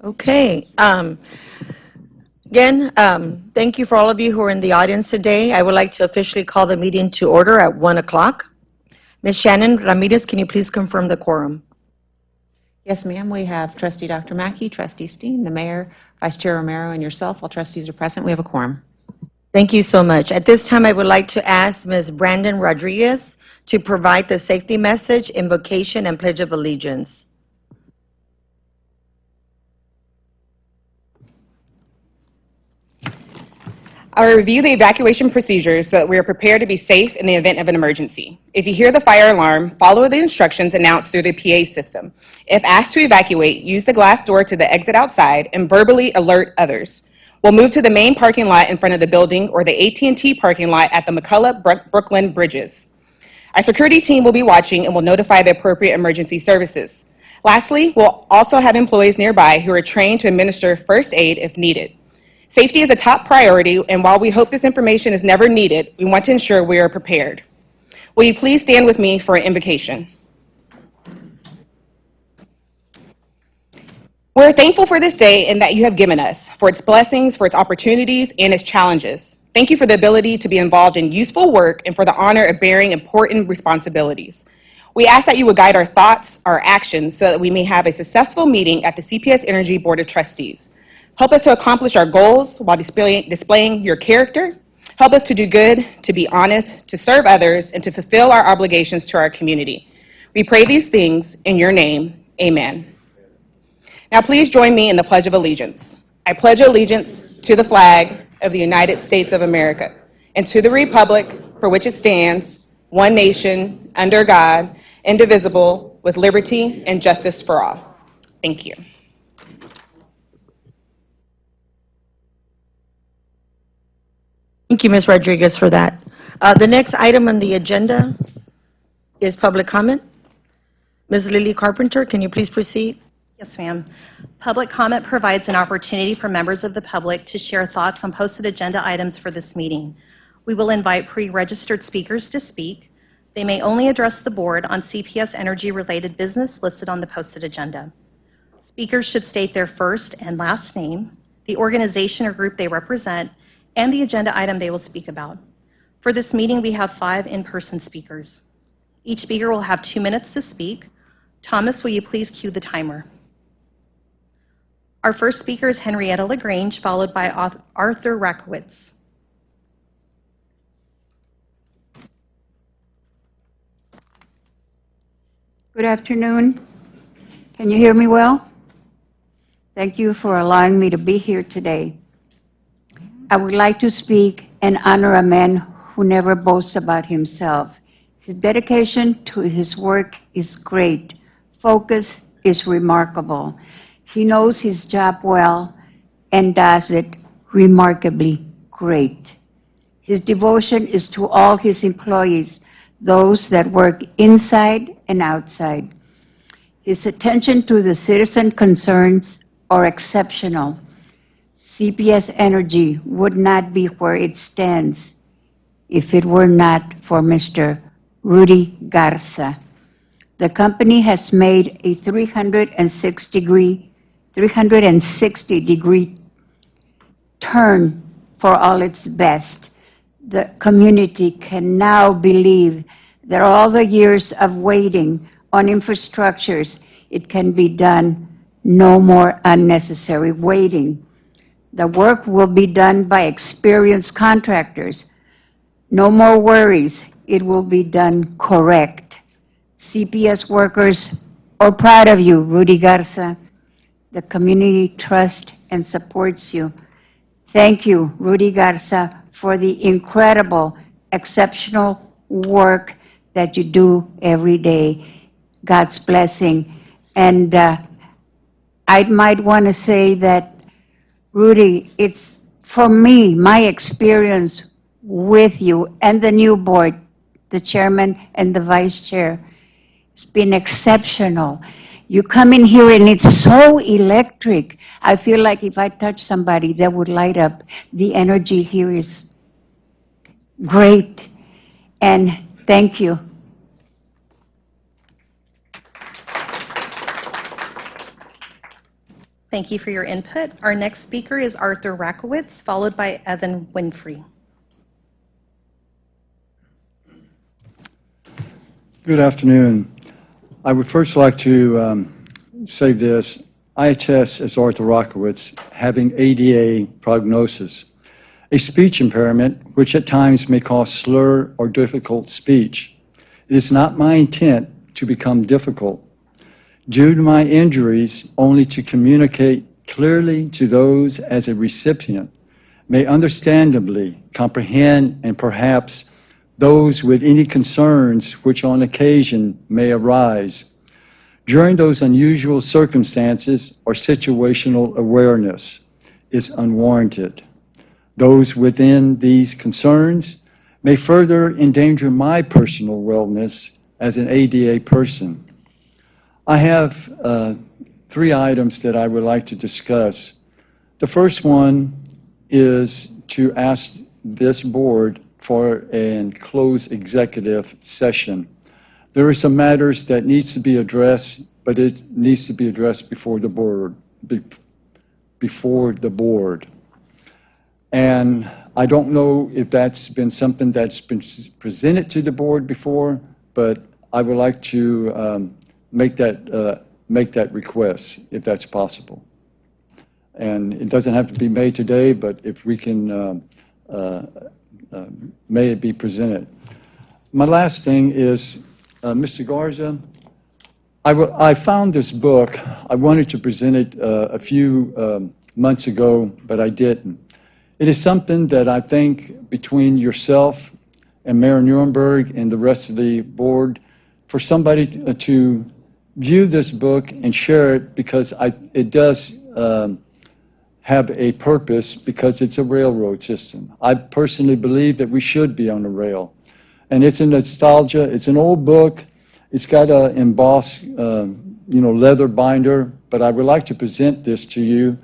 Okay. Again, thank you for all of you who are in the audience today. I would like to officially call the meeting to order at 1 o'clock. Ms. Shannon Ramirez, can you please confirm the quorum? Yes, ma'am. We have Trustee Dr. Mackey, Trustee Steen, the Mayor, Vice Chair Romero, and yourself. All trustees are present. We have a quorum. Thank you so much. At this time, I would like to ask Ms. Brandon Rodriguez to provide the safety message, invocation, and pledge of allegiance. I will review the evacuation procedures so that we are prepared to be safe in the event of an emergency. If you hear the fire alarm, follow the instructions announced through the PA system. If asked to evacuate, use the glass door to the exit outside and verbally alert others. We'll move to the main parking lot in front of the building or the AT&T parking lot at the McCullough-Brooklyn bridges. Our security team will be watching and will notify the appropriate emergency services. Lastly, we'll also have employees nearby who are trained to administer first aid if needed. Safety is a top priority, and while we hope this information is never needed, we want to ensure we are prepared. Will you please stand with me for an invocation? We're thankful for this day and that you have given us, for its blessings, for its opportunities, and its challenges. Thank you for the ability to be involved in useful work and for the honor of bearing important responsibilities. We ask that you would guide our thoughts, our actions, so that we may have a successful meeting at the CPS Energy Board of Trustees. Help us to accomplish our goals while displaying your character. Help us to do good, to be honest, to serve others, and to fulfill our obligations to our community. We pray these things in your name. Amen. Now please join me in the Pledge of Allegiance. I pledge allegiance to the flag of the United States of America and to the republic for which it stands, one nation, under God, indivisible, with liberty and justice for all. Thank you. Thank you, Ms. Rodriguez, for that. The next item on the agenda is public comment. Ms. Lily Carpenter, can you please proceed? Yes, ma'am. Public comment provides an opportunity for members of the public to share thoughts on posted agenda items for this meeting. We will invite pre-registered speakers to speak. They may only address the board on CPS Energy-related business listed on the posted agenda. Speakers should state their first and last name, the organization or group they represent, and the agenda item they will speak about. For this meeting, we have 5 in-person speakers. Each speaker will have 2 minutes to speak. Thomas, will you please cue the timer? Our first speaker is Henrietta LaGrange, followed by Arthur Rakowitz. Good afternoon. Can you hear me well? Thank you for allowing me to be here today. I would like to speak and honor a man who never boasts about himself. His dedication to his work is great. Focus is remarkable. He knows his job well and does it remarkably great. His devotion is to all his employees, those that work inside and outside. His attention to the citizen concerns are exceptional. CPS Energy would not be where it stands if it were not for Mr. Rudy Garza. The company has made a 360-degree turn for all its best. The community can now believe that all the years of waiting on infrastructures, it can be done, no more unnecessary waiting. The work will be done by experienced contractors. No more worries, it will be done correct. CPS workers are proud of you, Rudy Garza. The community trusts and supports you. Thank you, Rudy Garza, for the incredible, exceptional work that you do every day. God's blessing. And I might want to say that, Rudy, it's for me, my experience with you and the new board, the chairman and the vice chair, it's been exceptional. You come in here and it's so electric. I feel like if I touch somebody, that would light up. The energy here is great. And thank you. Thank you for your input. Our next speaker is Arthur Rakowitz, followed by Evan Winfrey. Good afternoon. I would first like to say this. I attest as Arthur Rakowitz having ADA prognosis, a speech impairment which at times may cause slur or difficult speech. It is not my intent to become difficult. Due to my injuries, only to communicate clearly to those as a recipient may understandably comprehend and perhaps those with any concerns which on occasion may arise. During those unusual circumstances or situational awareness is unwarranted. Those within these concerns may further endanger my personal wellness as an ADA person. I have 3 items that I would like to discuss. The first one is to ask this board for a closed executive session. There are some matters that needs to be addressed, but it needs to be addressed before the board. And I don't know if that's been something that's been presented to the board before, but I would like to make that request, if that's possible. And it doesn't have to be made today, but if we can, may it be presented. My last thing is, Mr. Garza, I found this book. I wanted to present it a few months ago, but I didn't. It is something that I think between yourself and Mayor Nuremberg and the rest of the board, for somebody to view this book and share it, because it does have a purpose, because it's a railroad system. I personally believe that we should be on the rail. And it's a nostalgia. It's an old book. It's got an embossed, leather binder. But I would like to present this to you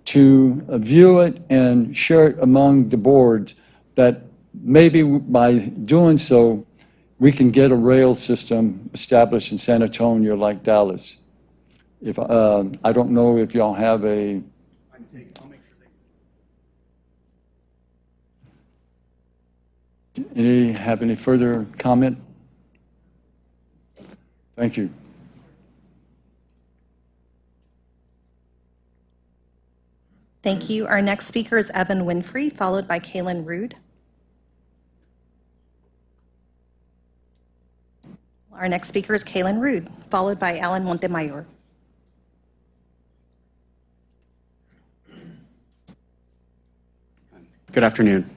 to view it and share it among the boards, that maybe by doing so, we can get a rail system established in San Antonio like Dallas. If I don't know if y'all have a. I'll make sure have any further comment? Thank you. Thank you. Our next speaker is Evan Winfrey, followed by Kaylin Rude. Our next speaker is Kaylin Rude, followed by Alan Montemayor. Good afternoon.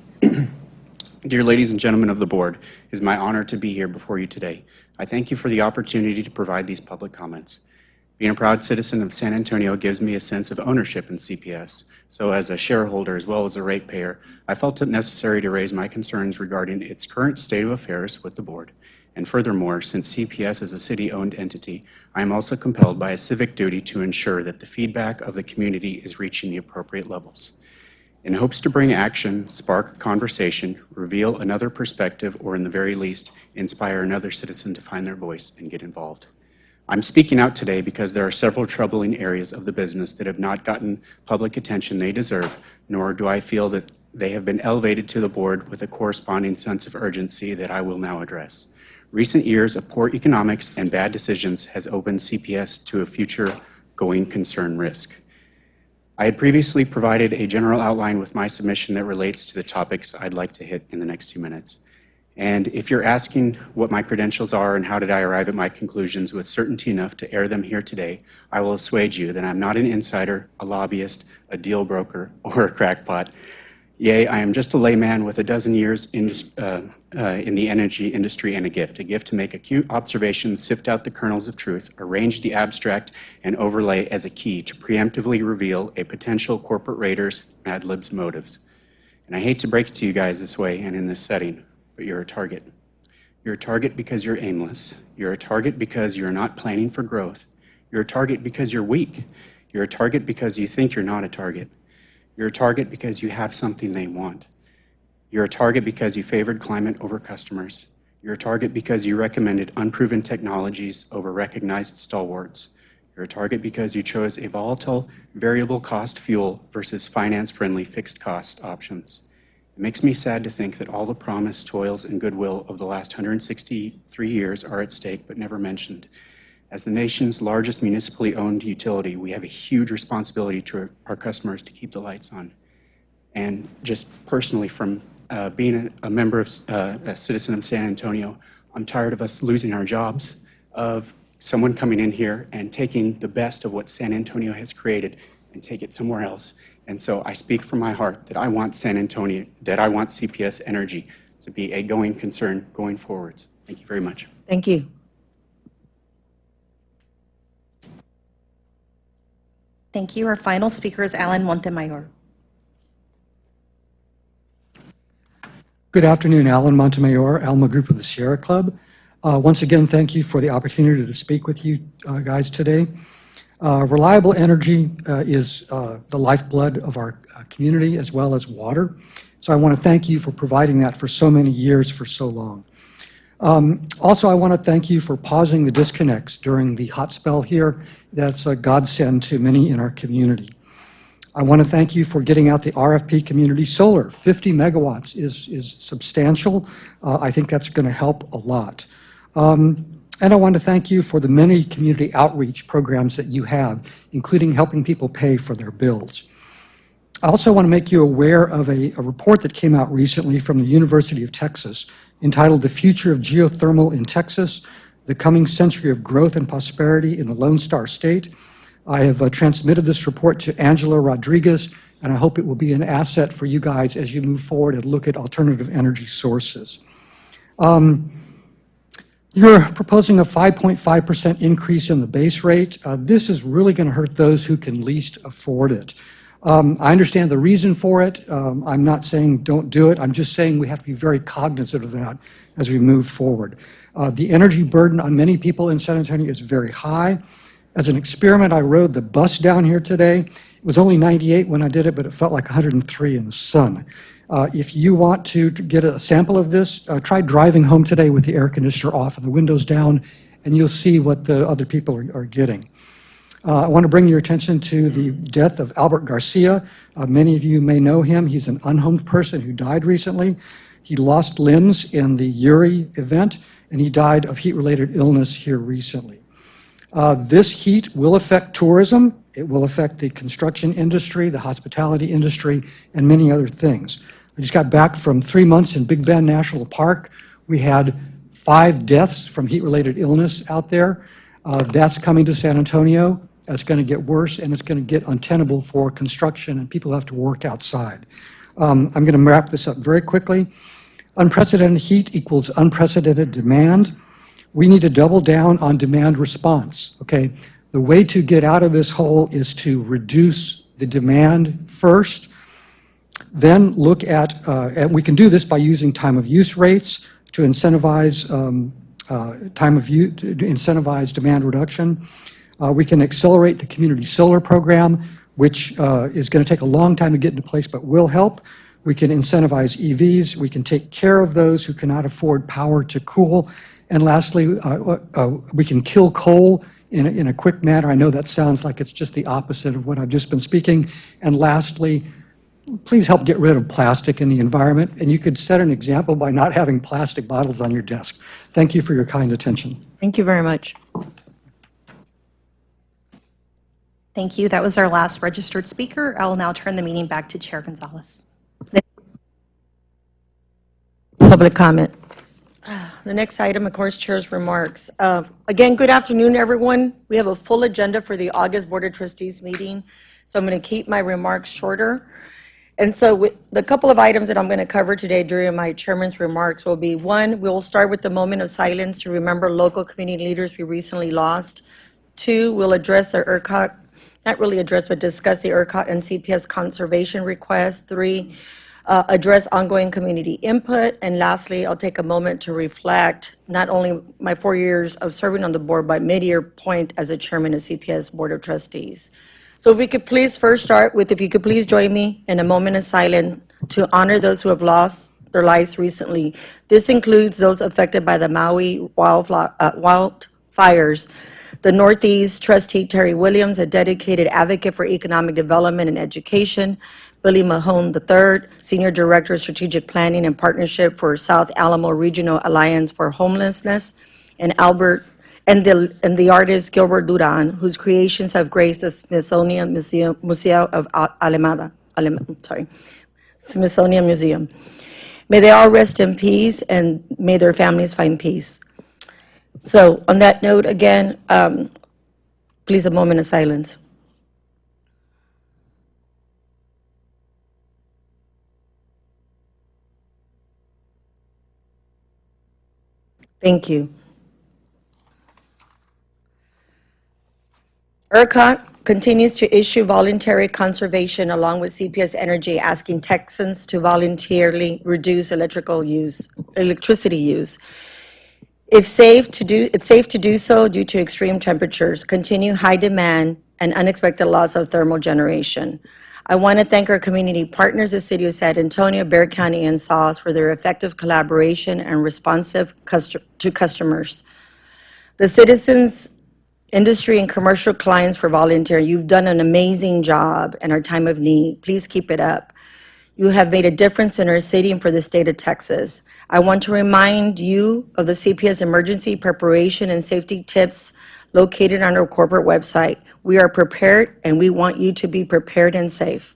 Dear ladies and gentlemen of the board, it is my honor to be here before you today. I thank you for the opportunity to provide these public comments. Being a proud citizen of San Antonio gives me a sense of ownership in CPS. So as a shareholder as well as a ratepayer, I felt it necessary to raise my concerns regarding its current state of affairs with the board. And furthermore, since CPS is a city-owned entity, I am also compelled by a civic duty to ensure that the feedback of the community is reaching the appropriate levels. In hopes to bring action, spark conversation, reveal another perspective, or in the very least, inspire another citizen to find their voice and get involved. I'm speaking out today because there are several troubling areas of the business that have not gotten public attention they deserve, nor do I feel that they have been elevated to the board with a corresponding sense of urgency that I will now address. Recent years of poor economics and bad decisions has opened CPS to a future going concern risk. I had previously provided a general outline with my submission that relates to the topics I'd like to hit in the next 2 minutes. And if you're asking what my credentials are and how did I arrive at my conclusions with certainty enough to air them here today, I will assuage you that I'm not an insider, a lobbyist, a deal broker, or a crackpot. Yea, I am just a layman with a dozen years in the energy industry and a gift to make acute observations, sift out the kernels of truth, arrange the abstract, and overlay as a key to preemptively reveal a potential corporate raider's Mad Lib's motives. And I hate to break it to you guys this way and in this setting, but you're a target. You're a target because you're aimless. You're a target because you're not planning for growth. You're a target because you're weak. You're a target because you think you're not a target. You're a target because you have something they want. You're a target because you favored climate over customers. You're a target because you recommended unproven technologies over recognized stalwarts. You're a target because you chose a volatile, variable cost fuel versus finance-friendly fixed cost options. It makes me sad to think that all the promise, toils, and goodwill of the last 163 years are at stake but never mentioned. As the nation's largest municipally owned utility, we have a huge responsibility to our customers to keep the lights on. And just personally, from being a member of, a citizen of San Antonio, I'm tired of us losing our jobs, of someone coming in here and taking the best of what San Antonio has created and take it somewhere else. And so I speak from my heart that I want San Antonio, that I want CPS Energy to be a going concern going forwards. Thank you very much. Thank you. Thank you. Our final speaker is Alan Montemayor. Good afternoon, Alan Montemayor, Alma Group of the Sierra Club. Once again, thank you for the opportunity to speak with you guys today. Reliable energy is the lifeblood of our community as well as water. So I want to thank you for providing that for so many years, for so long. Also, I want to thank you for pausing the disconnects during the hot spell here. That's a godsend to many in our community. I want to thank you for getting out the RFP community solar. 50 megawatts is substantial. I think that's going to help a lot. And I want to thank you for the many community outreach programs that you have, including helping people pay for their bills. I also want to make you aware of a report that came out recently from the University of Texas entitled The Future of Geothermal in Texas, The Coming Century of Growth and Prosperity in the Lone Star State. I have transmitted this report to Angela Rodriguez, and I hope it will be an asset for you guys as you move forward and look at alternative energy sources. You're proposing a 5.5% increase in the base rate. This is really going to hurt those who can least afford it. I understand the reason for it. I'm not saying don't do it. I'm just saying we have to be very cognizant of that as we move forward. The energy burden on many people in San Antonio is very high. As an experiment, I rode the bus down here today. It was only 98 when I did it, but it felt like 103 in the sun. If you want to get a sample of this, try driving home today with the air conditioner off and the windows down, and you'll see what the other people are getting. I want to bring your attention to the death of Albert Garcia. Many of you may know him. He's an unhomed person who died recently. He lost limbs in the Uri event, and he died of heat-related illness here recently. This heat will affect tourism. It will affect the construction industry, the hospitality industry, and many other things. I just got back from 3 months in Big Bend National Park. We had 5 deaths from heat-related illness out there. That's coming to San Antonio. It's going to get worse, and it's going to get untenable for construction, and people have to work outside. I'm going to wrap this up very quickly. Unprecedented heat equals unprecedented demand. We need to double down on demand response, okay? The way to get out of this hole is to reduce the demand first, then look at, and we can do this by using time of use rates to incentivize to incentivize demand reduction. We can accelerate the community solar program, which is going to take a long time to get into place, but will help. We can incentivize EVs. We can take care of those who cannot afford power to cool. And lastly, we can kill coal in a quick manner. I know that sounds like it's just the opposite of what I've just been speaking. And lastly, please help get rid of plastic in the environment. And you could set an example by not having plastic bottles on your desk. Thank you for your kind attention. Thank you very much. Thank you. That was our last registered speaker. I will now turn the meeting back to Chair Gonzalez. Public comment. The next item, of course, Chair's remarks. Again, good afternoon, everyone. We have a full agenda for the August Board of Trustees meeting, so I'm going to keep my remarks shorter. And so the couple of items that I'm going to cover today during my chairman's remarks will be, one, we'll start with the moment of silence to remember local community leaders we recently lost. 2, we'll address the ERCOT, not really address, but discuss the ERCOT and CPS conservation request. 3, address ongoing community input. And lastly, I'll take a moment to reflect not only my 4 years of serving on the board, but mid-year point as a chairman of CPS Board of Trustees. So if we could please first start with, if you could please join me in a moment of silence to honor those who have lost their lives recently. This includes those affected by the Maui wildfires, The Northeast trustee Terry Williams, a dedicated advocate for economic development and education. Billy Mahone III, Senior Director of Strategic Planning and Partnership for South Alamo Regional Alliance for Homelessness. And the artist Gilbert Duran, whose creations have graced the Smithsonian Museo of Smithsonian Museum. May they all rest in peace, and may their families find peace. So on that note, again, please a moment of silence. Thank you. ERCOT continues to issue voluntary conservation along with CPS Energy, asking Texans to voluntarily reduce electricity use. It's safe to do so due to extreme temperatures, continued high demand, and unexpected loss of thermal generation. I want to thank our community partners, the City of San Antonio, Bexar County, and SAWS for their effective collaboration and responsive to customers. The citizens, industry, and commercial clients for volunteering. You've done an amazing job in our time of need. Please keep it up. You have made a difference in our city and for the state of Texas. I want to remind you of the CPS emergency preparation and safety tips located on our corporate website. We are prepared, and we want you to be prepared and safe.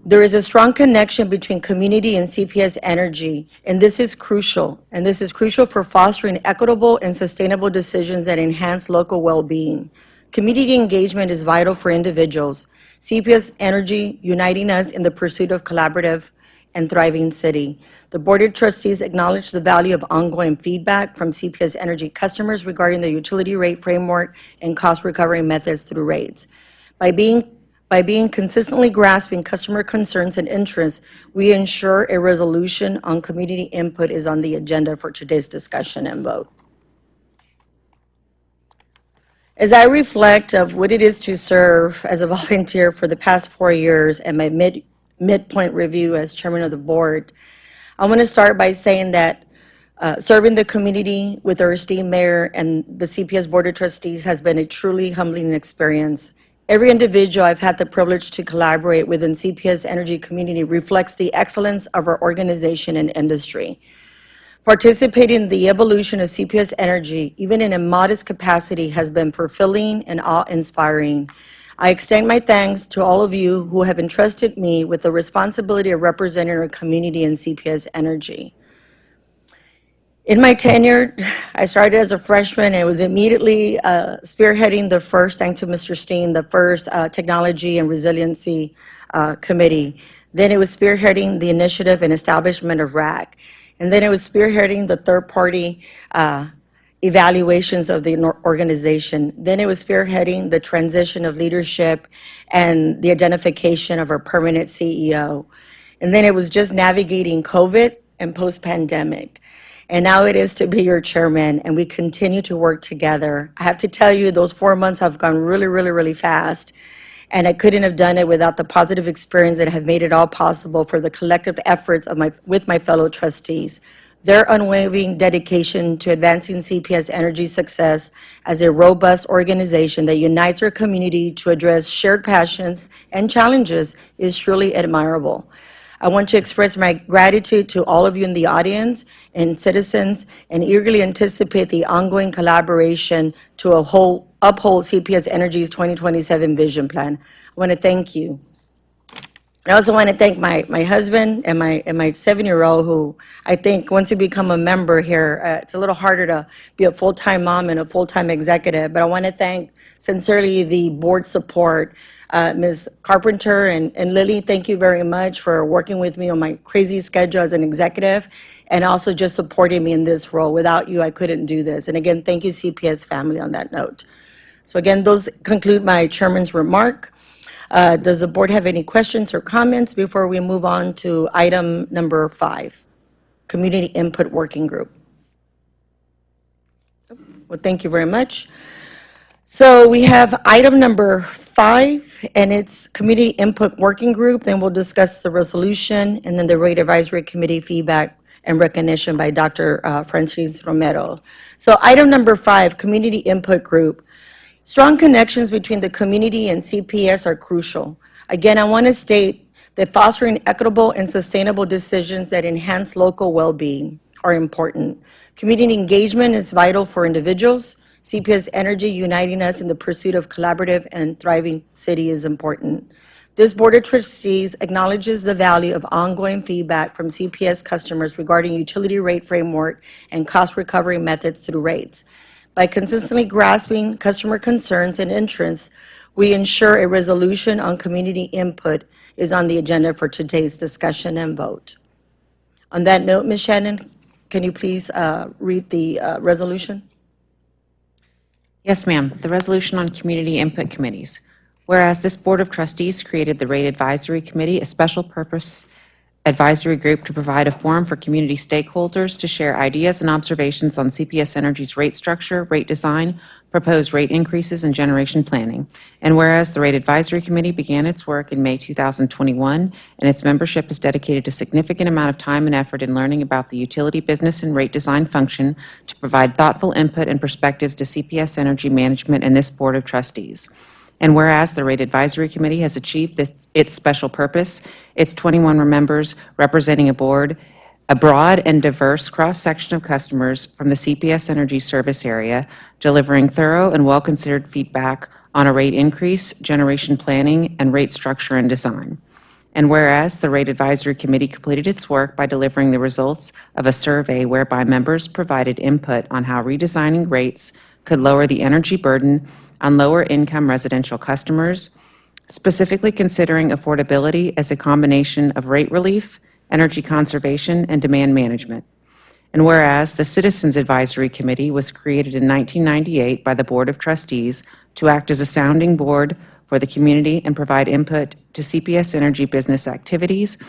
There is a strong connection between community and CPS Energy, and this is crucial. And this is crucial for fostering equitable and sustainable decisions that enhance local well-being. Community engagement is vital for individuals. CPS Energy uniting us in the pursuit of collaborative and thriving city. The Board of Trustees acknowledge the value of ongoing feedback from CPS Energy customers regarding the utility rate framework and cost recovery methods through rates. By being consistently grasping customer concerns and interests, we ensure a resolution on community input is on the agenda for today's discussion and vote. As I reflect of what it is to serve as a volunteer for the past 4 years and my midpoint review as chairman of the board, I want to start by saying that serving the community with our esteemed mayor and the CPS Board of Trustees has been a truly humbling experience. Every individual I've had the privilege to collaborate with in CPS Energy community reflects the excellence of our organization and industry. Participating in the evolution of CPS Energy, even in a modest capacity, has been fulfilling and awe-inspiring. I extend my thanks to all of you who have entrusted me with the responsibility of representing our community in CPS Energy. In my tenure, I started as a freshman and was immediately spearheading the first, thanks to Mr. Steen, the first Technology and Resiliency Committee. Then it was spearheading the initiative and establishment of RAC. And then it was spearheading the third-party evaluations of the organization. Then it was spearheading the transition of leadership and the identification of our permanent CEO. And then it was just navigating COVID and post-pandemic. And now it is to be your chairman, and we continue to work together. I have to tell you, those 4 months have gone really, really, really fast. And I couldn't have done it without the positive experience that have made it all possible for the collective efforts of with my fellow trustees. Their unwavering dedication to advancing CPS Energy's success as a robust organization that unites our community to address shared passions and challenges is truly admirable. I want to express my gratitude to all of you in the audience and citizens, and eagerly anticipate the ongoing collaboration to uphold CPS Energy's 2027 vision plan. I want to thank you. I also want to thank my husband and my 7-year-old, who I think once you become a member here, it's a little harder to be a full-time mom and a full-time executive. But I want to thank sincerely the board support. Ms. Carpenter and Lily, thank you very much for working with me on my crazy schedule as an executive, and also just supporting me in this role. Without you, I couldn't do this. And again, thank you, CPS family, on that note. So again, those conclude my chairman's remark. Does the board have any questions or comments before we move on to item number 5, Community Input Working Group? Well, thank you very much. So we have item number 5, and it's Community Input Working Group. Then we'll discuss the resolution, and then the Rate Advisory Committee feedback and recognition by Dr. Francis Romero. So item number 5, community input group. Strong connections between the community and CPS are crucial. Again, I want to state that fostering equitable and sustainable decisions that enhance local well-being are important. Community engagement is vital for individuals. CPS Energy uniting us in the pursuit of collaborative and thriving city is important. This Board of Trustees acknowledges the value of ongoing feedback from CPS customers regarding utility rate framework and cost recovery methods through rates. By consistently grasping customer concerns and interests, we ensure a resolution on community input is on the agenda for today's discussion and vote. On that note, Ms. Shannon, can you please read the resolution? Yes, ma'am. The resolution on community input committees. Whereas this Board of Trustees created the Rate Advisory Committee, a special purpose advisory group to provide a forum for community stakeholders to share ideas and observations on CPS Energy's rate structure, rate design, proposed rate increases, and generation planning. And whereas the Rate Advisory Committee began its work in May 2021, and its membership has dedicated a significant amount of time and effort in learning about the utility business and rate design function to provide thoughtful input and perspectives to CPS Energy management and this Board of Trustees. And whereas the Rate Advisory Committee has achieved its special purpose, its 21 members representing a broad and diverse cross-section of customers from the CPS Energy service area, delivering thorough and well-considered feedback on a rate increase, generation planning, and rate structure and design. And whereas the Rate Advisory Committee completed its work by delivering the results of a survey whereby members provided input on how redesigning rates could lower the energy burden on lower-income residential customers, specifically considering affordability as a combination of rate relief, energy conservation, and demand management. And whereas the Citizens Advisory Committee was created in 1998 by the Board of Trustees to act as a sounding board for the community and provide input to CPS Energy business activities,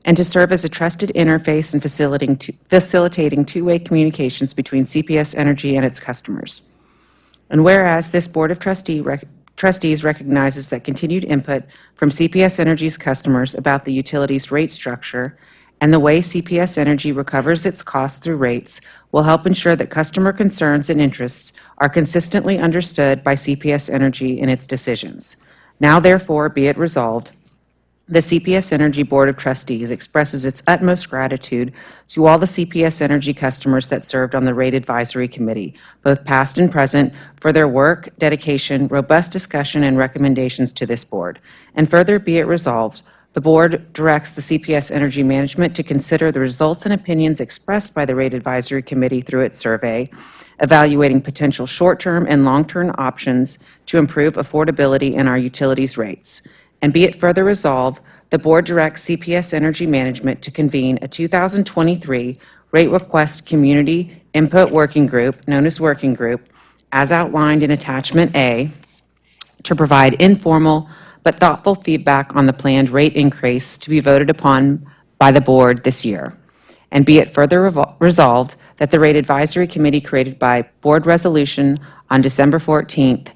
and to serve as a trusted interface in facilitating two-way communications between CPS Energy and its customers. And whereas this Board of Trustees recognizes that continued input from CPS Energy's customers about the utility's rate structure and the way CPS Energy recovers its costs through rates will help ensure that customer concerns and interests are consistently understood by CPS Energy in its decisions. Now, therefore, be it resolved, the CPS Energy Board of Trustees expresses its utmost gratitude to all the CPS Energy customers that served on the Rate Advisory Committee, both past and present, for their work, dedication, robust discussion, and recommendations to this board. And further be it resolved, the board directs the CPS Energy management to consider the results and opinions expressed by the Rate Advisory Committee through its survey, evaluating potential short-term and long-term options to improve affordability in our utilities rates. And be it further resolved, the board directs CPS Energy Management to convene a 2023 Rate Request Community Input Working Group, known as Working Group, as outlined in Attachment A, to provide informal but thoughtful feedback on the planned rate increase to be voted upon by the board this year. And be it further resolved that the Rate Advisory Committee created by Board Resolution on December 14th,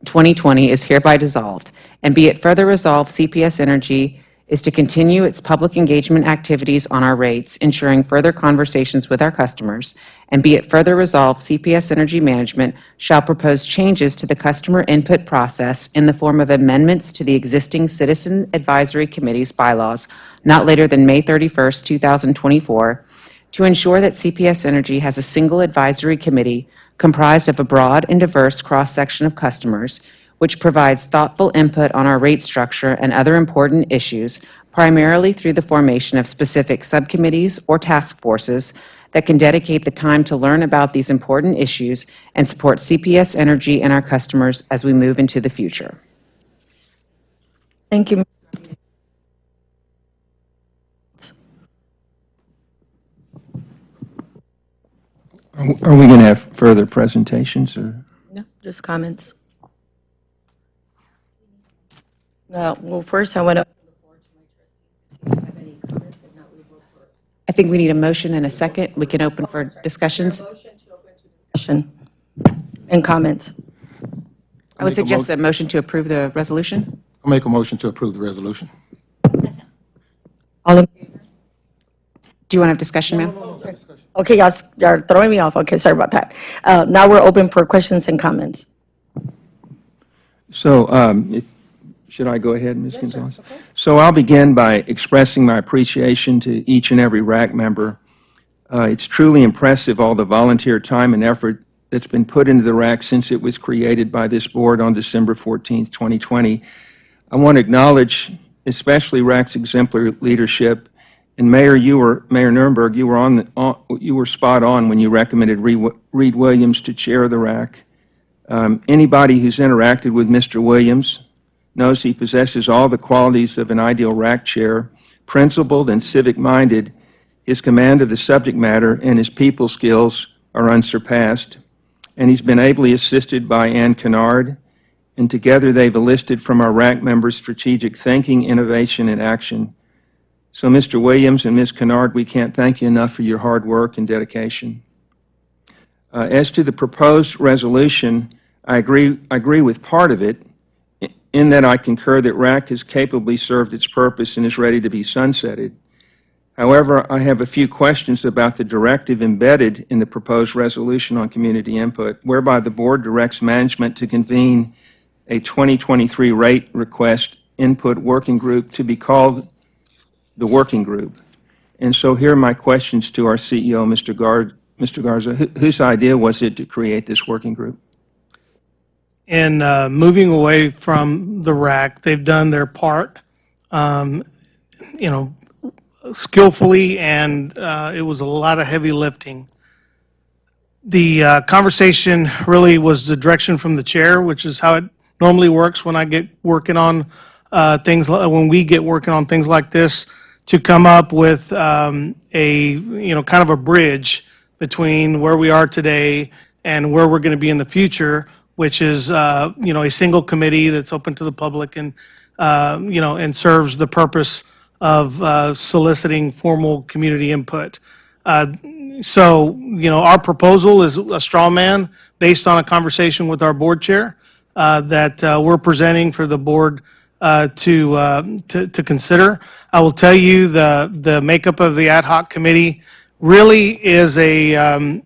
2020 is hereby dissolved. And be it further resolved, CPS Energy is to continue its public engagement activities on our rates, ensuring further conversations with our customers. And be it further resolved, CPS Energy Management shall propose changes to the customer input process in the form of amendments to the existing Citizen Advisory Committee's bylaws not later than May 31st, 2024, to ensure that CPS Energy has a single advisory committee comprised of a broad and diverse cross-section of customers, which provides thoughtful input on our rate structure and other important issues, primarily through the formation of specific subcommittees or task forces that can dedicate the time to learn about these important issues and support CPS Energy and our customers as we move into the future. Thank you. Are we going to have further presentations, or? No, just comments. Well, first I want to. I think we need a motion and a second. We can open for discussions. Discussion and comments. I would suggest a motion to approve the resolution. I'll make a motion to approve the resolution. All in Do you want to have discussion, ma'am? Okay, y'all are throwing me off. Okay, sorry about that. Now we're open for questions and comments. So, should I go ahead, Ms. Gonzalez? So I'll begin by expressing my appreciation to each and every RAC member. It's truly impressive, all the volunteer time and effort that's been put into the RAC since it was created by this board on December 14th, 2020. I want to acknowledge especially RAC's exemplary leadership. And Mayor Nuremberg, you were spot on when you recommended Reed Williams to chair the RAC. Anybody who's interacted with Mr. Williams knows he possesses all the qualities of an ideal RAC chair, principled and civic-minded. His command of the subject matter and his people skills are unsurpassed. And he's been ably assisted by Ann Kennard, and together they've elicited from our RAC members strategic thinking, innovation, and action. So, Mr. Williams and Ms. Kennard, we can't thank you enough for your hard work and dedication. As to the proposed resolution, I agree with part of it, in that I concur that RAC has capably served its purpose and is ready to be sunsetted. However, I have a few questions about the directive embedded in the proposed resolution on community input, whereby the board directs management to convene a 2023 rate request input working group to be called the working group. And so here are my questions to our CEO, Mr. Garza. Whose idea was it to create this working group? In moving away from the RAC, they've done their part, skillfully, and it was a lot of heavy lifting. The conversation really was the direction from the chair, which is how it normally works when I get working on when we get working on things like this, to come up with kind of a bridge between where we are today and where we're going to be in the future, which is a single committee that's open to the public and and serves the purpose of soliciting formal community input. So our proposal is a straw man based on a conversation with our board chair that we're presenting for the board to consider. I will tell you the makeup of the ad hoc committee really is an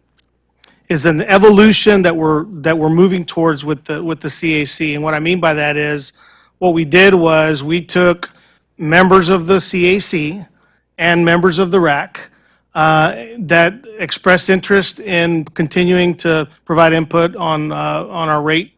evolution that we're moving towards with the CAC. And what I mean by that is, what we did was we took members of the CAC and members of the RAC that expressed interest in continuing to provide input on our rate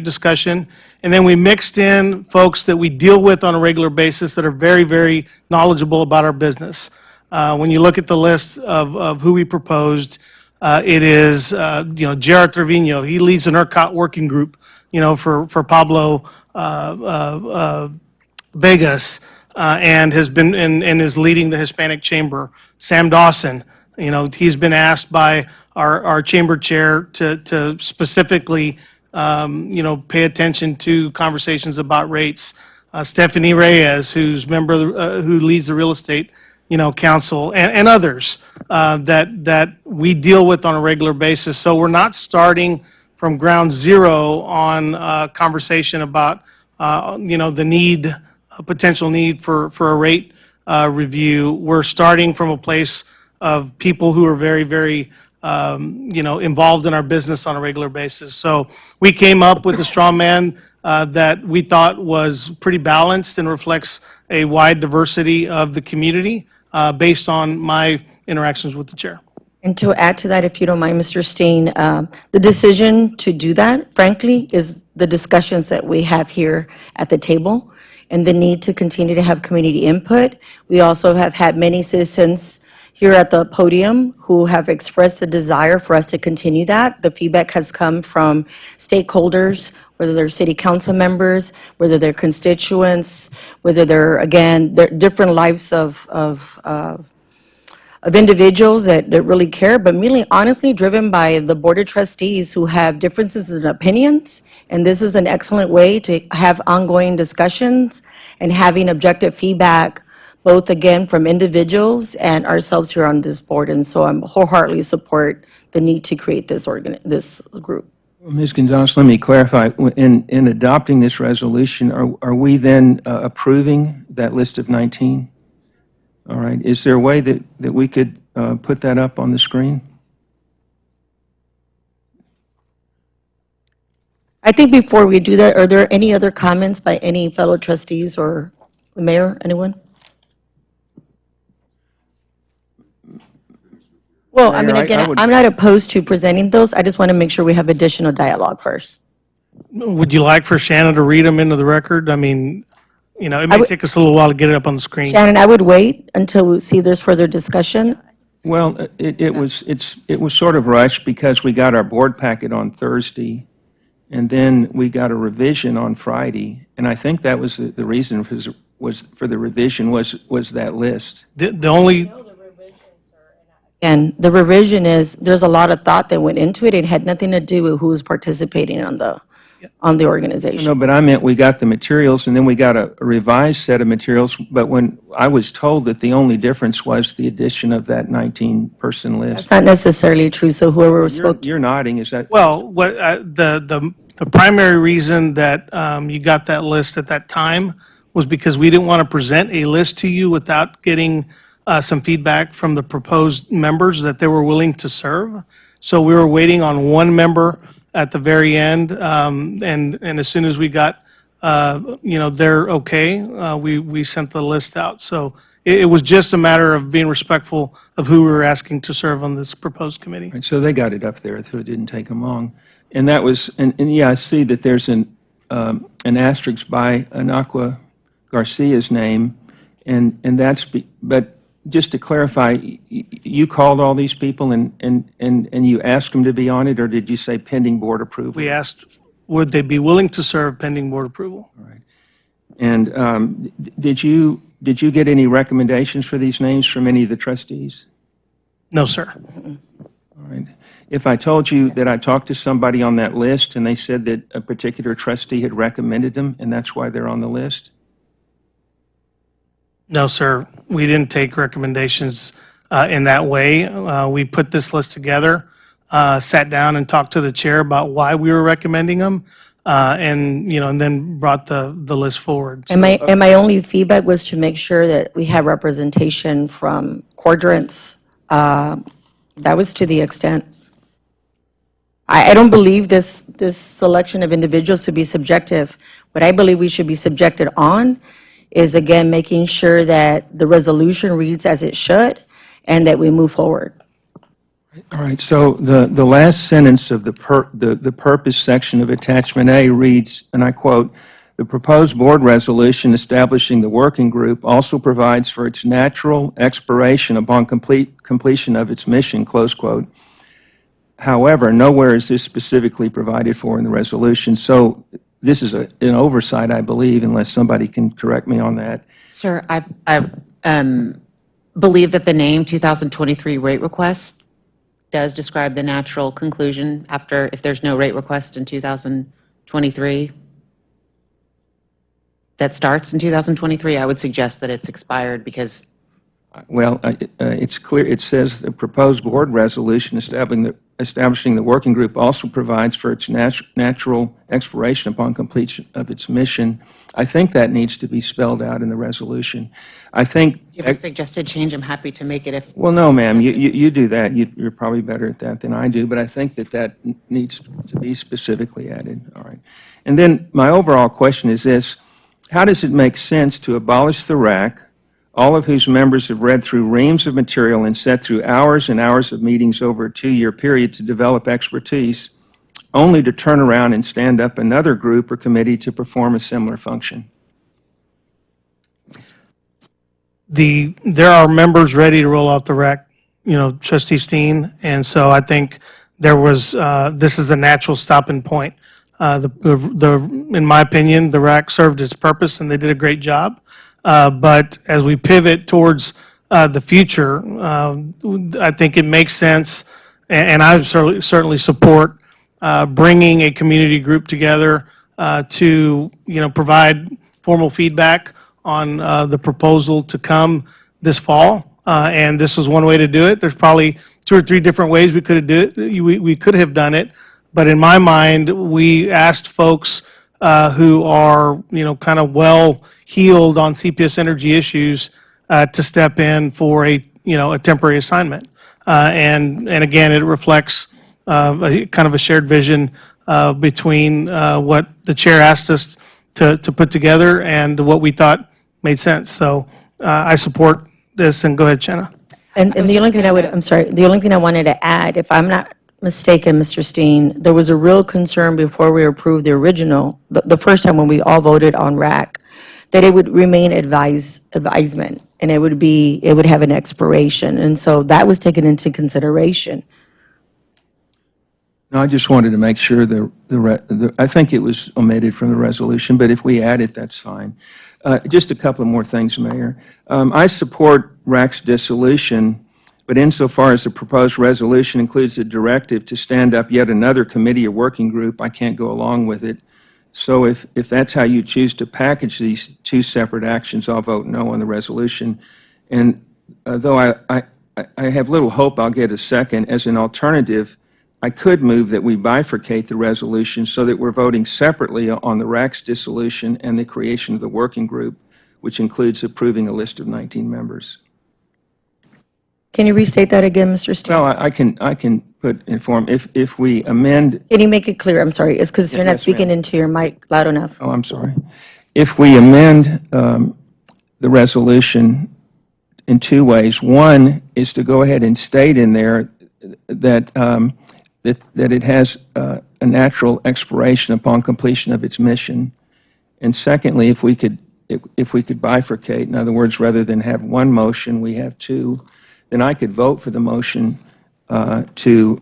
discussion. And then we mixed in folks that we deal with on a regular basis that are very, very knowledgeable about our business. When you look at the list of who we proposed, it is, Jared Trevino. He leads an ERCOT working group, for Pablo Vegas, and has been and is leading the Hispanic Chamber. Sam Dawson, he's been asked by our chamber chair to specifically pay attention to conversations about rates. Stephanie Reyes, who leads the real estate, council, and others that we deal with on a regular basis. So we're not starting from ground zero on a conversation about, the potential need for a rate review. We're starting from a place of people who are very, very involved in our business on a regular basis. So we came up with a straw man that we thought was pretty balanced and reflects a wide diversity of the community based on my interactions with the chair. And to add to that, if you don't mind, Mr. Steen, the decision to do that, frankly, is the discussions that we have here at the table and the need to continue to have community input. We also have had many citizens here at the podium who have expressed the desire for us to continue that. The feedback has come from stakeholders, whether they're city council members, whether they're constituents, whether they're different lives of individuals that really care, but mainly honestly driven by the Board of Trustees who have differences in opinions. And this is an excellent way to have ongoing discussions and having objective feedback, both again from individuals and ourselves here on this board. And so I'm wholeheartedly support the need to create this group. Ms. Gonzalez, let me clarify. In adopting this resolution, are we then approving that list of 19? All right. Is there a way that we could put that up on the screen? I think before we do that, are there any other comments by any fellow trustees or the mayor, anyone? Well, I mean, Mayor, I again, would- I'm not opposed to presenting those. I just want to make sure we have additional dialogue first. Would you like for Shannon to read them into the record? I mean, it may take us a little while to get it up on the screen. Shannon, I would wait until we see there's further discussion. Well, it was sort of rushed because we got our board packet on Thursday, and then we got a revision on Friday, and I think that was the reason for the revision was that list. The only, And the revision is, there's a lot of thought that went into it. It had nothing to do with who was participating on the organization. No, but I meant we got the materials, and then we got a revised set of materials, but when I was told that the only difference was the addition of that 19-person That's list. not necessarily true, so whoever spoke. You're nodding, is that? well, what, the primary reason that you got that list at that time was because we didn't want to present a list to you without getting some feedback from the proposed members that they were willing to serve. So we were waiting on one member at the very end, and as soon as we got, they're okay, we sent the list out. So it was just a matter of being respectful of who we were asking to serve on this proposed committee. Right, so they got it up there, so it didn't take them long. And that was, and yeah, I see that there's an asterisk by Anaqua Garcia's name, and that's, but just to clarify, you called all these people and you asked them to be on it, or did you say pending board approval? We asked, would they be willing to serve pending board approval? All right. And did you get any recommendations for these names from any of the trustees? No, sir. All right. If I told you that I talked to somebody on that list and they said that a particular trustee had recommended them and that's why they're on the list? No, sir. We didn't take recommendations in that way. We put this list together, sat down and talked to the chair about why we were recommending them, and then brought the list forward. And my only feedback was to make sure that we have representation from quadrants. That was to the extent. I don't believe this selection of individuals to be subjective. What I believe we should be subjected on is, again, making sure that the resolution reads as it should and that we move forward. All right, so the last sentence of the purpose section of attachment A reads, and I quote, "The proposed board resolution establishing the working group also provides for its natural expiration upon completion of its mission," close quote. However, nowhere is this specifically provided for in the resolution, so this is an oversight, I believe, unless somebody can correct me on that. Sir, I believe that the name 2023 rate request does describe the natural conclusion after, if there's no rate request in 2023 that starts in 2023, I would suggest that it's expired because Well, it's clear, it says the proposed board resolution establishing the working group also provides for its natural expiration upon completion of its mission. I think that needs to be spelled out in the resolution. I think. do you have a suggested change? I'm happy to make it if. Well, no, ma'am, you do that. You're probably better at that than I do, but I think that needs to be specifically added. All right. And then my overall question is this: how does it make sense to abolish the RAC, all of whose members have read through reams of material and sat through hours and hours of meetings over a 2-year period to develop expertise, only to turn around and stand up another group or committee to perform a similar function? There are members ready to roll out the RAC, Trustee Steen, and so I think this is a natural stopping point. In my opinion, the RAC served its purpose and they did a great job. But as we pivot towards the future, I think it makes sense, and I certainly support bringing a community group together to provide formal feedback on the proposal to come this fall. And this was one way to do it. There's probably 2 or 3 different ways we could have done it. But in my mind, we asked folks who are, kind of well-heeled on CPS Energy issues to step in for a temporary assignment. And again, it reflects kind of a shared vision between what the chair asked us to put together and what we thought made sense. So I support this, and go ahead, Jenna. And the only thing I'm sorry, the only thing I wanted to add, if I'm not mistaken, Mr. Steen, there was a real concern before we approved the original, the first time when we all voted on RAC, that it would remain advisement, and it would have an expiration. And so that was taken into consideration. No, I just wanted to make sure I think it was omitted from the resolution, but if we add it, that's fine. Just a couple more things, Mayor. I support RAC's dissolution, but insofar as the proposed resolution includes a directive to stand up yet another committee or working group, I can't go along with it. So if that's how you choose to package these two separate actions, I'll vote no on the resolution. And though I have little hope I'll get a second, as an alternative, I could move that we bifurcate the resolution so that we're voting separately on the RAC's dissolution and the creation of the working group, which includes approving a list of 19 members. Can you restate that again, Mr. Steen? Well, I can put in form, if we amend, Can you make it clear? I'm sorry, it's because you're not Yes, ma'am. speaking into your mic loud enough. oh, I'm sorry. If we amend the resolution in two ways. One is to go ahead and state in there that that it has a natural expiration upon completion of its mission. And secondly, if we could bifurcate, in other words, rather than have one motion, we have two, then I could vote for the motion to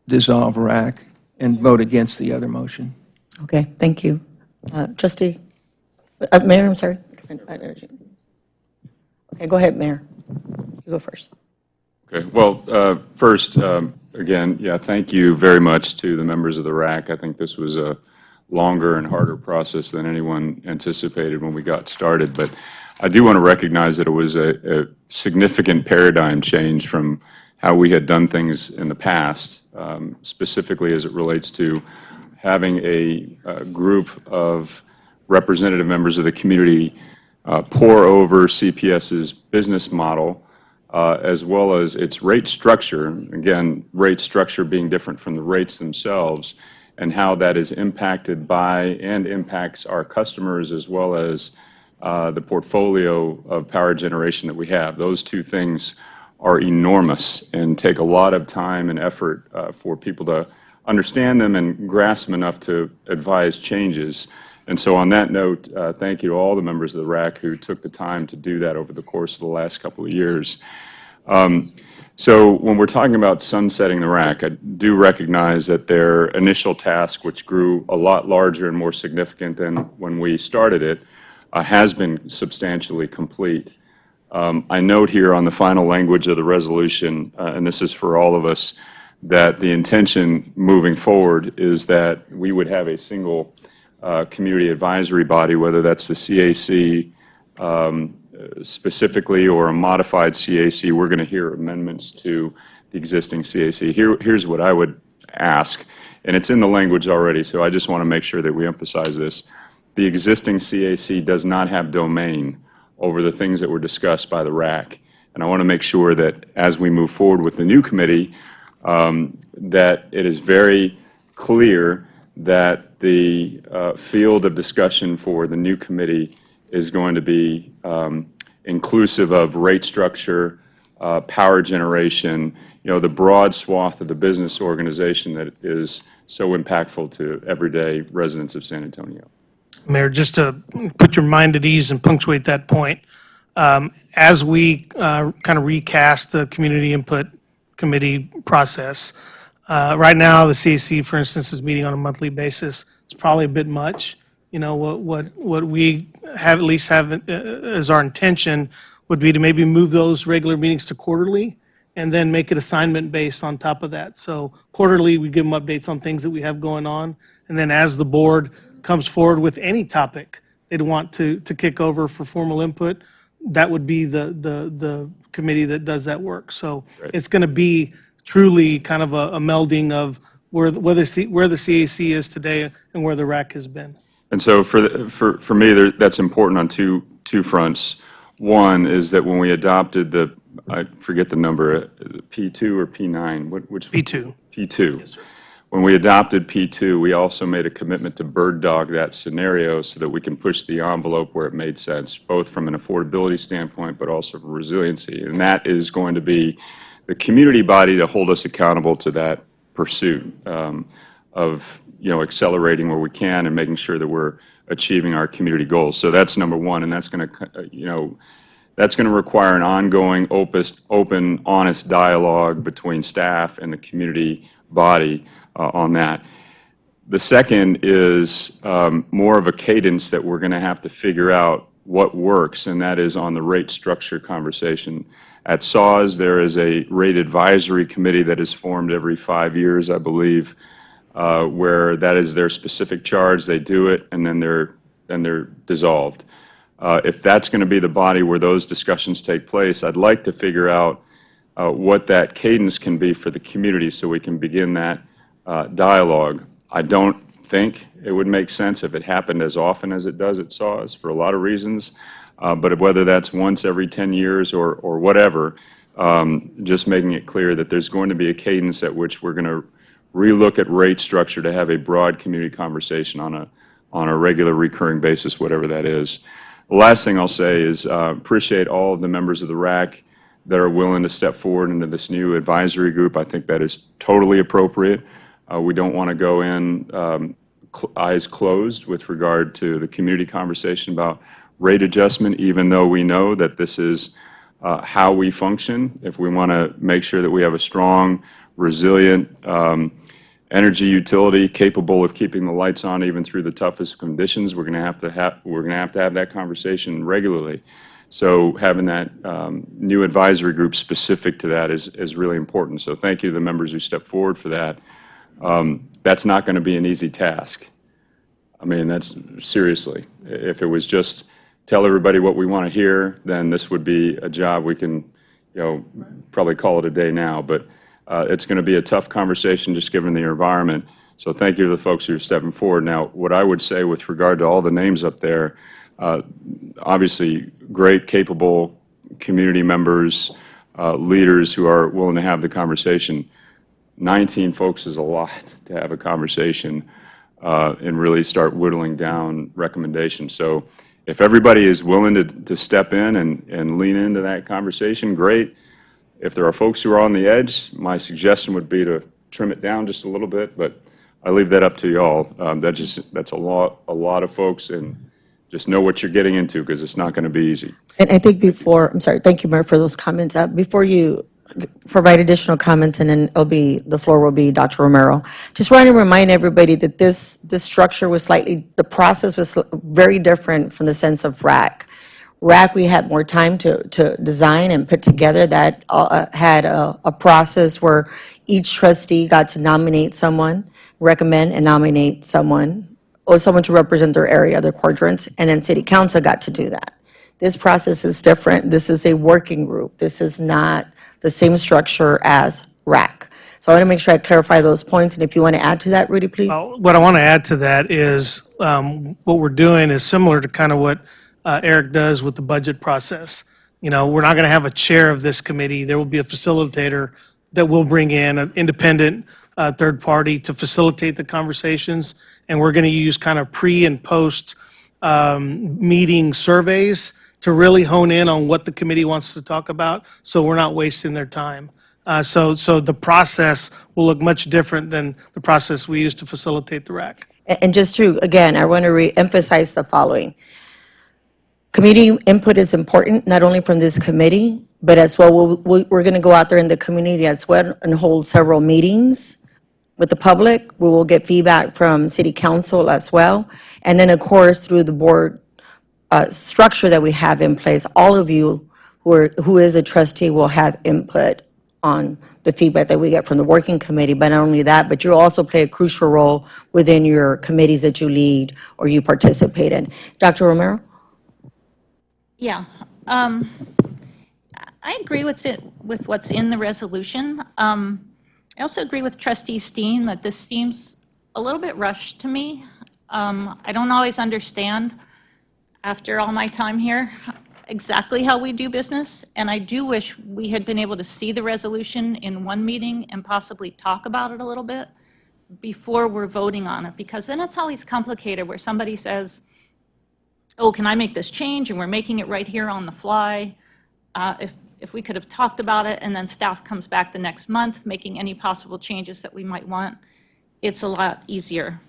dissolve RAC and vote against the other motion. Okay, thank you. Trustee, Mayor, I'm sorry. Okay, go ahead, Mayor. You go first. Okay, well, first, again, yeah, thank you very much to the members of the RAC. I think this was a longer and harder process than anyone anticipated when we got started, but I do want to recognize that it was a significant paradigm change from how we had done things in the past, specifically as it relates to having a group of representative members of the community pour over CPS's business model, as well as its rate structure. Again, rate structure being different from the rates themselves, and how that is impacted by and impacts our customers, as well as the portfolio of power generation that we have. Those two things are enormous and take a lot of time and effort for people to understand them and grasp them enough to advise changes. And so on that note, thank you to all the members of the RAC who took the time to do that over the course of the last couple of years. So when we're talking about sunsetting the RAC, I do recognize that their initial task, which grew a lot larger and more significant than when we started it, has been substantially complete. I note here on the final language of the resolution, and this is for all of us, that the intention moving forward is that we would have a single community advisory body, whether that's the CAC specifically or a modified CAC. We're going to hear amendments to the existing CAC. Here's what I would ask, and it's in the language already, so I just want to make sure that we emphasize this. The existing CAC does not have domain over the things that were discussed by the RAC, and I want to make sure that as we move forward with the new committee, that it is very clear that the field of discussion for the new committee is going to be inclusive of rate structure, power generation, the broad swath of the business organization that is so impactful to everyday residents of San Antonio. Mayor, just to put your mind at ease and punctuate that point, as we kind of recast the community input committee process, right now the CAC, for instance, is meeting on a monthly basis. It's probably a bit much. What we have at least have as our intention would be to maybe move those regular meetings to quarterly and then make it assignment based on top of that. So quarterly, we give them updates on things that we have going on. And then as the board comes forward with any topic they'd want to kick over for formal input, that would be the committee that does that work. So it's going to be truly kind of a melding of where the CAC is today and where the RAC has been. And so for me, that's important on two two fronts. One is that when we adopted the, I forget the number, P2 or P9? Which? P2. P2. Yes, sir. When we adopted P2, we also made a commitment to bird dog that scenario so that we can push the envelope where it made sense, both from an affordability standpoint, but also for resiliency. And that is going to be the community body to hold us accountable to that pursuit of, accelerating where we can and making sure that we're achieving our community goals. So that's number one, and that's going to, that's going to require an ongoing, open, honest dialogue between staff and the community body on that. The second is more of a cadence that we're going to have to figure out what works, and that is on the rate structure conversation. At SAWS, there is a rate advisory committee that is formed every 5 years, I believe, where that is their specific charge. They do it, and then they're dissolved. If that's going to be the body where those discussions take place, I'd like to figure out what that cadence can be for the community so we can begin that dialogue. I don't think it would make sense if it happened as often as it does at SAWS for a lot of reasons, but whether that's once every 10 years or whatever, just making it clear that there's going to be a cadence at which we're going to relook at rate structure to have a broad community conversation on a regular recurring basis, whatever that is. The last thing I'll say is appreciate all of the members of the RAC that are willing to step forward into this new advisory group. I think that is totally appropriate. We don't want to go in eyes closed with regard to the community conversation about rate adjustment, even though we know that this is how we function. If we want to make sure that we have a strong, resilient energy utility capable of keeping the lights on even through the toughest conditions, we're going to have to have that conversation regularly. So having that new advisory group specific to that is really important. So thank you to the members who stepped forward for that. That's not going to be an easy task. I mean, that's seriously. If it was just tell everybody what we want to hear, then this would be a job we can, probably call it a day now. But it's going to be a tough conversation just given the environment. So thank you to the folks who are stepping forward. Now, what I would say with regard to all the names up there, obviously great, capable community members, leaders who are willing to have the conversation. 19 folks is a lot to have a conversation and really start whittling down recommendations. So if everybody is willing to step in and lean into that conversation, great. If there are folks who are on the edge, my suggestion would be to trim it down just a little bit, but I leave that up to you all. That's a lot of folks, and just know what you're getting into because it's not going to be easy. And I think I'm sorry, thank you, Mayor, for those comments. Before you provide additional comments, and then the floor will be Dr. Romero. Just want to remind everybody that this structure was the process was very different from the sense of RAC. RAC, we had more time to design and put together. That had a process where each trustee got to nominate someone, recommend and nominate someone, or someone to represent their area, their quadrants, and then city council got to do that. This process is different. This is a working group. This is not the same structure as RAC. So I want to make sure I clarify those points, and if you want to add to that, Rudy, please. What I want to add to that is what we're doing is similar to kind of what Eric does with the budget process. We're not going to have a chair of this committee. There will be a facilitator that will bring in an independent third party to facilitate the conversations, and we're going to use kind of pre and post meeting surveys to really hone in on what the committee wants to talk about, so we're not wasting their time. So the process will look much different than the process we use to facilitate the RAC. And just to, again, I want to re-emphasize the following. Community input is important, not only from this committee, but as well, we're going to go out there in the community as well and hold several meetings with the public. We will get feedback from city council as well. And then, of course, through the board structure that we have in place, all of you who is a trustee will have input on the feedback that we get from the working committee. But not only that, but you also play a crucial role within your committees that you lead or you participate in. Dr. Romero? Yeah. I agree with what's in the resolution. I also agree with Trustee Steen that this seems a little bit rushed to me. I don't always understand after all my time here, exactly how we do business, and I do wish we had been able to see the resolution in one meeting and possibly talk about it a little bit before we're voting on it, because then it's always complicated where somebody says, oh, can I make this change? And we're making it right here on the fly. If we could have talked about it and then staff comes back the next month making any possible changes that we might want, it's a lot easier.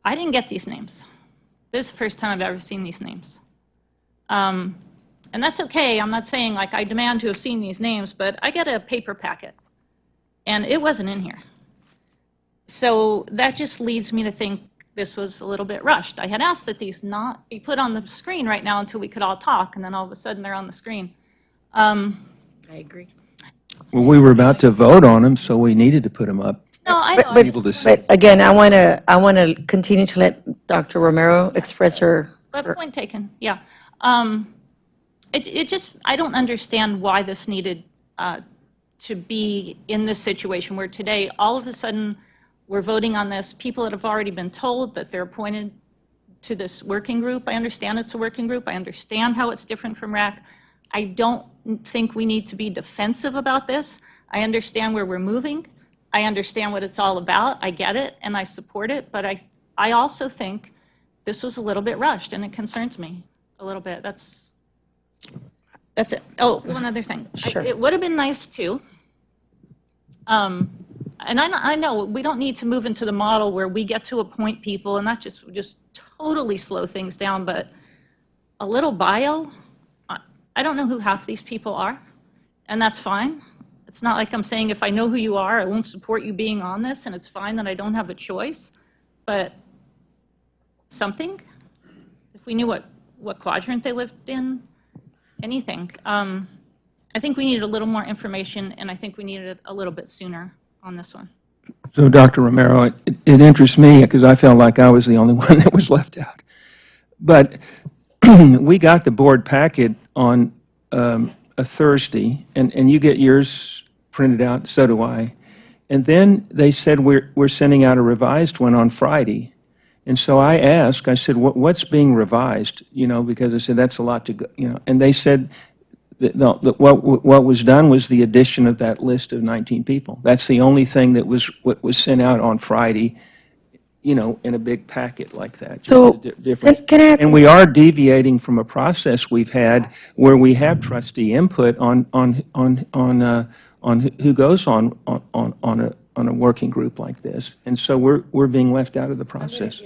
I didn't get these names. This is the first time I've ever seen these names. And that's okay. I'm not saying like I demand to have seen these names, but I get a paper packet and it wasn't in here. So that just leads me to think this was a little bit rushed. I had asked that these not be put on the screen right now until we could all talk, and then all of a sudden they're on the screen. I agree. Well, we were about to vote on them, so we needed to put them up. No, I know. But- People to see. But again, I want to continue to let Dr. Romero express her. But point taken, yeah. It just, I don't understand why this needed to be in this situation where today, all of a sudden, we're voting on this. People that have already been told that they're appointed to this working group. I understand it's a working group. I understand how it's different from RAC. I don't think we need to be defensive about this. I understand where we're moving. I understand what it's all about. I get it, and I support it. But I also think this was a little bit rushed, and it concerns me a little bit. That's it. Oh, one other thing. Sure. It would have been nice, too. And I know we don't need to move into the model where we get to appoint people and that just totally slow things down, but a little bio, I don't know who half these people are, and that's fine. It's not like I'm saying if I know who you are, I won't support you being on this, and it's fine that I don't have a choice, but something, if we knew what quadrant they lived in, anything. I think we needed a little more information, and I think we needed it a little bit sooner on this one. So, Dr. Romero, it interests me because I felt like I was the only one that was left out. But we got the board packet on a Thursday, and you get yours printed out, so do I. And then they said we're sending out a revised one on Friday. And so I asked, I said, what's being revised? You know, because I said, that's a lot to go, you know. And they said, what was done was the addition of that list of 19 people. That's the only thing that was sent out on Friday, you know, in a big packet like that. Just So, the difference. can I add And we are deviating from a process we've had where we have trustee input on who goes on a working group like this. And so we're being left out of the process.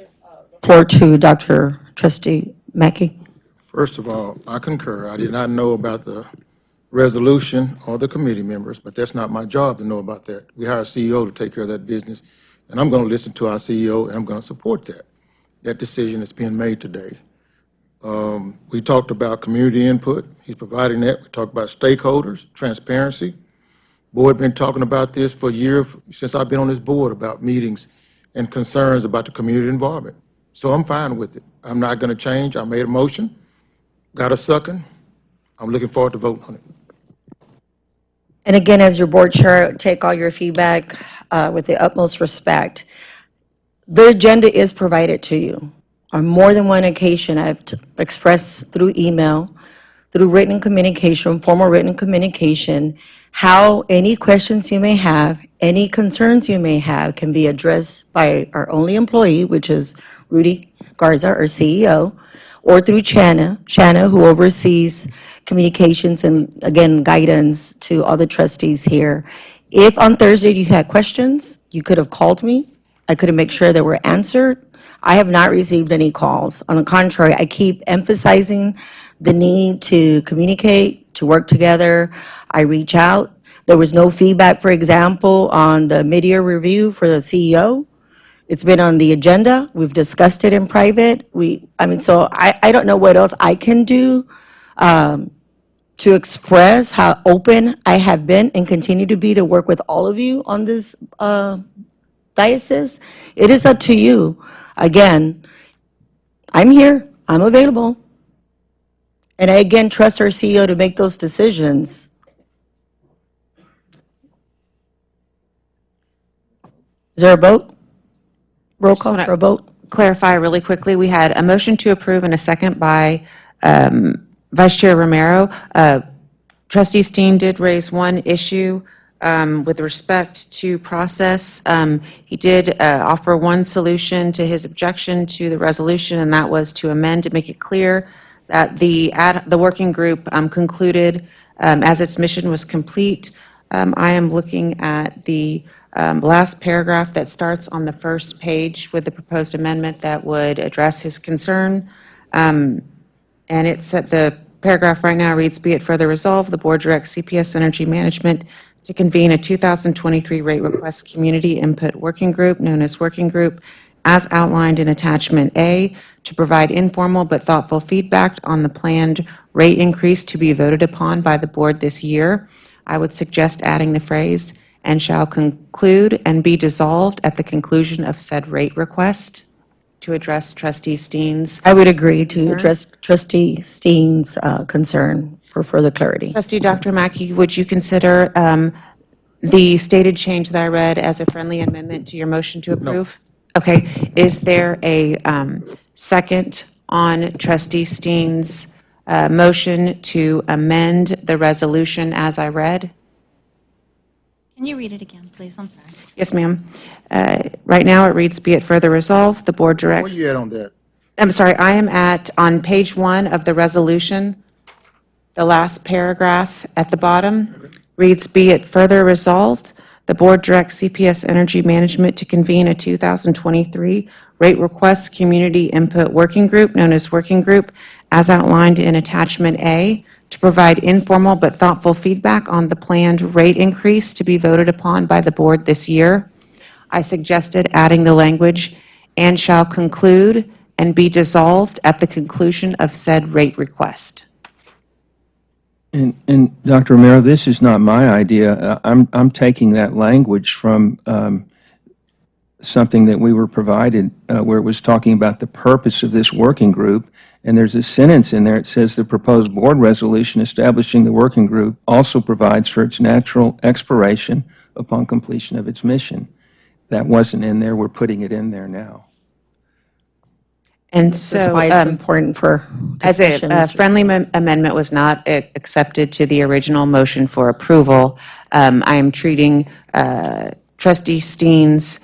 Floor to Dr. Trustee Mackey. First of all, I concur. I did not know about the resolution or the committee members, but that's not my job to know about that. We hire a CEO to take care of that business, and I'm going to listen to our CEO, and I'm going to support that. That decision is being made today. We talked about community input. He's providing that. We talked about stakeholders, transparency. Board been talking about this for a year since I've been on this board about meetings and concerns about the community involvement. So I'm fine with it. I'm not going to change. I made a motion. Got a second. I'm looking forward to voting on it. And again, as your board chair, take all your feedback with the utmost respect. The agenda is provided to you. On more than one occasion, I've expressed through email, through written communication, formal written communication, how any questions you may have, any concerns you may have can be addressed by our only employee, which is Rudy Garza, our CEO, or through Shanna, who oversees communications and, again, guidance to all the trustees here. If on Thursday you had questions, you could have called me. I could have made sure they were answered. I have not received any calls. On the contrary, I keep emphasizing the need to communicate, to work together. I reach out. There was no feedback, for example, on the mid-year review for the CEO. It's been on the agenda. We've discussed it in private. So I don't know what else I can do to express how open I have been and continue to be to work with all of you on this diocese. It is up to you. Again, I'm here. I'm available. And I, again, trust our CEO to make those decisions. Is there a vote? Roll call for a vote? clarify really quickly, we had a motion to approve and a second by Vice Chair Romero. Trustee Steen did raise one issue with respect to process. He did offer one solution to his objection to the resolution, and that was to amend to make it clear that the working group concluded as its mission was complete. I am looking at the last paragraph that starts on the first page with the proposed amendment that would address his concern. And it's at the paragraph right now reads, "Be it further resolved, the board directs CPS Energy Management to convene a 2023 rate request community input working group, known as Working Group, as outlined in Attachment A, to provide informal but thoughtful feedback on the planned rate increase to be voted upon by the board this year." I would suggest adding the phrase, "and shall conclude and be dissolved at the conclusion of said rate request," to address Trustee Steen's. I would agree to address Trustee Steen's concern for further clarity. Trustee Dr. Mackey, would you consider the stated change that I read as a friendly amendment to your motion to approve? Okay. Is there a second on Trustee Steen's motion to amend the resolution as I read? Can you read it again, please? I'm sorry. Yes, ma'am. Right now, it reads, "Be it further resolved, the board Where directs..." you at on that? I'm sorry, I am on page 1 of the resolution. The last paragraph at the bottom reads, "Be it further resolved, the board directs CPS Energy Management to convene a 2023 rate request community input working group, known as Working Group, as outlined in Attachment A, to provide informal but thoughtful feedback on the planned rate increase to be voted upon by the board this year." I suggested adding the language, "and shall conclude and be dissolved at the conclusion of said rate request." And Dr. Romero, this is not my idea. I'm taking that language from something that we were provided where it was talking about the purpose of this working group. And there's a sentence in there. It says the proposed board resolution establishing the working group also provides for its natural expiration upon completion of its mission. That wasn't in there. We're putting it in there now. And That's so, why it's important for as a discussions. friendly amendment was not accepted to the original motion for approval, I am treating Trustee Steen's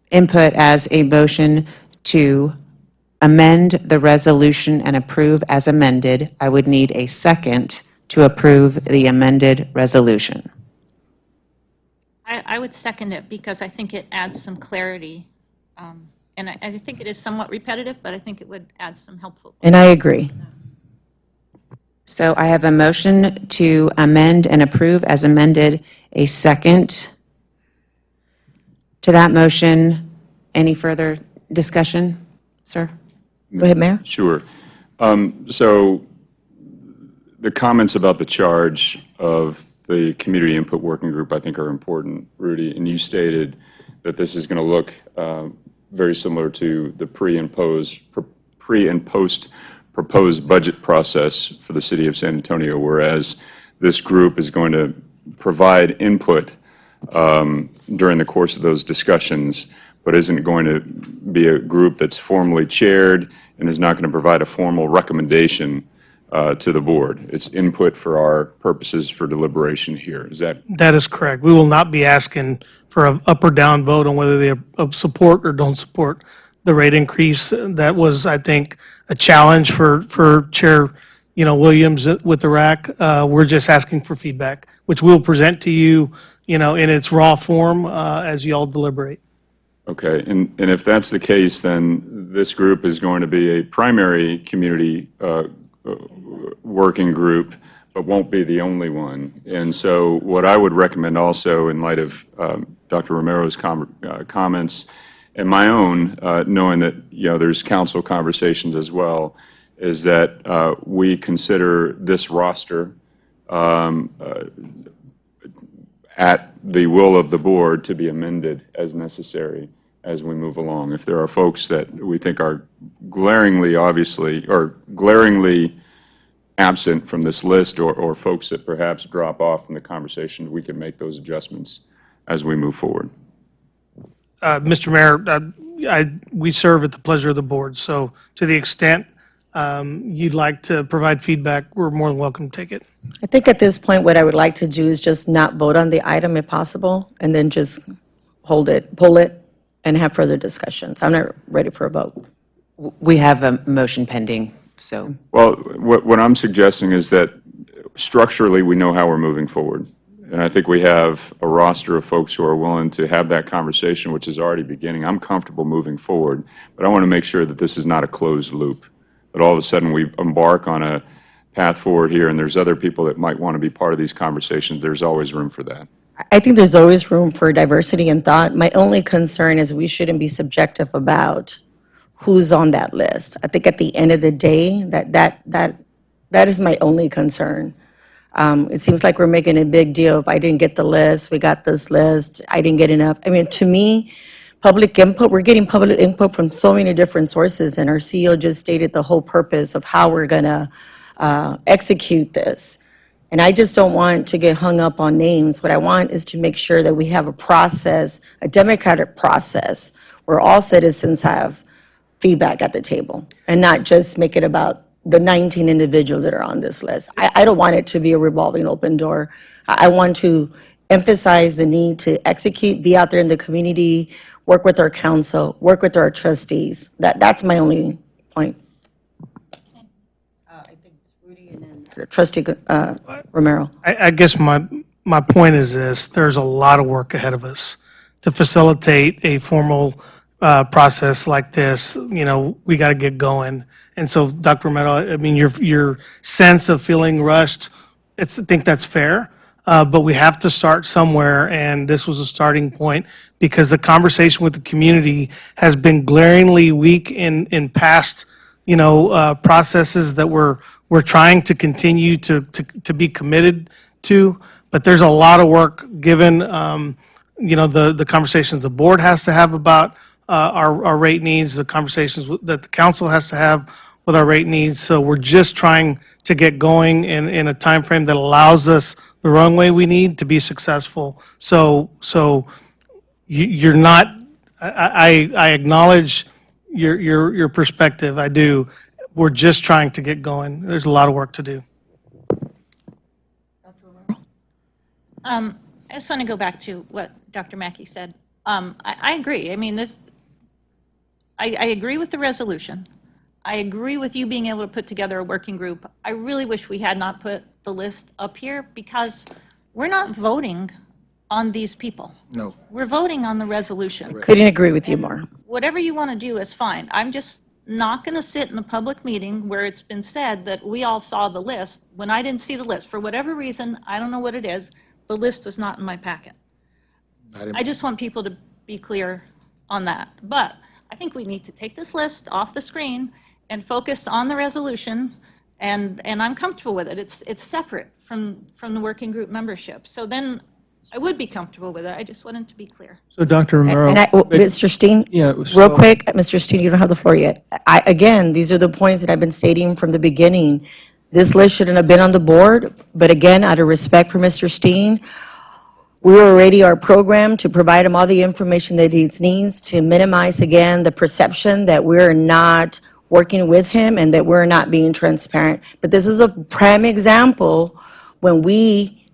input as a motion to amend the resolution and approve as amended. I would need a second to approve the amended resolution. I would second it because I think it adds some clarity. And I think it is somewhat repetitive, but I think it would add some helpful. And I agree. So I have a motion to amend and approve as amended, a second to that motion. Any further discussion, sir? Go ahead, Mayor. Sure. So the comments about the charge of the community input working group, I think, are important, Rudy. And you stated that this is going to look very similar to the pre and post proposed budget process for the city of San Antonio, whereas this group is going to provide input during the course of those discussions, but isn't going to be a group that's formally chaired and is not going to provide a formal recommendation to the board. It's input for our purposes for deliberation here. Is that? That is correct. We will not be asking for an up or down vote on whether they support or don't support the rate increase. That was, I think, a challenge for Chair, Williams with the RAC. We're just asking for feedback, which we'll present to you, in its raw form as you all deliberate. Okay, and if that's the case, then this group is going to be a primary community working group, but won't be the only one. And so what I would recommend also, in light of Dr. Romero's comments and my own, knowing that, there's council conversations as well, is that we consider this roster at the will of the board to be amended as necessary as we move along. If there are folks that we think are glaringly absent from this list, or folks that perhaps drop off from the conversation, we can make those adjustments as we move forward. Mr. Mayor, we serve at the pleasure of the board. So to the extent you'd like to provide feedback, we're more than welcome to take it. I think at this point, what I would like to do is just not vote on the item if possible, and then just pull it, and have further discussions. I'm not ready for a vote. We have a motion pending, so. Well, what I'm suggesting is that structurally, we know how we're moving forward. And I think we have a roster of folks who are willing to have that conversation, which is already beginning. I'm comfortable moving forward, but I want to make sure that this is not a closed loop. That all of a sudden we embark on a path forward here, and there's other people that might want to be part of these conversations. There's always room for that. I think there's always room for diversity in thought. My only concern is we shouldn't be subjective about who's on that list. I think at the end of the day, that is my only concern. It seems like we're making a big deal. If I didn't get the list, we got this list, I didn't get enough. I mean, to me, public input, we're getting public input from so many different sources, and our CEO just stated the whole purpose of how we're gonna execute this. And I just don't want to get hung up on names. What I want is to make sure that we have a process, a democratic process, where all citizens have feedback at the table, and not just make it about the 19 individuals that are on this list. I don't want it to be a revolving open door. I want to emphasize the need to execute, be out there in the community, work with our council, work with our trustees. That's my only point. I think it's Rudy and then Trustee Romero. I guess my point is this: there's a lot of work ahead of us to facilitate a formal process like this. You know, we got to get going. And so, Dr. Romero, I mean, your sense of feeling rushed, I think that's fair, but we have to start somewhere, and this was a starting point because the conversation with the community has been glaringly weak in past, processes that we're trying to continue to be committed to. But there's a lot of work given, the conversations the board has to have about our rate needs, the conversations that the council has to have with our rate needs. So we're just trying to get going in a time frame that allows us the runway we need to be successful. So you're not, I acknowledge your perspective, I do. We're just trying to get going. There's a lot of work to do. I just want to go back to what Dr. Mackey said. I agree. I mean, I agree with the resolution. I agree with you being able to put together a working group. I really wish we had not put the list up here because we're not voting on these people. No. We're voting on the resolution. Couldn't agree with you more. Whatever you want to do is fine. I'm just not going to sit in a public meeting where it's been said that we all saw the list when I didn't see the list. For whatever reason, I don't know what it is, the list was not in my packet. I just want people to be clear on that. But I think we need to take this list off the screen and focus on the resolution, and I'm comfortable with it. It's separate from the working group membership. So then I would be comfortable with it. I just wanted to be clear. So Dr. Romero. Mr. Steen, Yeah, real so- quick, Mr. Steen, you don't have the floor yet. Again, these are the points that I've been stating from the beginning. This list shouldn't have been on the board, but again, out of respect for Mr. Steen, we already are programmed to provide him all the information that he needs to minimize, again, the perception that we're not working with him and that we're not being transparent. But this is a prime example when we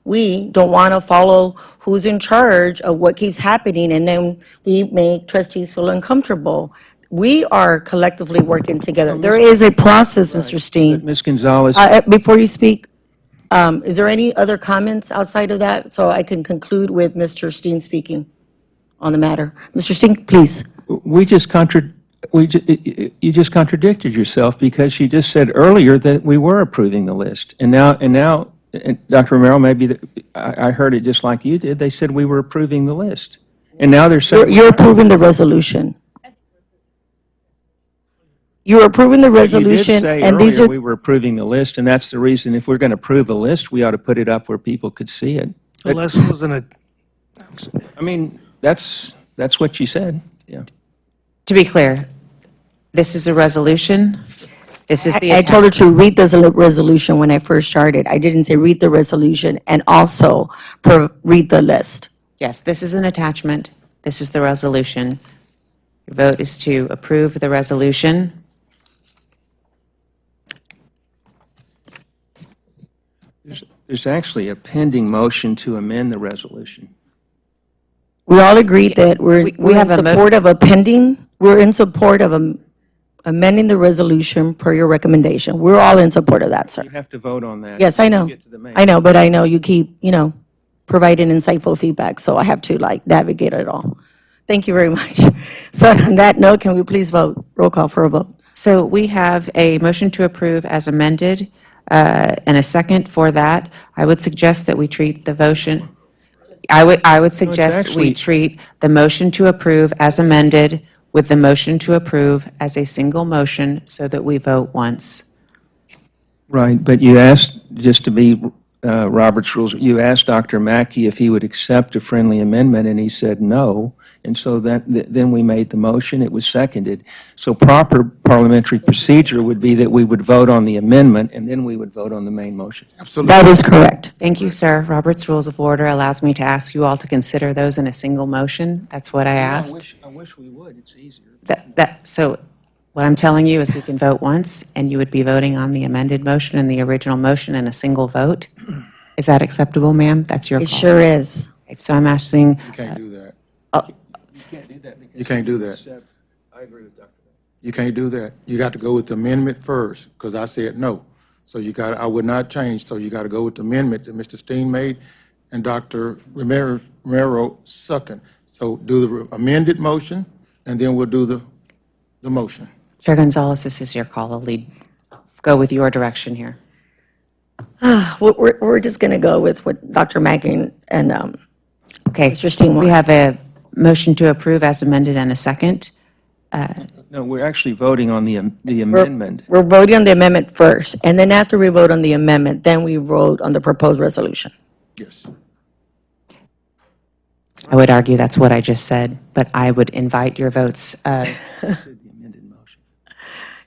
don't want to follow who's in charge of what keeps happening, and then we make trustees feel uncomfortable. We are collectively working together. There is a process, Mr. Steen. Ms. Gonzalez. Before you speak, is there any other comments outside of that? So I can conclude with Mr. Steen speaking on the matter. Mr. Steen, please. You just contradicted yourself because you just said earlier that we were approving the list. And now, Dr. Romero, maybe I heard it just like you did. They said we were approving the list. And now they're saying. You're approving the resolution. You're approving the resolution, You did say and these earlier are, we were approving the list, and that's the reason if we're going to approve a list, we ought to put it up where people could see it. The list wasn't a, I mean, that's what you said, yeah. To be clear, this is a resolution. This is the I told her to read the resolution when I first started. I didn't say read the resolution and also read the list. Yes, this is an attachment. This is the resolution. Your vote is to approve the resolution. There's actually a pending motion to amend the resolution. We all agreed that we're we we're in have a mo- support of we're in support of amending the resolution per your recommendation. We're all in support of that, sir. You have to vote on that. Yes, I when you know. get to the main. I know, but I know you keep, providing insightful feedback, so I have to navigate it all. Thank you very much. So on that note, can we please vote? Roll call for a vote. So we have a motion to approve as amended and a second for that. I would suggest that we treat the motion, I would suggest we actually- treat the motion to approve as amended with the motion to approve as a single motion so that we vote once. Right, but you asked, just to be Robert's rules, you asked Dr. Mackey if he would accept a friendly amendment, and he said no. And so then we made the motion, it was seconded. So proper parliamentary procedure would be that we would vote on the amendment, and then we would vote on the main motion. Absolutely. That is correct. Thank you, sir. Robert's Rules of Order allows me to ask you all to consider those in a single motion. That's what I asked. I wish we would, it's easier. So what I'm telling you is we can vote once, and you would be voting on the amended motion and the original motion in a single vote. Is that acceptable, ma'am? That's your call. It sure is. Okay, so I'm asking, You can't do that. You can't do that because. You can't do that. I agree with Dr. You can't do that. You got to go with the amendment first, because I said no. So I would not change, so you got to go with the amendment that Mr. Steen made and Dr. Romero second. So do the amended motion, and then we'll do the motion. Chair Gonzalez, this is your call. I'll go with your direction here. We're just going to go with what Dr. Mackey and Okay. Mr. Steen We want. have a motion to approve as amended and a second. No, we're actually voting on the amendment. We're voting on the amendment first, and then after we vote on the amendment, then we vote on the proposed resolution. Yes. I would argue that's what I just said, but I would invite your votes.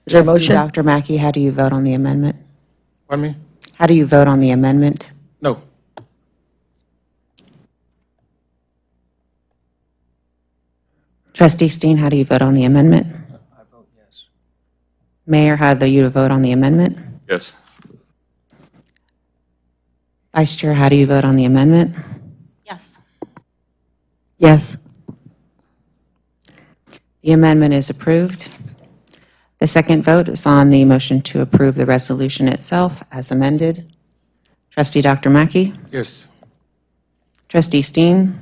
Is there a motion? Dr. Mackey, how do you vote on the amendment? Pardon me? How do you vote on the amendment? No. Trustee Steen, how do you vote on the amendment? I vote yes. Mayor, how do you vote on the amendment? Yes. Vice Chair, how do you vote on the amendment? Yes. Yes. The amendment is approved. The second vote is on the motion to approve the resolution itself as amended. Trustee Dr. Mackey? Yes. Trustee Steen?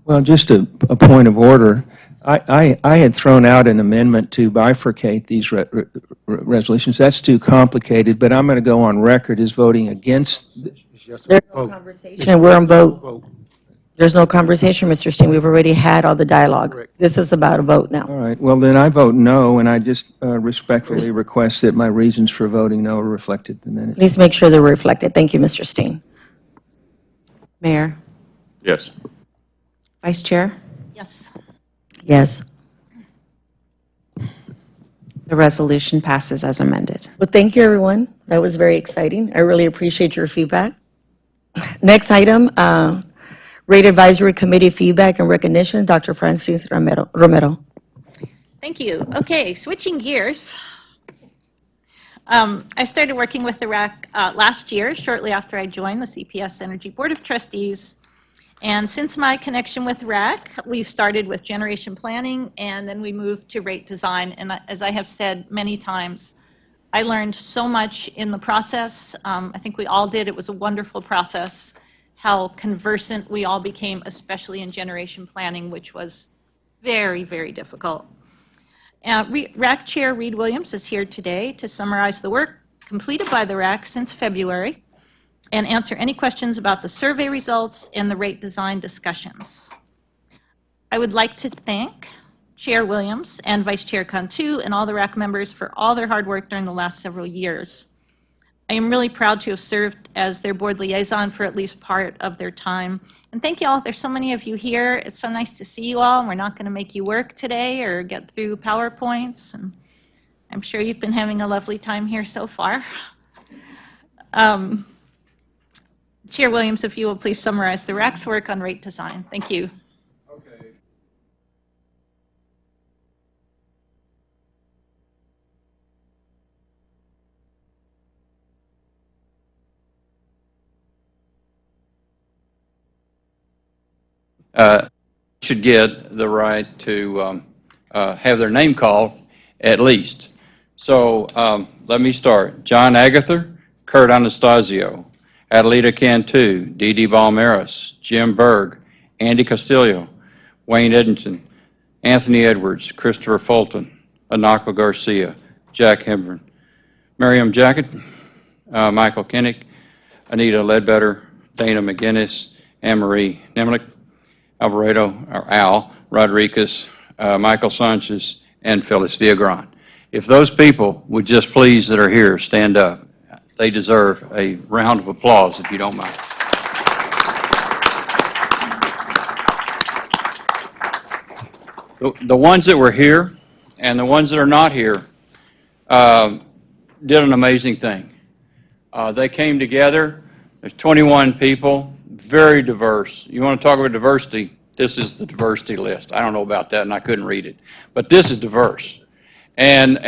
Well, just a point of order. I had thrown out an amendment to bifurcate these resolutions. That's too complicated, but I'm going to go on record as voting against. It's yes or There's no vote. conversation. We're on vote. Vote. There's no conversation, Mr. Steen. We've already had all the dialogue. Correct. This is about a vote now. All right, well, then I vote no, and I just respectfully request that my reasons for voting no are reflected in the minute. Please make sure they're reflected. Thank you, Mr. Steen. Mayor? Yes. Vice Chair? Yes. Yes. The resolution passes as amended. Well, thank you, everyone. That was very exciting. I really appreciate your feedback. Next item, Rate Advisory Committee feedback and recognition, Dr. Francis Romero. Thank you. Okay, switching gears. I started working with the RAC last year, shortly after I joined the CPS Energy Board of Trustees. And since my connection with RAC, we started with generation planning, and then we moved to rate design. And as I have said many times, I learned so much in the process. I think we all did. It was a wonderful process, how conversant we all became, especially in generation planning, which was very, very difficult. RAC Chair Reed Williams is here today to summarize the work completed by the RAC since February and answer any questions about the survey results and the rate design discussions. I would like to thank Chair Williams and Vice Chair Cantu and all the RAC members for all their hard work during the last several years. I am really proud to have served as their board liaison for at least part of their time. And thank you all. There's so many of you here. It's so nice to see you all. And we're not going to make you work today or get through PowerPoints. And I'm sure you've been having a lovely time here so far. Chair Williams, if you will please summarize the RAC's work on rate design. Thank you. Okay. should get the right to have their name called at least. So let me start. John Agather, Kurt Anastasio, Adelita Cantu, Dee Dee Balmeras, Jim Berg, Andy Castillo, Wayne Eddington, Anthony Edwards, Christopher Fulton, Anakwa Garcia, Jack Hembron, Miriam Jacket, Michael Kinnick, Anita Ledbetter, Dana McGinnis, Anne-Marie Nemlik, Alvarado, or Al Rodriguez, Michael Sanchez, and Phyllis Villagran. If those people would just please that are here stand up, they deserve a round of applause if you don't mind. The ones that were here and the ones that are not here did an amazing thing. They came together. There's 21 people, very diverse. You want to talk about diversity? This is the diversity list. I don't know about that, and I couldn't read it. But this is diverse. And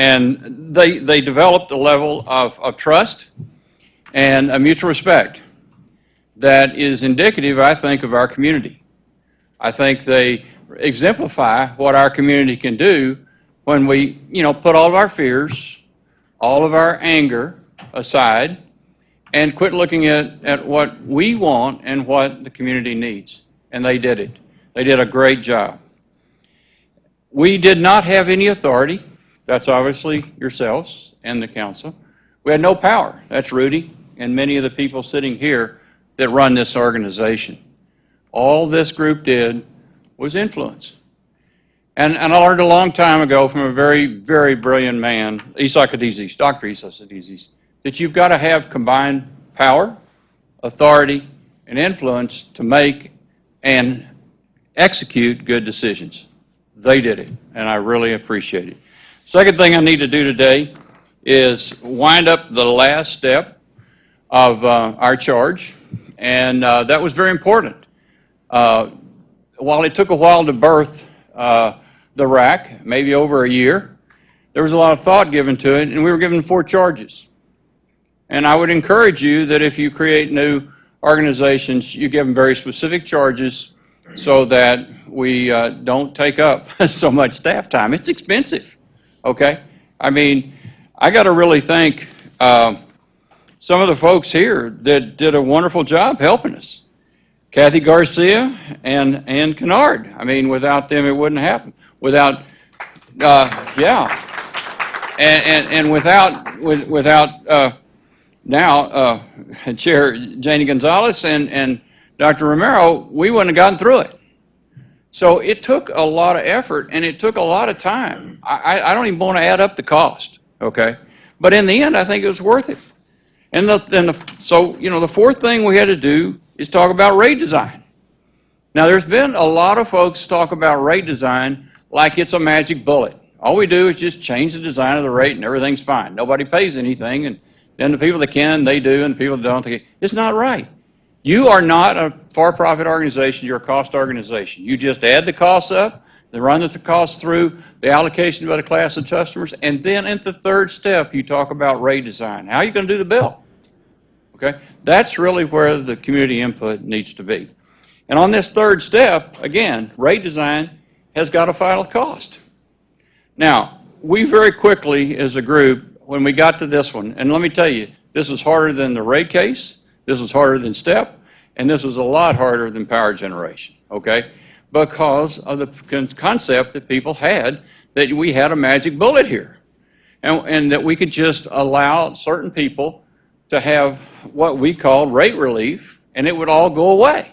they developed a level of trust and a mutual respect that is indicative, I think, of our community. I think they exemplify what our community can do when we, put all of our fears, all of our anger aside, and quit looking at what we want and what the community needs. And they did it. They did a great job. We did not have any authority. That's obviously yourselves and the council. We had no power. That's Rudy and many of the people sitting here that run this organization. All this group did was influence. And I learned a long time ago from a very, very brilliant man, Dr. Isa Kadizis, that you've got to have combined power, authority, and influence to make and execute good decisions. They did it, and I really appreciate it. Second thing I need to do today is wind up the last step of our charge, and that was very important. While it took a while to birth the RAC, maybe over a year, there was a lot of thought given to it, and we were given 4 charges. And I would encourage you that if you create new organizations, you give them very specific charges so that we don't take up so much staff time. It's expensive, okay? I mean, I got to really thank some of the folks here that did a wonderful job helping us. Kathy Garcia and Ann Kennard. I mean, without them, it wouldn't happen. Without, and without now Chair Janie Gonzalez and Dr. Romero, we wouldn't have gotten through it. So it took a lot of effort and it took a lot of time. I don't even want to add up the cost, okay? But in the end, I think it was worth it. And the fourth thing we had to do is talk about rate design. Now, there's been a lot of folks talk about rate design like it's a magic bullet. All we do is just change the design of the rate and everything's fine. Nobody pays anything, and then the people that can, they do, and the people that don't, they can. It's not right. You are not a for-profit organization. You're a cost organization. You just add the costs up, then run the costs through the allocation by the class of customers, and then at the third step, you talk about rate design. How are you going to do the bill? Okay? That's really where the community input needs to be. And on this third step, again, rate design has got a final cost. Now, we very quickly as a group, when we got to this one, and let me tell you, this was harder than the rate case, this was harder than STEP, and this was a lot harder than power generation, okay? Because of the concept that people had that we had a magic bullet here, and that we could just allow certain people to have what we call rate relief, and it would all go away.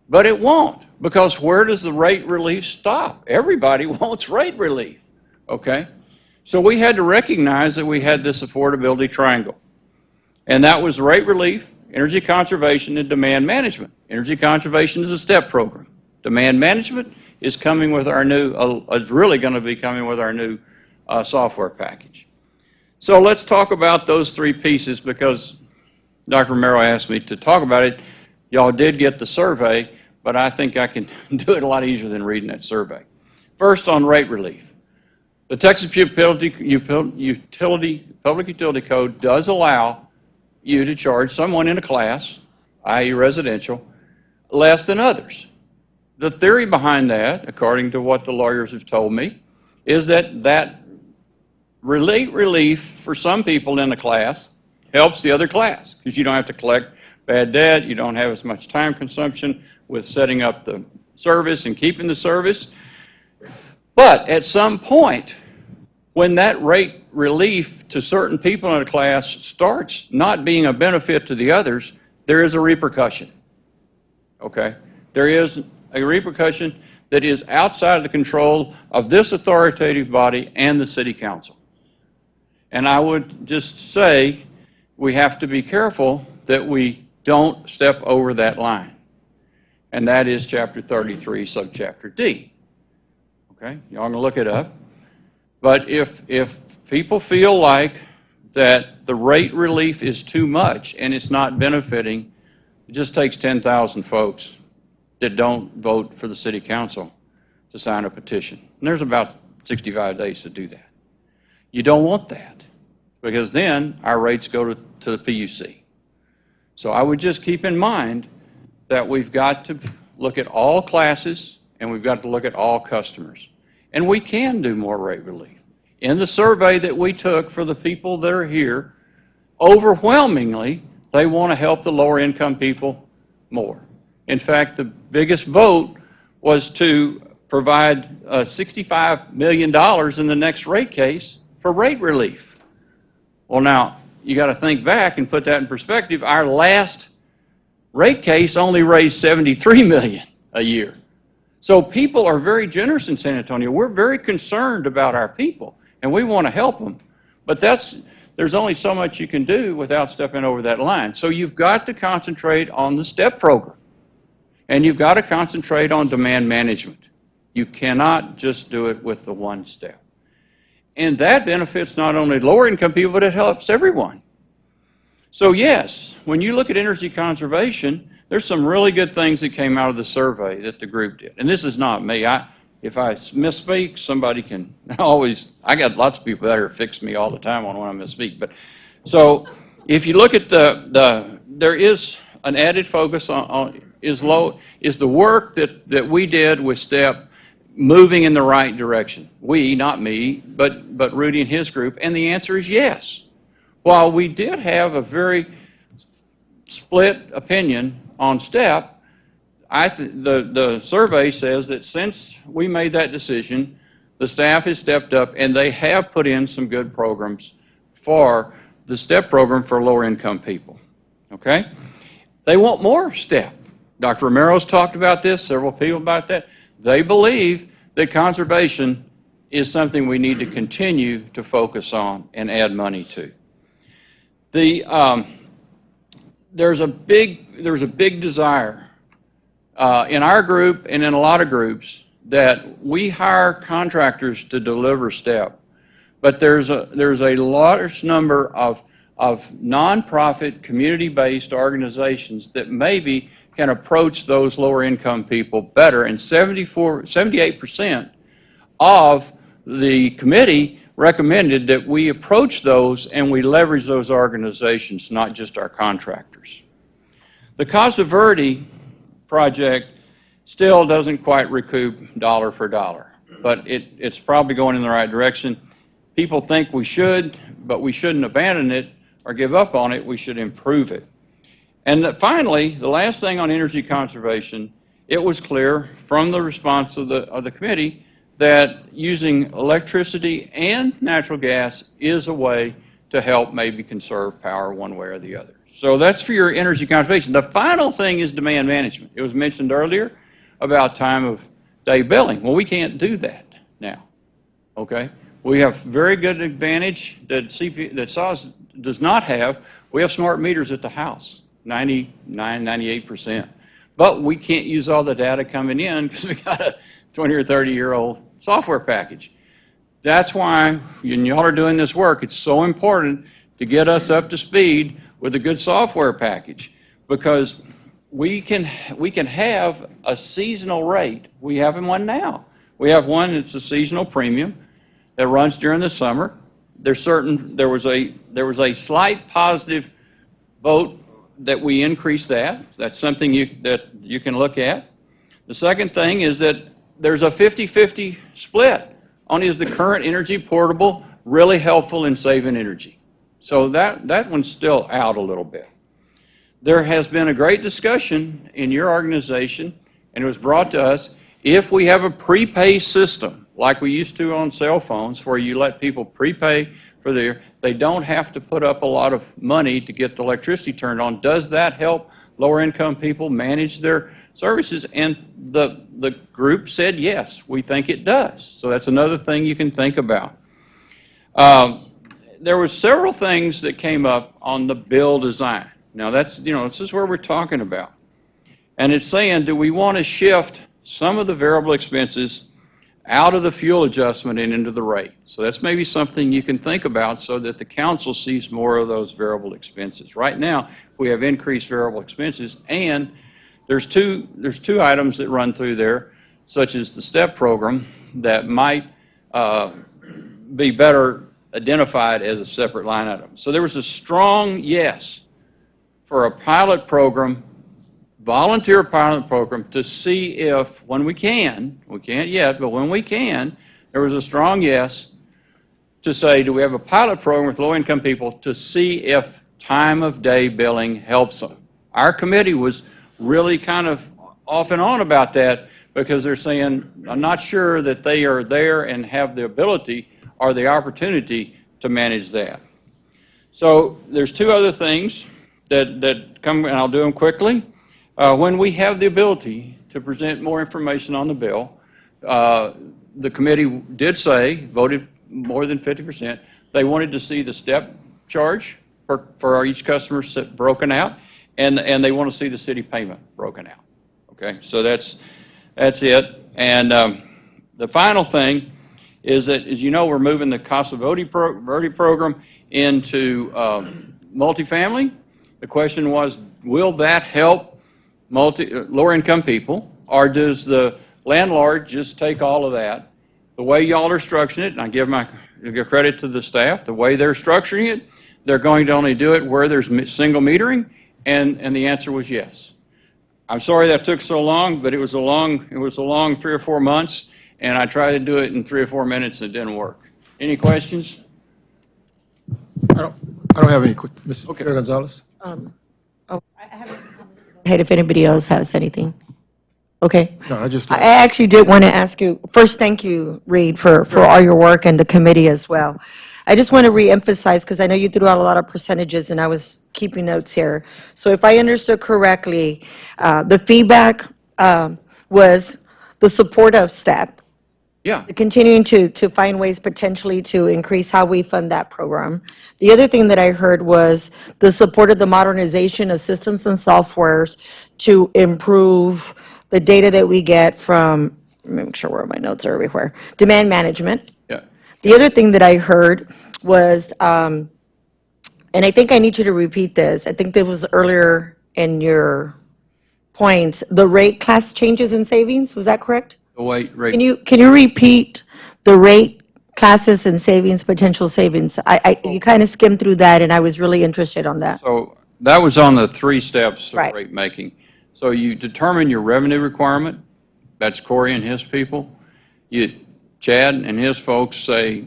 But it won't, because where does the rate relief stop? Everybody wants rate relief, okay? So we had to recognize that we had this affordability triangle. And that was rate relief, energy conservation, and demand management. Energy conservation is a STEP program. Demand management is coming with our new, is really going to be coming with our new software package. So let's talk about those 3 pieces, because Dr. Romero asked me to talk about it. Y'all did get the survey, but I think I can do it a lot easier than reading that survey. First, on rate relief. The Texas Public Utility Code does allow you to charge someone in a class, i.e. residential, less than others. The theory behind that, according to what the lawyers have told me, is that relief for some people in the class helps the other class because you don't have to collect bad debt, you don't have as much time consumption with setting up the service and keeping the service. But at some point, when that rate relief to certain people in a class starts not being a benefit to the others, there is a repercussion. Okay? There is a repercussion that is outside of the control of this authoritative body and the city council. And I would just say we have to be careful that we don't step over that line. And that is Chapter 33, Subchapter D. Okay? Y'all going to look it up. But if people feel like that the rate relief is too much and it's not benefiting, it just takes 10,000 folks that don't vote for the city council to sign a petition. And there's about 65 days to do that. You don't want that because then our rates go to the PUC. So I would just keep in mind that we've got to look at all classes and we've got to look at all customers. And we can do more rate relief. In the survey that we took for the people that are here, overwhelmingly, they want to help the lower income people more. In fact, the biggest vote was to provide $65 million in the next rate case for rate relief. Well, now, you got to think back and put that in perspective. Our last rate case only raised $73 million a year. So people are very generous in San Antonio. We're very concerned about our people, and we want to help them. But there's only so much you can do without stepping over that line. So you've got to concentrate on the STEP program, and you've got to concentrate on demand management. You cannot just do it with the one step. And that benefits not only lower income people, but it helps everyone. So yes, when you look at energy conservation, there's some really good things that came out of the survey that the group did. And this is not me. If I misspeak, somebody can I got lots of people that fix me all the time on when I misspeak. But so if you look at there is an added focus is the work that we did with STEP moving in the right direction. We, not me, but Rudy and his group. And the answer is yes. While we did have a very split opinion on STEP, the survey says that since we made that decision, the staff has stepped up and they have put in some good programs for the STEP program for lower income people. Okay? They want more STEP. Dr. Romero's talked about this, several people about that. They believe that conservation is something we need to continue to focus on and add money to. There's a big desire in our group and in a lot of groups that we hire contractors to deliver STEP, but there's a large number of nonprofit, community-based organizations that maybe can approach those lower income people better, and 78% of the committee recommended that we approach those and we leverage those organizations, not just our contractors. The Casa Verde project still doesn't quite recoup dollar for dollar, but it's probably going in the right direction. People think we should, but we shouldn't abandon it or give up on it. We should improve it. And finally, the last thing on energy conservation, it was clear from the response of the committee that using electricity and natural gas is a way to help maybe conserve power one way or the other. So that's for your energy conservation. The final thing is demand management. It was mentioned earlier about time of day billing. Well, we can't do that now, okay? We have very good advantage that SAWS does not have. We have smart meters at the house, 99, 98%. But we can't use all the data coming in because we got a 20 or 30-year-old software package. That's why, when y'all are doing this work, it's so important to get us up to speed with a good software package, because we can have a seasonal rate. We have one now. We have one that's a seasonal premium that runs during the summer. There was a slight positive vote that we increased that. That's something that you can look at. The second thing is that there's a 50-50 split on is the current energy portable really helpful in saving energy. So that one's still out a little bit. There has been a great discussion in your organization, and it was brought to us, if we have a prepay system like we used to on cell phones where you let people prepay for they don't have to put up a lot of money to get the electricity turned on, does that help lower income people manage their services? And the group said yes, we think it does. So that's another thing you can think about. There were several things that came up on the bill design. Now that's, this is where we're talking about. And it's saying, do we want to shift some of the variable expenses out of the fuel adjustment and into the rate? So that's maybe something you can think about so that the council sees more of those variable expenses. Right now, we have increased variable expenses, and there's two items that run through there, such as the STEP program, that might be better identified as a separate line item. So there was a strong yes for a pilot program, volunteer pilot program, to see if, when we can't yet, but when we can, there was a strong yes to say, do we have a pilot program with low-income people to see if time of day billing helps them? Our committee was really kind of off and on about that because they're saying, I'm not sure that they are there and have the ability or the opportunity to manage that. So there's two other things that come, and I'll do them quickly. When we have the ability to present more information on the bill, the committee did say, voted more than 50%, they wanted to see the step charge for each customer broken out, and they want to see the city payment broken out. Okay, so that's it. And the final thing is that, as you know, we're moving the Casa Verde program into multifamily. The question was, will that help lower-income people, or does the landlord just take all of that? The way y'all are structuring it, and I give credit to the staff, the way they're structuring it, they're going to only do it where there's single metering, and the answer was yes. I'm sorry that took so long, but it was a long 3 or 4 months, and I tried to do it in 3 or 4 minutes, and it didn't work. Any questions? I don't have any questions. Mr. Gonzalez? Hey, if anybody else has anything. Okay. No, I actually did want to ask you, first, thank you, Reed, for all your work and the committee as well. I just want to reemphasize, because I know you threw out a lot of percentages and I was keeping notes here. So if I understood correctly, the feedback was the support of STEP. Yeah. Continuing to find ways potentially to increase how we fund that program. The other thing that I heard was the support of the modernization of systems and softwares to improve the data that we get from, let me make sure where my notes are everywhere, demand management. Yeah. The other thing that I heard was, and I think I need you to repeat this, I think that was earlier in your points, the rate class changes in savings, was that correct? The rate. Can you repeat the rate classes and savings, potential savings? You kind of skimmed through that, and I was really interested on that. So that was on the 3 steps of Right. rate making. So you determine your revenue requirement. That's Corey and his people. Chad and his folks say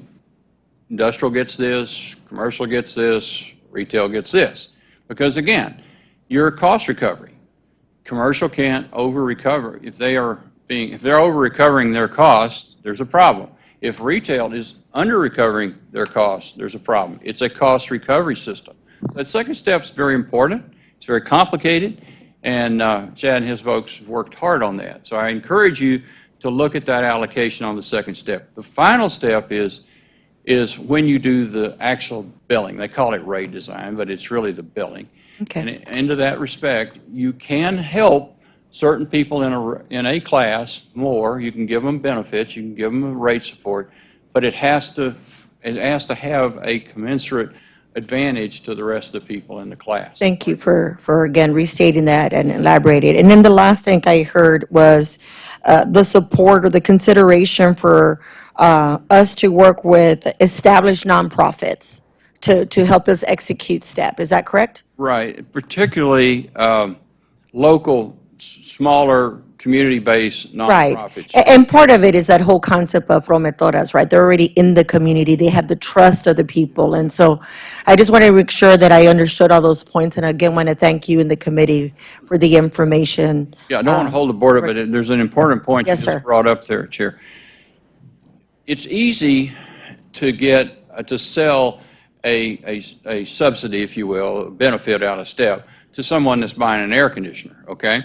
industrial gets this, commercial gets this, retail gets this. Because again, your cost recovery. Commercial can't over-recover. If they're over-recovering their costs, there's a problem. If retail is under-recovering their costs, there's a problem. It's a cost recovery system. That second step is very important. It's very complicated, and Chad and his folks have worked hard on that. So I encourage you to look at that allocation on the second step. The final step is when you do the actual billing. They call it rate design, but it's really the billing. Okay. And into that respect, you can help certain people in a class more. You can give them benefits, you can give them a rate support, but it has to have a commensurate advantage to the rest of the people in the class. Thank you for again restating that and elaborating. And then the last thing I heard was the support or the consideration for us to work with established nonprofits to help us execute STEP. Is that correct? Right, particularly local smaller, community-based Right. nonprofits. And part of it is that whole concept of prometoras, right? They're already in the community. They have the trust of the people. And so I just want to make sure that I understood all those points. And again, want to thank you and the committee for the information. Yeah, I don't want to hold the board up, but there's an important point you Yes, just sir. brought up there, Chair. It's easy to to sell a subsidy, if you will, a benefit out of step to someone that's buying an air conditioner, okay?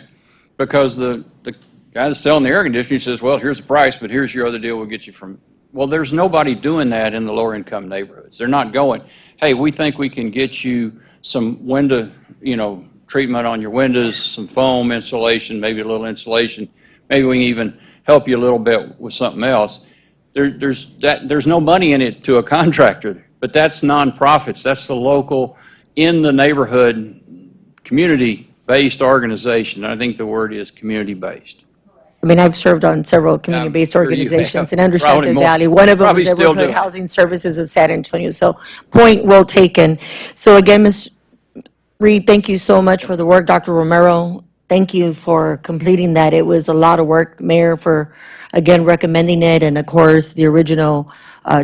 Because the guy that's selling the air conditioner says, well, here's the price, but here's your other deal we'll get you from. Well, there's nobody doing that in the lower income neighborhoods. They're not going, hey, we think we can get you some window, treatment on your windows, some foam insulation, maybe a little insulation. Maybe we can even help you a little bit with something else. There's no money in it to a contractor, but that's nonprofits. That's the local, in the neighborhood, community-based organization. I think the word is community-based. I mean, I've served on several community-based sure you organizations have. and understand Probably the more. value. One of them Probably was still Neighborhood doing it. Housing Services of San Antonio. So point well taken. So again, Ms. Reed, thank you so much for the work. Dr. Romero, thank you for completing that. It was a lot of work, Mayor, for, again, recommending it, and of course, the original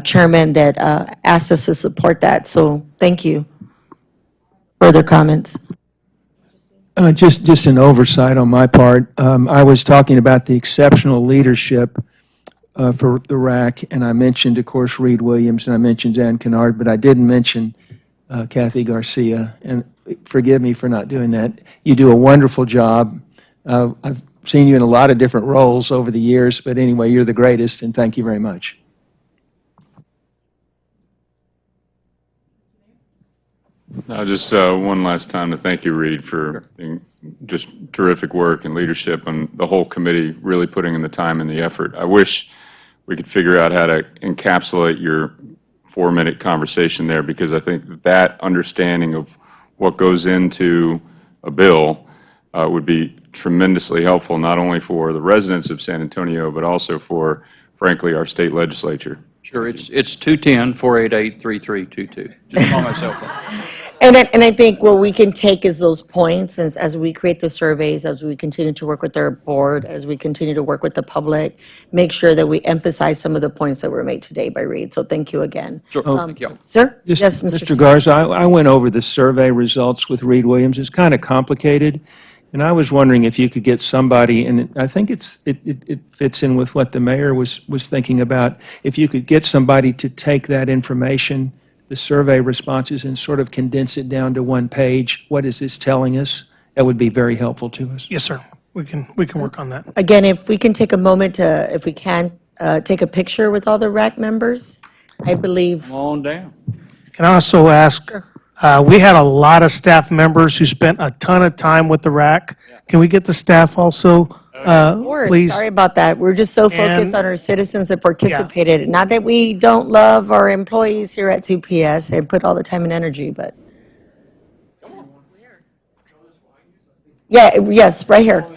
chairman that asked us to support that. So thank you. Further comments? Just an oversight on my part. I was talking about the exceptional leadership for the RAC, and I mentioned, of course, Reed Williams, and I mentioned Dan Kennard, but I didn't mention Kathy Garcia, and forgive me for not doing that. You do a wonderful job. I've seen you in a lot of different roles over the years, but anyway, you're the greatest, and thank you very much. Just one last time to thank you, Reed, for just terrific work and leadership, and the whole committee really putting in the time and the effort. I wish we could figure out how to encapsulate your 4-minute conversation there, because I think that understanding of what goes into a bill would be tremendously helpful, not only for the residents of San Antonio, but also for, frankly, our state legislature. Sure, it's 210-488-3322. Just call my cell phone. And I think what we can take is those points as we create the surveys, as we continue to work with our board, as we continue to work with the public, make sure that we emphasize some of the points that were made today by Reed. So thank you again. Sure, thank you. Sir? Just, Yes, Mr. Mr. Stevens. Garza, I went over the survey results with Reed Williams. It's kind of complicated, and I was wondering if you could get somebody, and I think it fits in with what the mayor was thinking about, if you could get somebody to take that information, the survey responses, and sort of condense it down to one page. What is this telling us? That would be very helpful to us. Yes, sir. We can work on that. Again, if we can take a moment to, if we can, take a picture with all the RAC members, I believe. Come on down. Can I also ask, we had a lot of staff members who spent a ton of time with the RAC. Can we get the staff also, Of course, please? sorry about that. We're just so focused And- on our citizens that participated. Not that we don't love our employees here at CPS and put all the time and energy, but. Yeah, yes, right here.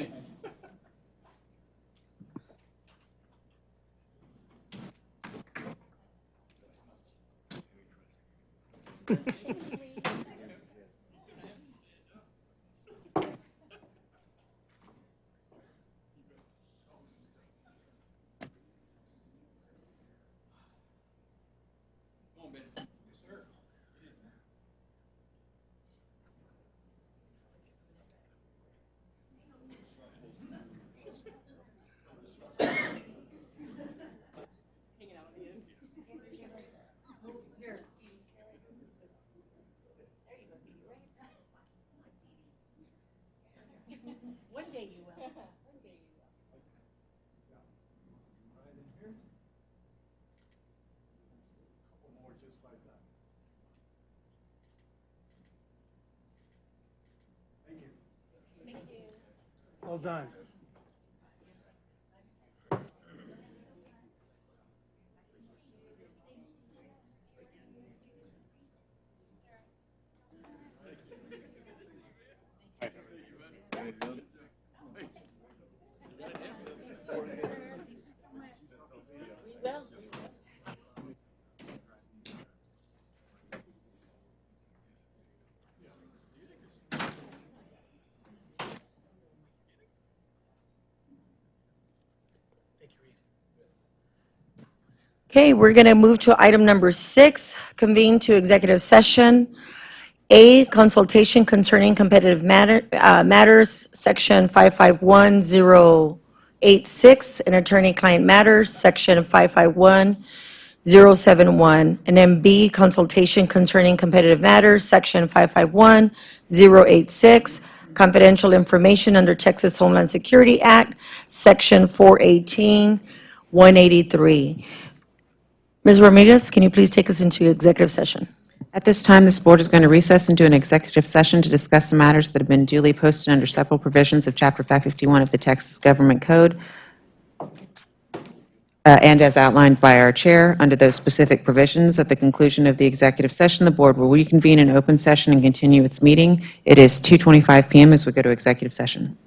Well done. Okay, we're going to move to item number 6, convene to executive session. A, consultation concerning competitive matters, section 551086, and attorney-client matters, section 551071. And then B, consultation concerning competitive matters, section 551086, confidential information under Texas Homeland Security Act, section 418-183. Ms. Ramirez, can you please take us into executive session? At this time, this board is going to recess into an executive session to discuss the matters that have been duly posted under several provisions of Chapter 551 of the Texas Government Code, and as outlined by our chair, under those specific provisions. At the conclusion of the executive session, the board will reconvene in open session and continue its meeting. It is 2:25 p.m. as we go to executive session.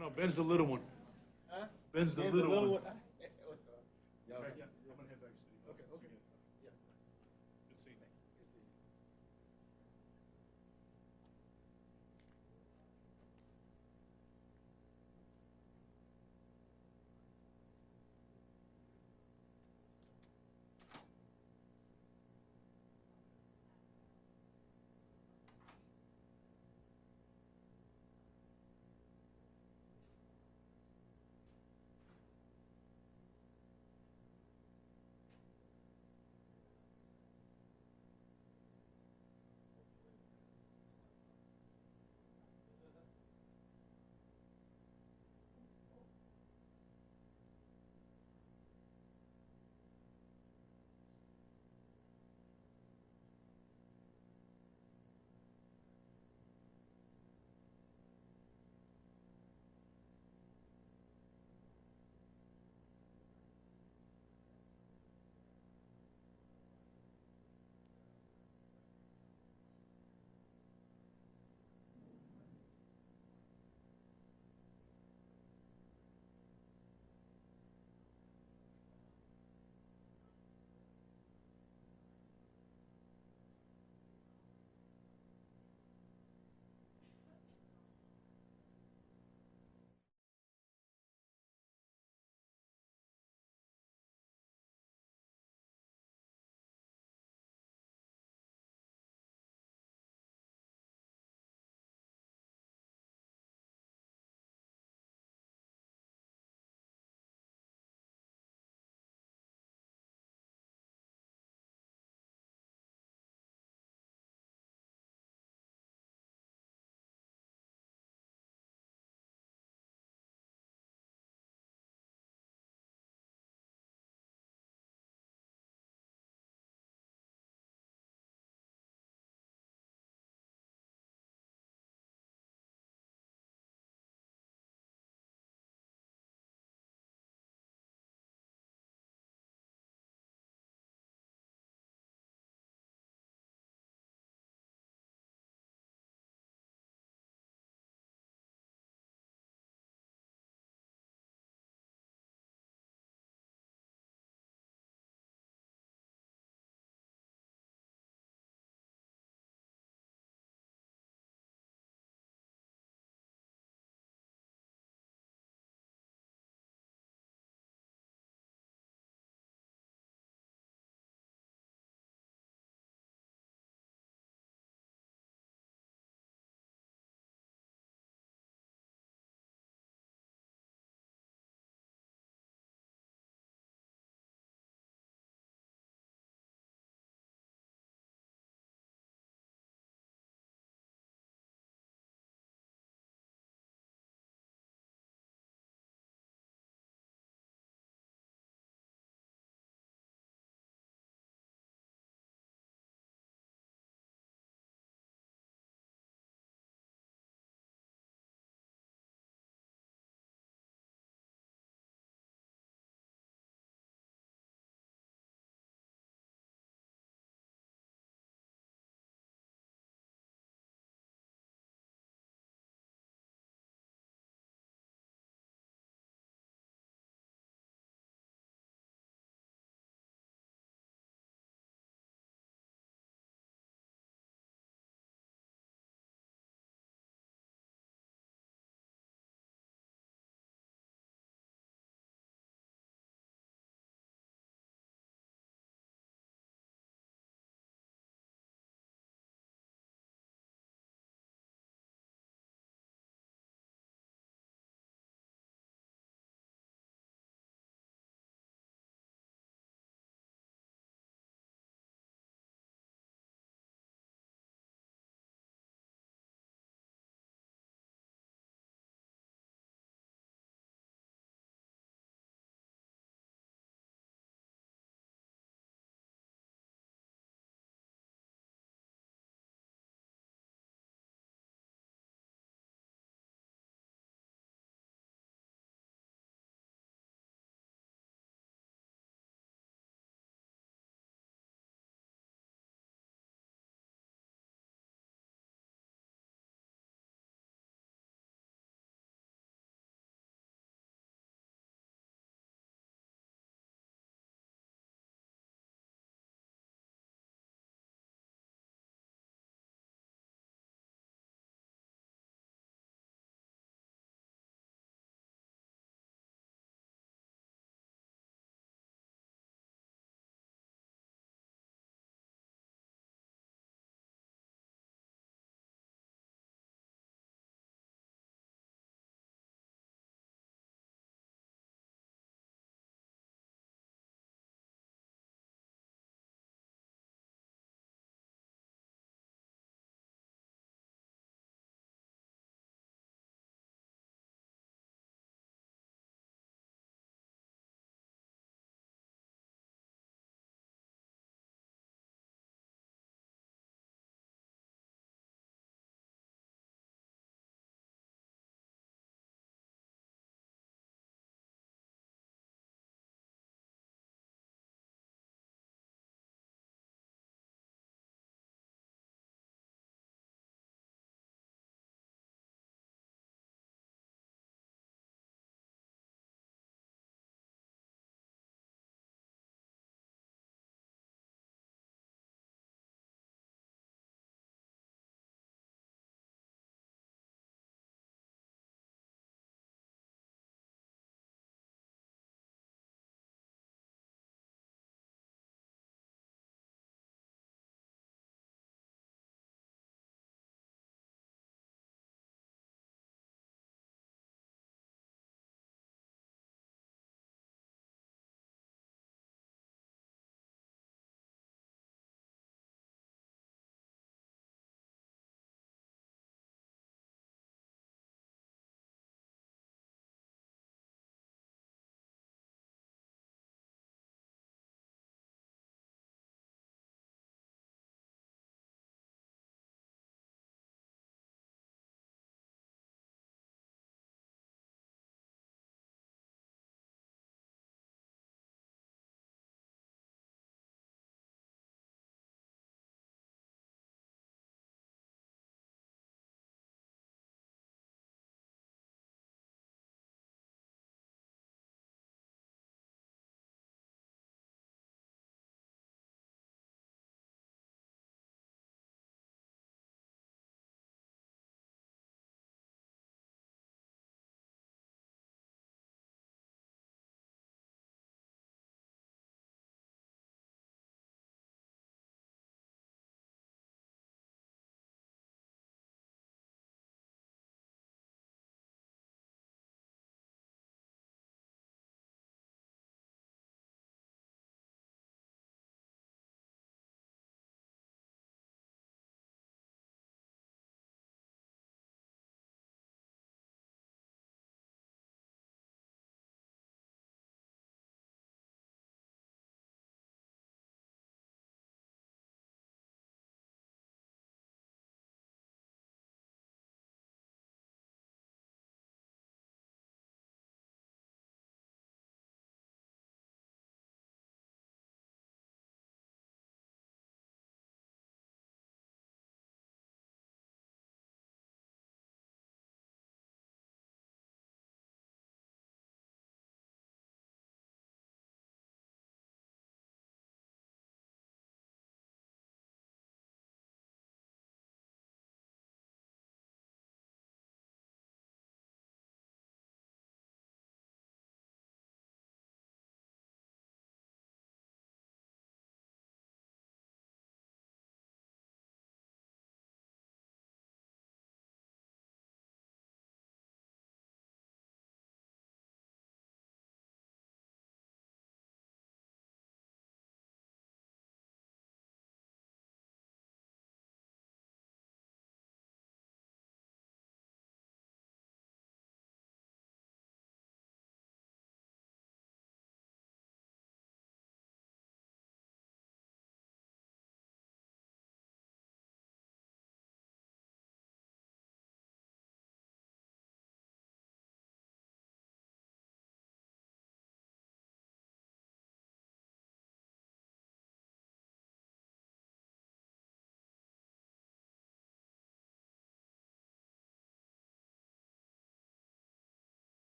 No, Ben's the little one. Huh? Ben's the little one.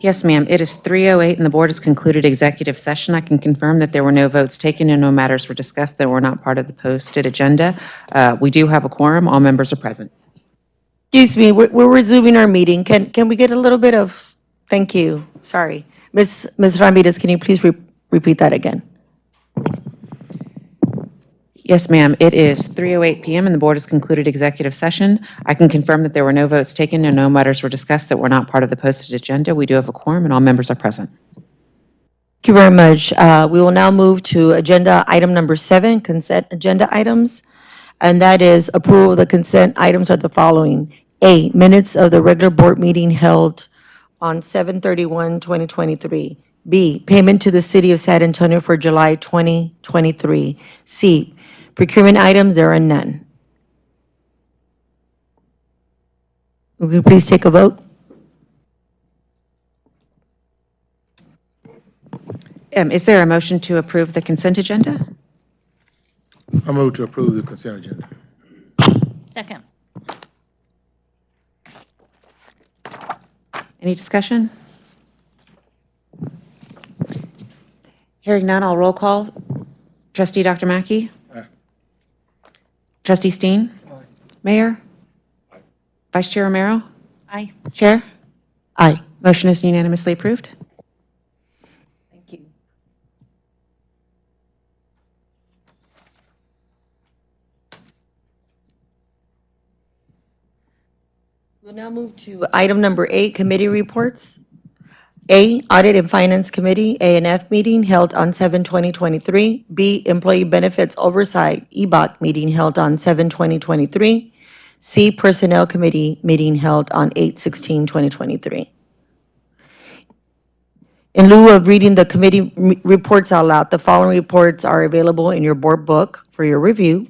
Yes, ma'am. It is 3:08 and the board has concluded executive session. I can confirm that there were no votes taken and no matters were discussed that were not part of the posted agenda. We do have a quorum. All members are present. Excuse me, we're resuming our meeting. Can we get a little bit of, thank you, sorry. Ms. Ramirez, can you please repeat that again? Yes, ma'am. It is 3:08 PM and the board has concluded executive session. I can confirm that there were no votes taken and no matters were discussed that were not part of the posted agenda. We do have a quorum and all members are present. Thank you very much. We will now move to agenda item number 7, consent agenda items. And that is approval of the consent items are the following. A, minutes of the regular board meeting held on 7/31/2023. B, payment to the city of San Antonio for July 2023. C, procurement items, there are none. Will you please take a vote? Is there a motion to approve the consent agenda? I move to approve the consent agenda. Second. Any discussion? Hearing none, I'll roll call. Trustee Dr. Mackey? Aye. Trustee Steen? Mayor? Vice Chair Romero? Aye. Chair? Aye. Motion is unanimously approved. Thank you. We'll now move to item number 8, committee reports. A, Audit and Finance Committee, A&F meeting held on 7/2023. B, Employee Benefits Oversight, EBOC meeting held on 7/2023. C, Personnel Committee meeting held on 8/16/2023. In lieu of reading the committee reports out loud, the following reports are available in your board book for your review.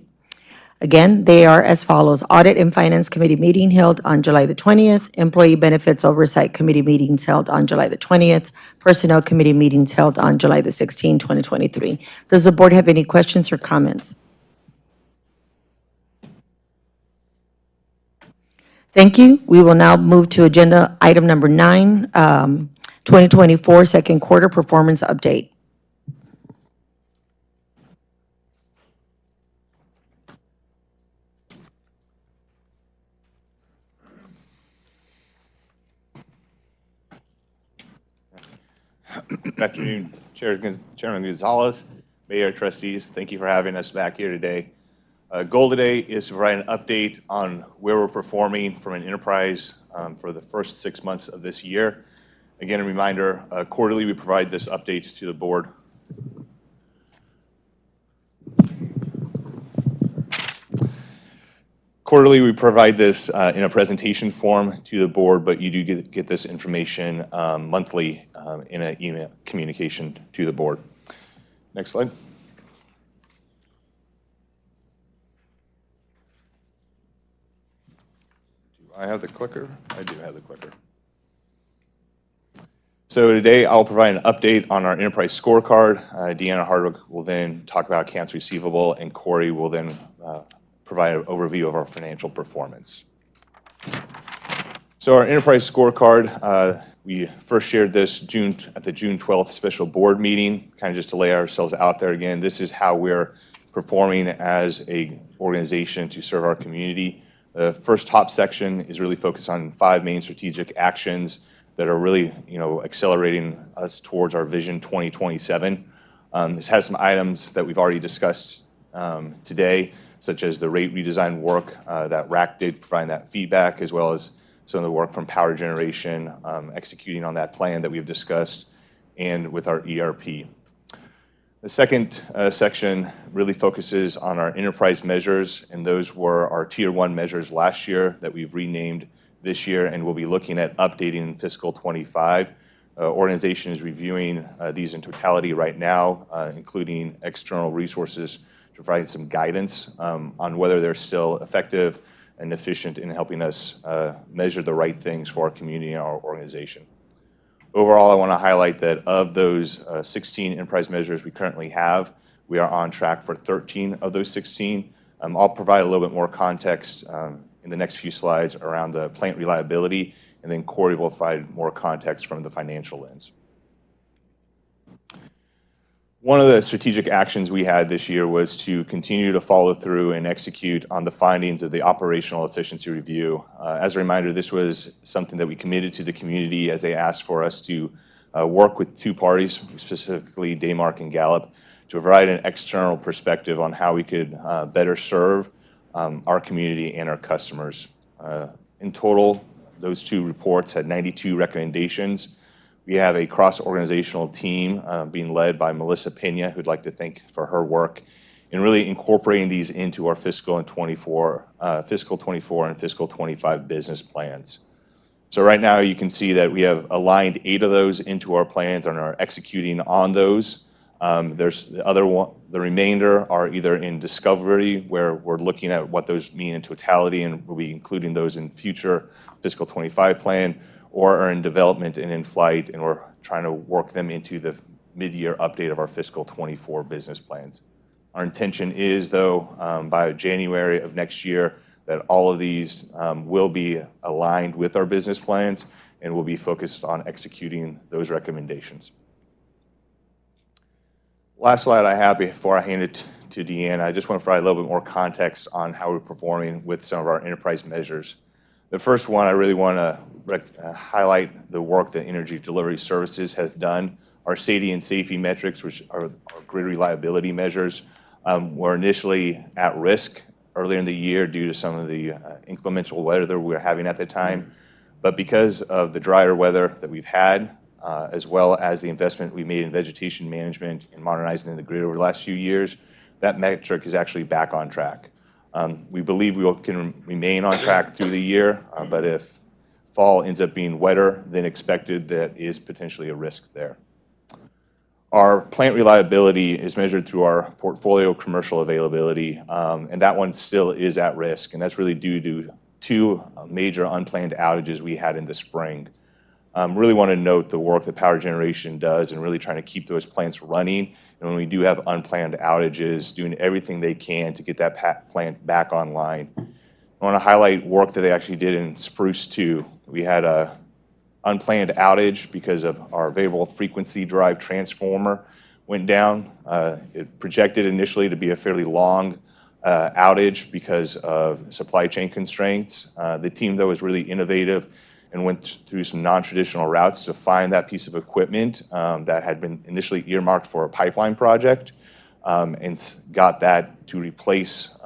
Again, they are as follows. Audit and Finance Committee meeting held on July the 20th. Employee Benefits Oversight Committee meetings held on July the 20th. Personnel Committee meetings held on July the 16th, 2023. Does the board have any questions or comments? Thank you. We will now move to agenda item number 9, 2024 second quarter performance update. Good afternoon, Chairman Gonzalez, Mayor, Trustees. Thank you for having us back here today. Goal today is to provide an update on where we're performing from an enterprise for the first 6 months of this year. Again, a reminder, quarterly we provide this update to the board. Quarterly, we provide this in a presentation form to the board, but you do get this information monthly in an email communication to the board. Next slide. Do I have the clicker? I do have the clicker. So today, I'll provide an update on our enterprise scorecard. Deanna Hardwick will then talk about accounts receivable, and Corey will then provide an overview of our financial performance. So our enterprise scorecard, we first shared this at the June 12th special board meeting, kind of just to lay ourselves out there again. This is how we're performing as an organization to serve our community. The first top section is really focused on 5 main strategic actions that are really, accelerating us towards our Vision 2027. This has some items that we've already discussed today, such as the rate redesign work that RAC did, providing that feedback, as well as some of the work from power generation, executing on that plan that we've discussed, and with our ERP. The second section really focuses on our enterprise measures, and those were our Tier 1 measures last year that we've renamed this year, and we'll be looking at updating in fiscal 25. Organization is reviewing these in totality right now, including external resources to provide some guidance on whether they're still effective and efficient in helping us measure the right things for our community and our organization. Overall, I want to highlight that of those 16 enterprise measures we currently have, we are on track for 13 of those 16. I'll provide a little bit more context in the next few slides around the plant reliability and then Corey will provide more context from the financial lens. One of the strategic actions we had this year was to continue to follow through and execute on the findings of the operational efficiency review. As a reminder, this was something that we committed to the community as they asked for us to work with two parties, specifically Daymark and Gallup, to provide an external perspective on how we could better serve our community and our customers. In total, those two reports had 92 recommendations. We have a cross-organizational team being led by Melissa Pena, who'd like to thank for her work in really incorporating these into our fiscal 24 and fiscal 25 business plans. So right now you can see that we have aligned 8 of those into our plans and are executing on those. There's the remainder are either in discovery, where we're looking at what those mean in totality, and we'll be including those in future fiscal 25 plan, or are in development and in flight, and we're trying to work them into the mid-year update of our fiscal 24 business plans. Our intention is, though, by January of next year, that all of these will be aligned with our business plans and will be focused on executing those recommendations. Last slide I have before I hand it to Deanna, I just want to provide a little bit more context on how we're performing with some of our enterprise measures. The first one, I really want to highlight the work that Energy Delivery Services has done. Our SAIDI and SAFE metrics, which are our grid reliability measures, were initially at risk earlier in the year due to some of the inclement weather we were having at the time. But because of the drier weather that we've had, as well as the investment we made in vegetation management and modernizing the grid over the last few years, that metric is actually back on track. We believe we can remain on track through the year, but if fall ends up being wetter than expected, that is potentially a risk there. Our plant reliability is measured through our portfolio commercial availability, and that one still is at risk, and that's really due to 2 major unplanned outages we had in the spring. Really want to note the work that power generation does and really trying to keep those plants running. And when we do have unplanned outages, doing everything they can to get that plant back online. I want to highlight work that they actually did in Spruce 2. We had a unplanned outage because of our variable frequency drive transformer went down. It projected initially to be a fairly long outage because of supply chain constraints. The team, though, was really innovative and went through some non-traditional routes to find that piece of equipment that had been initially earmarked for a pipeline project, and got that to replace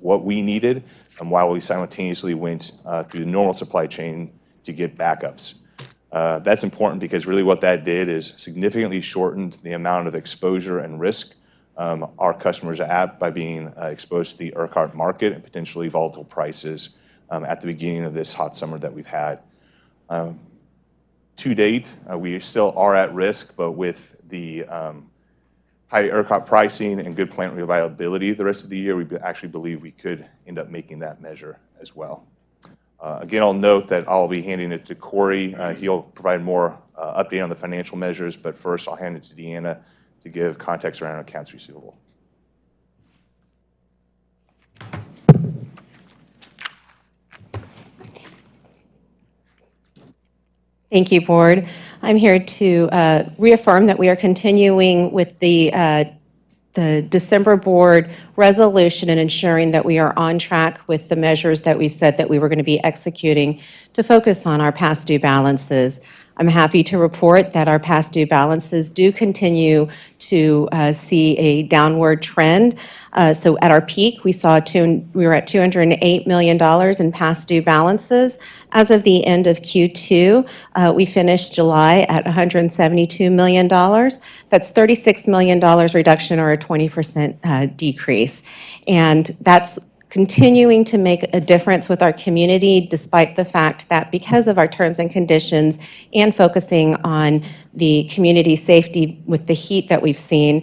what we needed, while we simultaneously went through the normal supply chain to get backups. That's important because really what that did is significantly shortened the amount of exposure and risk our customers are at by being exposed to the ERCOT market and potentially volatile prices at the beginning of this hot summer that we've had. To date, we still are at risk, but with the high ERCOT pricing and good plant reliability the rest of the year, we actually believe we could end up making that measure as well. Again, I'll note that I'll be handing it to Corey. He'll provide more update on the financial measures, but first I'll hand it to Deanna to give context around accounts receivable. Thank you, Board. I'm here to reaffirm that we are continuing with the December Board resolution and ensuring that we are on track with the measures that we said that we were going to be executing to focus on our past due balances. I'm happy to report that our past due balances do continue to see a downward trend. So at our peak, we were at $208 million in past due balances. As of the end of Q2, we finished July at $172 million. That's $36 million reduction, or a 20% decrease. And that's continuing to make a difference with our community, despite the fact that because of our terms and conditions and focusing on the community safety with the heat that we've seen,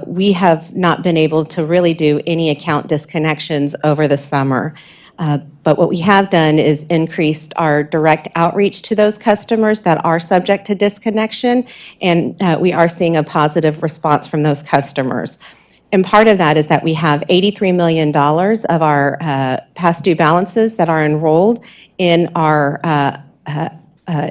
we have not been able to really do any account disconnections over the summer. But what we have done is increased our direct outreach to those customers that are subject to disconnection, and we are seeing a positive response from those customers. And part of that is that we have $83 million of our past due balances that are enrolled in our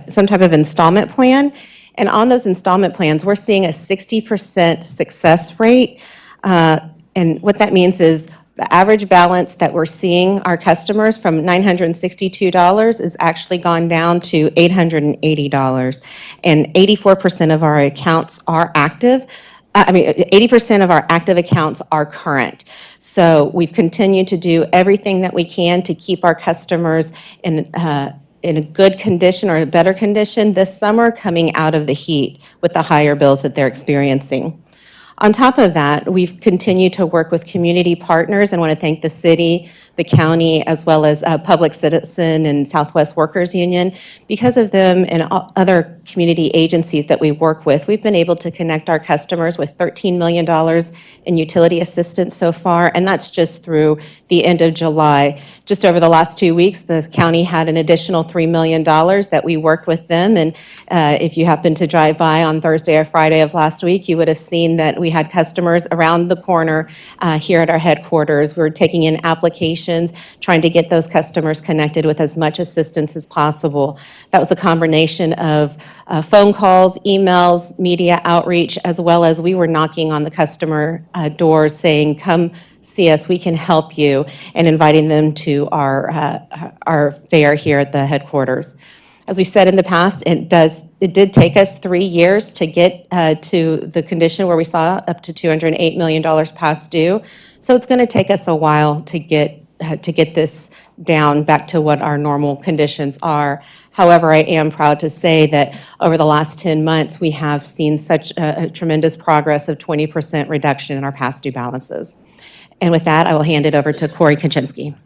some type of installment plan. And on those installment plans, we're seeing a 60% success rate. And what that means is the average balance that we're seeing our customers from $962 is actually gone down to $880. And 84% of our accounts are active. 80% of our active accounts are current. So we've continued to do everything that we can to keep our customers in a good condition or a better condition this summer coming out of the heat with the higher bills that they're experiencing. On top of that, we've continued to work with community partners and want to thank the city, the county, as well as Public Citizen and Southwest Workers Union. Because of them and other community agencies that we work with, we've been able to connect our customers with $13 million in utility assistance so far, and that's just through the end of July. Just over the last 2 weeks, the county had an additional $3 million that we worked with them, and if you happened to drive by on Thursday or Friday of last week, you would have seen that we had customers around the corner here at our headquarters. We're taking in applications, trying to get those customers connected with as much assistance as possible. That was a combination of phone calls, emails, media outreach, as well as we were knocking on the customer doors saying, come see us, we can help you, and inviting them to our fair here at the headquarters. As we said in the past, it did take us 3 years to get to the condition where we saw up to $208 million past due. So it's going to take us a while to get this down back to what our normal conditions are. However, I am proud to say that over the last 10 months, we have seen such a tremendous progress of 20% reduction in our past due balances. And with that, I will hand it over to Corey Kaczynski.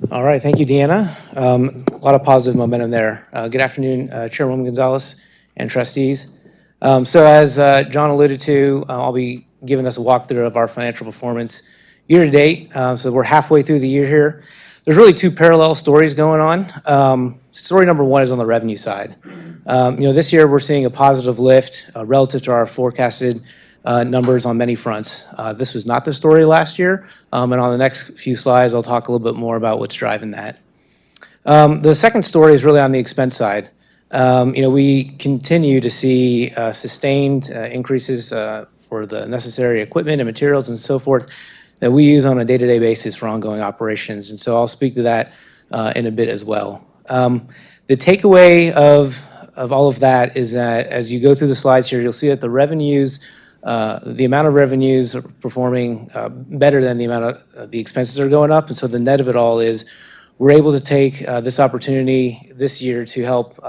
All right, thank you, Deanna. A lot of positive momentum there. Good afternoon, Chairwoman Gonzalez and trustees. So as John alluded to, I'll be giving us a walkthrough of our financial performance year to date. So we're halfway through the year here. There's really two parallel stories going on. Story number one is on the revenue side. This year we're seeing a positive lift relative to our forecasted numbers on many fronts. This was not the story last year, and on the next few slides, I'll talk a little bit more about what's driving that. The second story is really on the expense side. We continue to see sustained increases for the necessary equipment and materials and so forth that we use on a day-to-day basis for ongoing operations, and so I'll speak to that in a bit as well. The takeaway of all of that is that as you go through the slides here, you'll see that the revenues, the amount of revenues are performing better than the amount of the expenses are going up, and so the net of it all is we're able to take this opportunity this year to help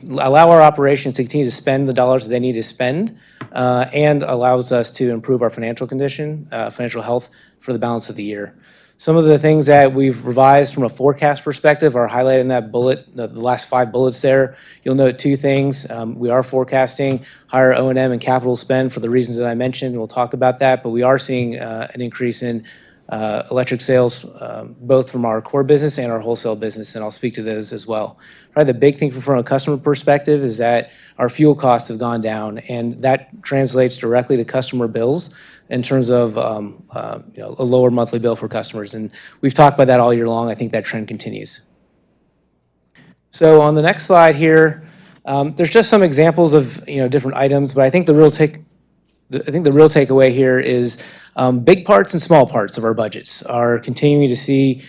allow our operations to continue to spend the dollars that they need to spend and allows us to improve our financial condition, financial health for the balance of the year. Some of the things that we've revised from a forecast perspective are highlighted in that bullet, the last 5 bullets there. You'll note 2 things. We are forecasting higher O&M and capital spend for the reasons that I mentioned. We'll talk about that, but we are seeing an increase in electric sales, both from our core business and our wholesale business, and I'll speak to those as well. Probably the big thing from a customer perspective is that our fuel costs have gone down, and that translates directly to customer bills in terms of a lower monthly bill for customers. And we've talked about that all year long. I think that trend continues. So on the next slide here, there's just some examples of different items, but I think the real takeaway here is big parts and small parts of our budgets are continuing to see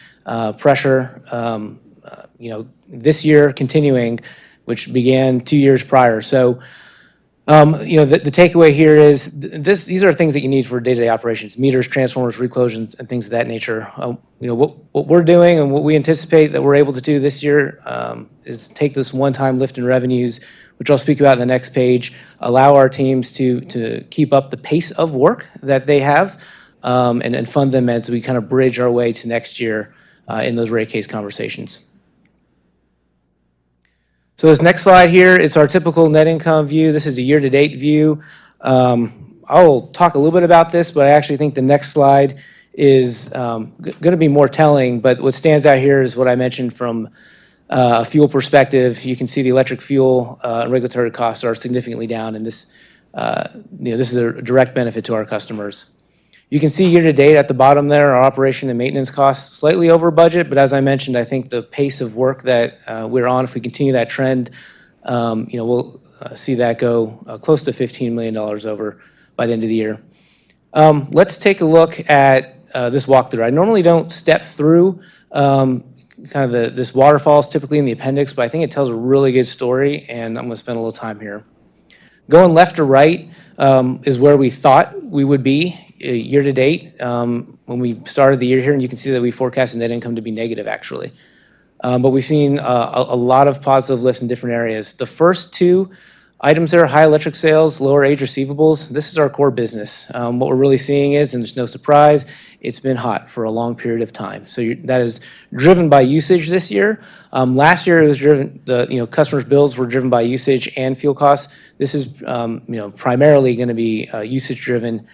pressure. This year continuing, which began 2 years prior. So the takeaway here is these are things that you need for day-to-day operations: meters, transformers, reclosures, and things of that nature. What we're doing and what we anticipate that we're able to do this year is take this one-time lift in revenues, which I'll speak about in the next page, allow our teams to keep up the pace of work that they have, and fund them as we kind of bridge our way to next year in those rate case conversations. So this next slide here, it's our typical net income view. This is a year-to-date view. I'll talk a little bit about this, but I actually think the next slide is going to be more telling. But what stands out here is what I mentioned from a fuel perspective. You can see the electric fuel and regulatory costs are significantly down, and this this is a direct benefit to our customers. You can see year-to-date at the bottom there, our operation and maintenance costs slightly over budget, but as I mentioned, I think the pace of work that we're on, if we continue that trend, we'll see that go close to $15 million over by the end of the year. Let's take a look at this walkthrough. I normally don't step through this waterfall is typically in the appendix, but I think it tells a really good story, and I'm going to spend a little time here. Going left to right is where we thought we would be year to date when we started the year here, and you can see that we forecasted net income to be negative, actually. But we've seen a lot of positive lifts in different areas. The first two items there, high electric sales, lower age receivables, this is our core business. What we're really seeing is, and there's no surprise, it's been hot for a long period of time. So that is driven by usage this year. Last year it was driven, customers' bills were driven by usage and fuel costs. This is primarily going to be usage driven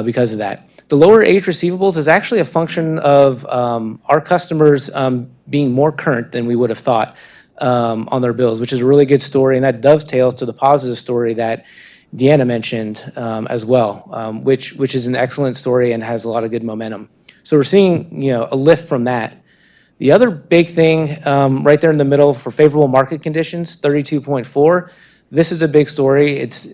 because of that. The lower age receivables is actually a function of our customers being more current than we would have thought on their bills, which is a really good story, and that dovetails to the positive story that Deanna mentioned as well, which is an excellent story and has a lot of good momentum. So we're seeing a lift from that. The other big thing right there in the middle for favorable market conditions, 32.4. This is a big story. It's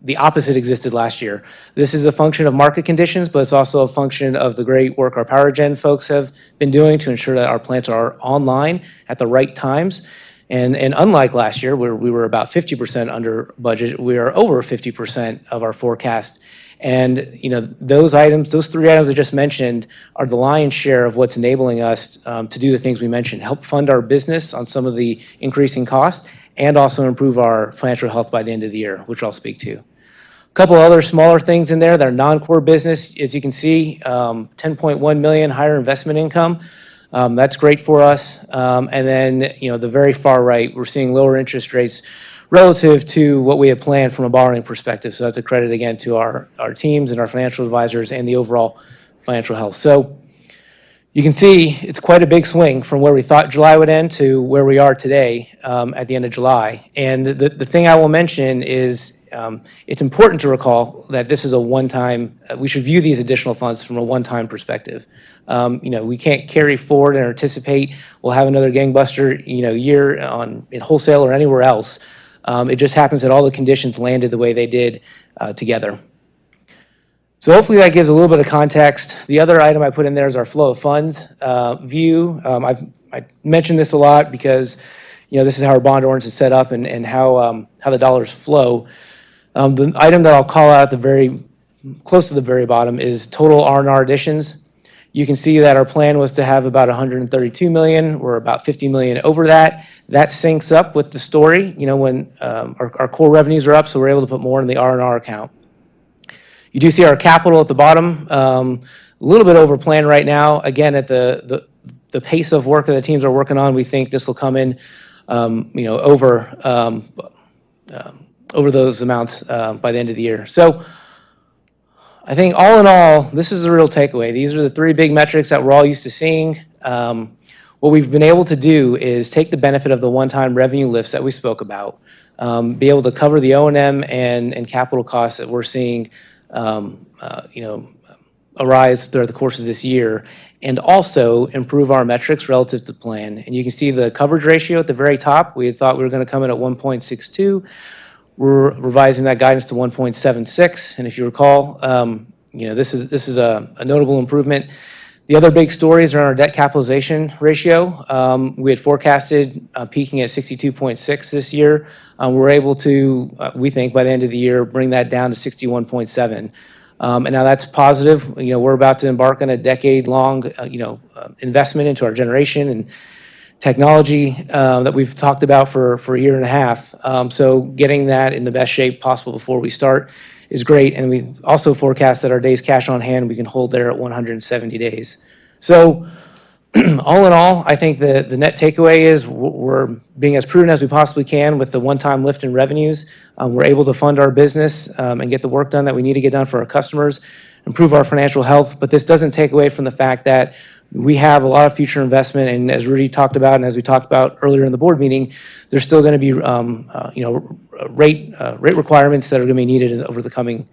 the opposite existed last year. This is a function of market conditions, but it's also a function of the great work our power gen folks have been doing to ensure that our plants are online at the right times. And unlike last year, where we were about 50% under budget, we are over 50% of our forecast. And those items, those three items I just mentioned, are the lion's share of what's enabling us to do the things we mentioned, help fund our business on some of the increasing costs, and also improve our financial health by the end of the year, which I'll speak to. A couple other smaller things in there that are non-core business. As you can see, $10.1 million higher investment income. That's great for us. And then, the very far right, we're seeing lower interest rates relative to what we had planned from a borrowing perspective. So that's a credit again to our teams and our financial advisors and the overall financial health. So you can see it's quite a big swing from where we thought July would end to where we are today at the end of July. And the thing I will mention is it's important to recall that this is a one-time, we should view these additional funds from a one-time perspective. We can't carry forward and anticipate we'll have another gangbuster year in wholesale or anywhere else. It just happens that all the conditions landed the way they did together. So hopefully that gives a little bit of context. The other item I put in there is our flow of funds view. I mentioned this a lot because this is how our bond ordinance is set up and how the dollars flow. The item that I'll call out at the close to the very bottom is total R&R additions. You can see that our plan was to have about $132 million. We're about $50 million over that. That syncs up with the story, when our core revenues are up, so we're able to put more in the R&R account. You do see our capital at the bottom, a little bit over plan right now. Again, at the pace of work that the teams are working on, we think this will come in, over those amounts by the end of the year. So I think all in all, this is the real takeaway. These are the three big metrics that we're all used to seeing. What we've been able to do is take the benefit of the one-time revenue lifts that we spoke about, be able to cover the O&M and capital costs that we're seeing arise throughout the course of this year, and also improve our metrics relative to plan. And you can see the coverage ratio at the very top. We had thought we were going to come in at 1.62. We're revising that guidance to 1.76. And if you recall, this is a notable improvement. The other big stories are on our debt capitalization ratio. We had forecasted peaking at 62.6 this year. We're able to, we think, by the end of the year, bring that down to 61.7. And now that's positive. We're about to embark on a decade-long, investment into our generation and technology that we've talked about for a year and a half. So getting that in the best shape possible before we start is great. And we also forecast that our days cash on hand, we can hold there at 170 days. So all in all, I think the net takeaway is we're being as prudent as we possibly can with the one-time lift in revenues. We're able to fund our business and get the work done that we need to get done for our customers, improve our financial health. But this doesn't take away from the fact that We have a lot of future investment, and as Rudy talked about, and as we talked about earlier in the board meeting, there's still going to be, rate requirements that are going to be needed over the coming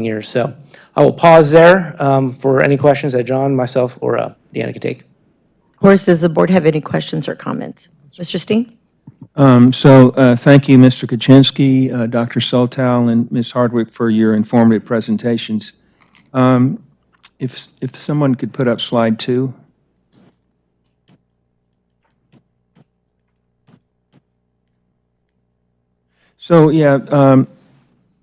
years. So I will pause there for any questions that John, myself, or Deanna could take. Of course, does the board have any questions or comments? Mr. Steen? Thank you, Mr. Kaczynski, Dr. Soltow, and Ms. Hardwick for your informative presentations. If someone could put up slide 2. So, yeah,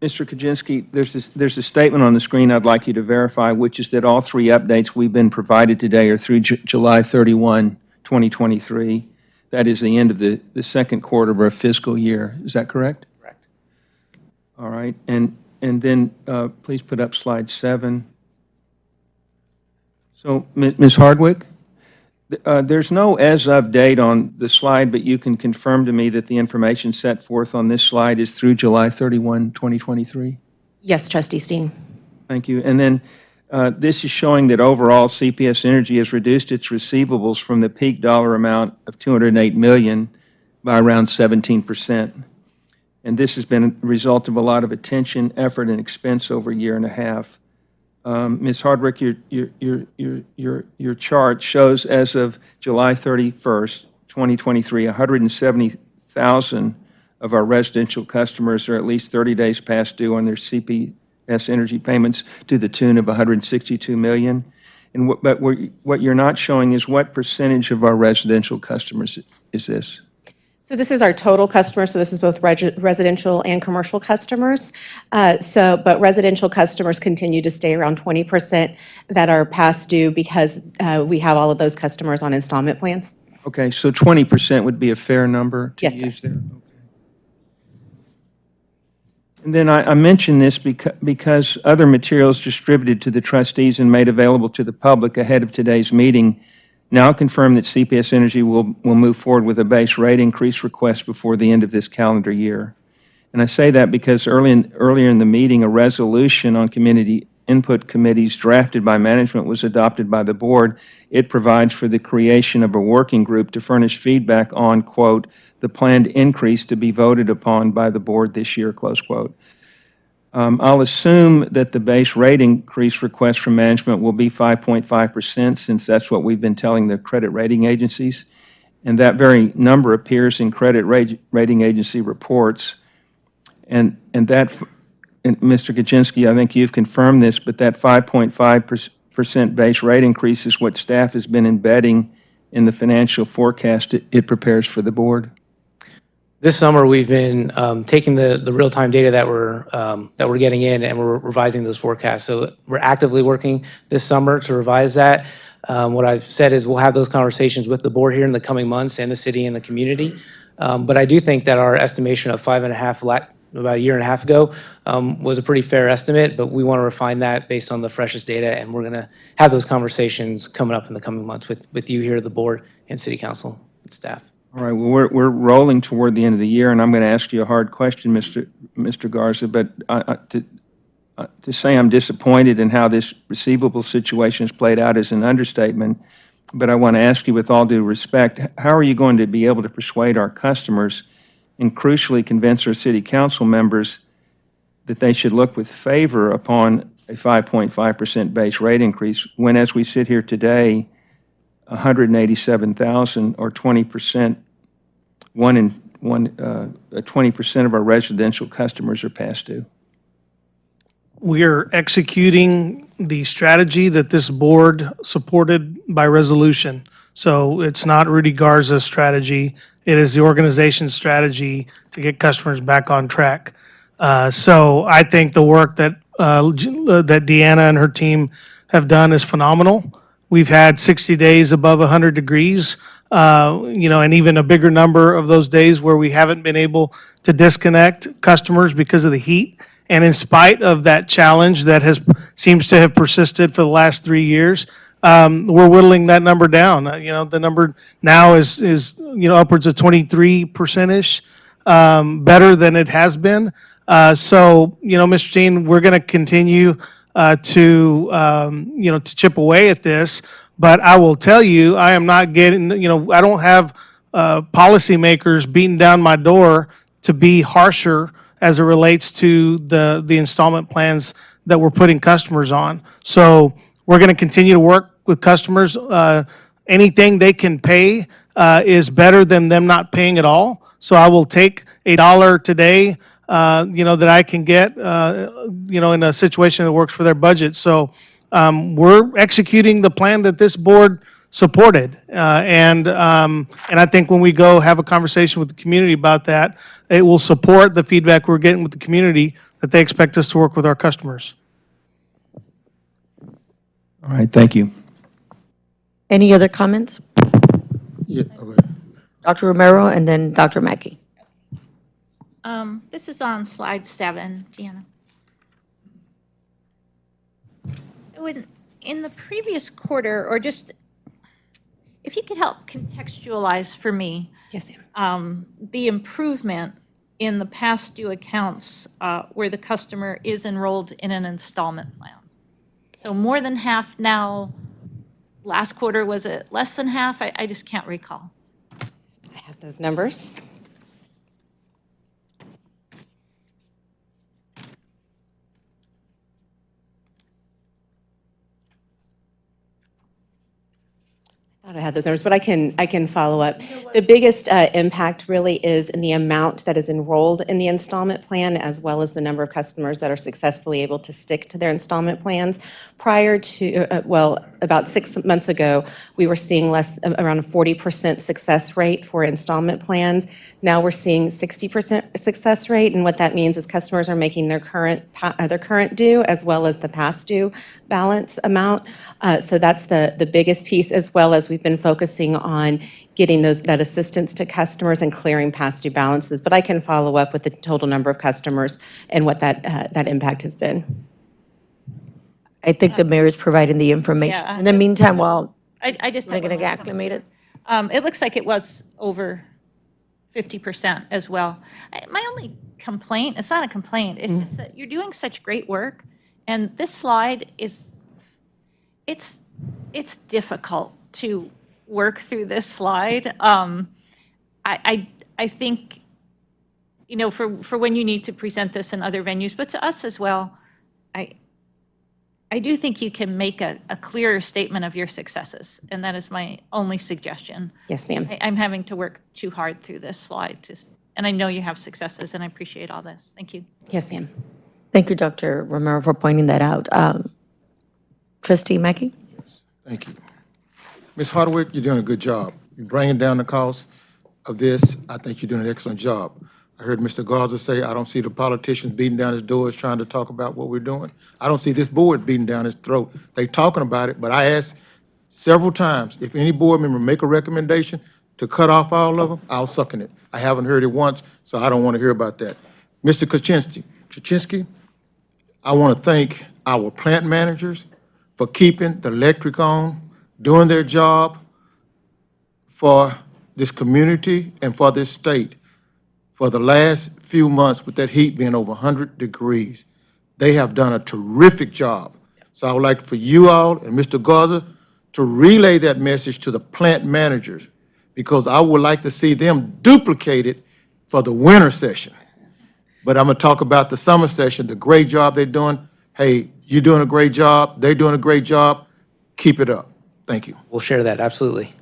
Mr. Kaczynski, there's a statement on the screen I'd like you to verify, which is that all 3 updates we've been provided today are through July 31, 2023. That is the end of the second quarter of our fiscal year. Is that correct? Correct. All right. And then please put up slide 7. So, Ms. Hardwick, there's no as-of date on the slide, but you can confirm to me that the information set forth on this slide is through July 31, 2023? Yes, Trustee Steen. Thank you. And then this is showing that overall CPS Energy has reduced its receivables from the peak dollar amount of $208 million by around 17%. And this has been a result of a lot of attention, effort, and expense over a year and a half. Ms. Hardwick, your chart shows as of July 31st, 2023, 170,000 of our residential customers are at least 30 days past due on their CPS Energy payments to the tune of $162 million. And what you're not showing is what percentage of our residential customers is this? So this is our total customers, so this is both residential and commercial customers. But residential customers continue to stay around 20% that are past due because we have all of those customers on installment plans. Okay, so 20% would be a fair number to Yes, use there? Okay. And then I mention this because other materials distributed to the trustees and made available to the public ahead of today's meeting now confirm that CPS Energy will move forward with a base rate increase request before the end of this calendar year. And I say that because earlier in the meeting, a resolution on community input committees drafted by management was adopted by the board. It provides for the creation of a working group to furnish feedback on, quote, the planned increase to be voted upon by the board this year, close quote. I'll assume that the base rate increase request from management will be 5.5%, since that's what we've been telling the credit rating agencies. And that very number appears in credit rating agency reports. And Mr. Kaczynski, I think you've confirmed this, but that 5.5% base rate increase is what staff has been embedding in the financial forecast it prepares for the board. This summer, we've been taking the real-time data that we're getting in, and we're revising those forecasts. So we're actively working this summer to revise that. What I've said is we'll have those conversations with the board here in the coming months and the city and the community. But I do think that our estimation of 5.5 about a year and a half ago was a pretty fair estimate, but we want to refine that based on the freshest data, and we're going to have those conversations coming up in the coming months with you here, the board, and city council and staff. All right, well, we're rolling toward the end of the year, and I'm going to ask you a hard question, Mr. Garza, but to say I'm disappointed in how this receivable situation has played out is an understatement, but I want to ask you with all due respect, how are you going to be able to persuade our customers and crucially convince our city council members that they should look with favor upon a 5.5% base rate increase when, as we sit here today, 187,000 or 20%, 20% of our residential customers are past due? We are executing the strategy that this board supported by resolution. So it's not Rudy Garza's strategy. It is the organization's strategy to get customers back on track. So I think the work that Deanna and her team have done is phenomenal. We've had 60 days above 100 degrees, and even a bigger number of those days where we haven't been able to disconnect customers because of the heat. And in spite of that challenge that seems to have persisted for the last 3 years, we're whittling that number down. The number now is upwards of 23%-ish, better than it has been. So, Mr. Dean, we're going to continue to chip away at this. But I will tell you, I am not getting, I don't have policymakers beating down my door to be harsher as it relates to the installment plans that we're putting customers on. So we're going to continue to work with customers. Anything they can pay is better than them not paying at all. So I will take $1 today, that I can get, in a situation that works for their budget. So we're executing the plan that this board supported. And I think when we go have a conversation with the community about that, it will support the feedback we're getting with the community that they expect us to work with our customers. All right, thank you. Any other comments? Yeah, okay. Dr. Romero and then Dr. Mackey. This is on slide 7, Deanna. In the previous quarter, or just, if you could help contextualize for me. Yes, ma'am. The improvement in the past due accounts where the customer is enrolled in an installment plan. So more than half now. Last quarter, was it less than half? I just can't recall. I have those numbers. I thought I had those numbers, but I can follow up. The biggest impact really is in the amount that is enrolled in the installment plan, as well as the number of customers that are successfully able to stick to their installment plans. Prior to, about 6 months ago, we were seeing around a 40% success rate for installment plans. Now we're seeing 60% success rate, and what that means is customers are making their current due as well as the past due balance amount. So that's the biggest piece, as well as we've been focusing on getting that assistance to customers and clearing past due balances. But I can follow up with the total number of customers and what that impact has been. I think the mayor is providing the information. Yeah. In the meantime, while I just we're have going to one get last comment. acclimated. It looks like it was over 50% as well. My only complaint, it's not a complaint, it's just that you're doing such great work, and this slide is, it's difficult to work through this slide. I think, for when you need to present this in other venues, but to us as well, I do think you can make a clearer statement of your successes, and that is my only suggestion. Yes, ma'am. I'm having to work too hard through this slide, and I know you have successes, and I appreciate all this. Thank you. Yes, ma'am. Thank you, Dr. Romero, for pointing that out. Trustee Mackey? Thank you. Ms. Hardwick, you're doing a good job. You're bringing down the cost of this. I think you're doing an excellent job. I heard Mr. Garza say, I don't see the politicians beating down his doors trying to talk about what we're doing. I don't see this board beating down his throat. They talking about it, but I asked several times, if any board member make a recommendation to cut off all of them, I'll second it. I haven't heard it once, so I don't want to hear about that. Mr. Kaczynski, I want to thank our plant managers for keeping the electric on, doing their job for this community and for this state. For the last few months, with that heat being over 100 degrees, they have done a terrific job. So I would like for you all and Mr. Garza to relay that message to the plant managers, because I would like to see them duplicated for the winter session. But I'm going to talk about the summer session, the great job they're doing. Hey, you're doing a great job. They're doing a great job. Keep it up. Thank you. We'll share that, absolutely.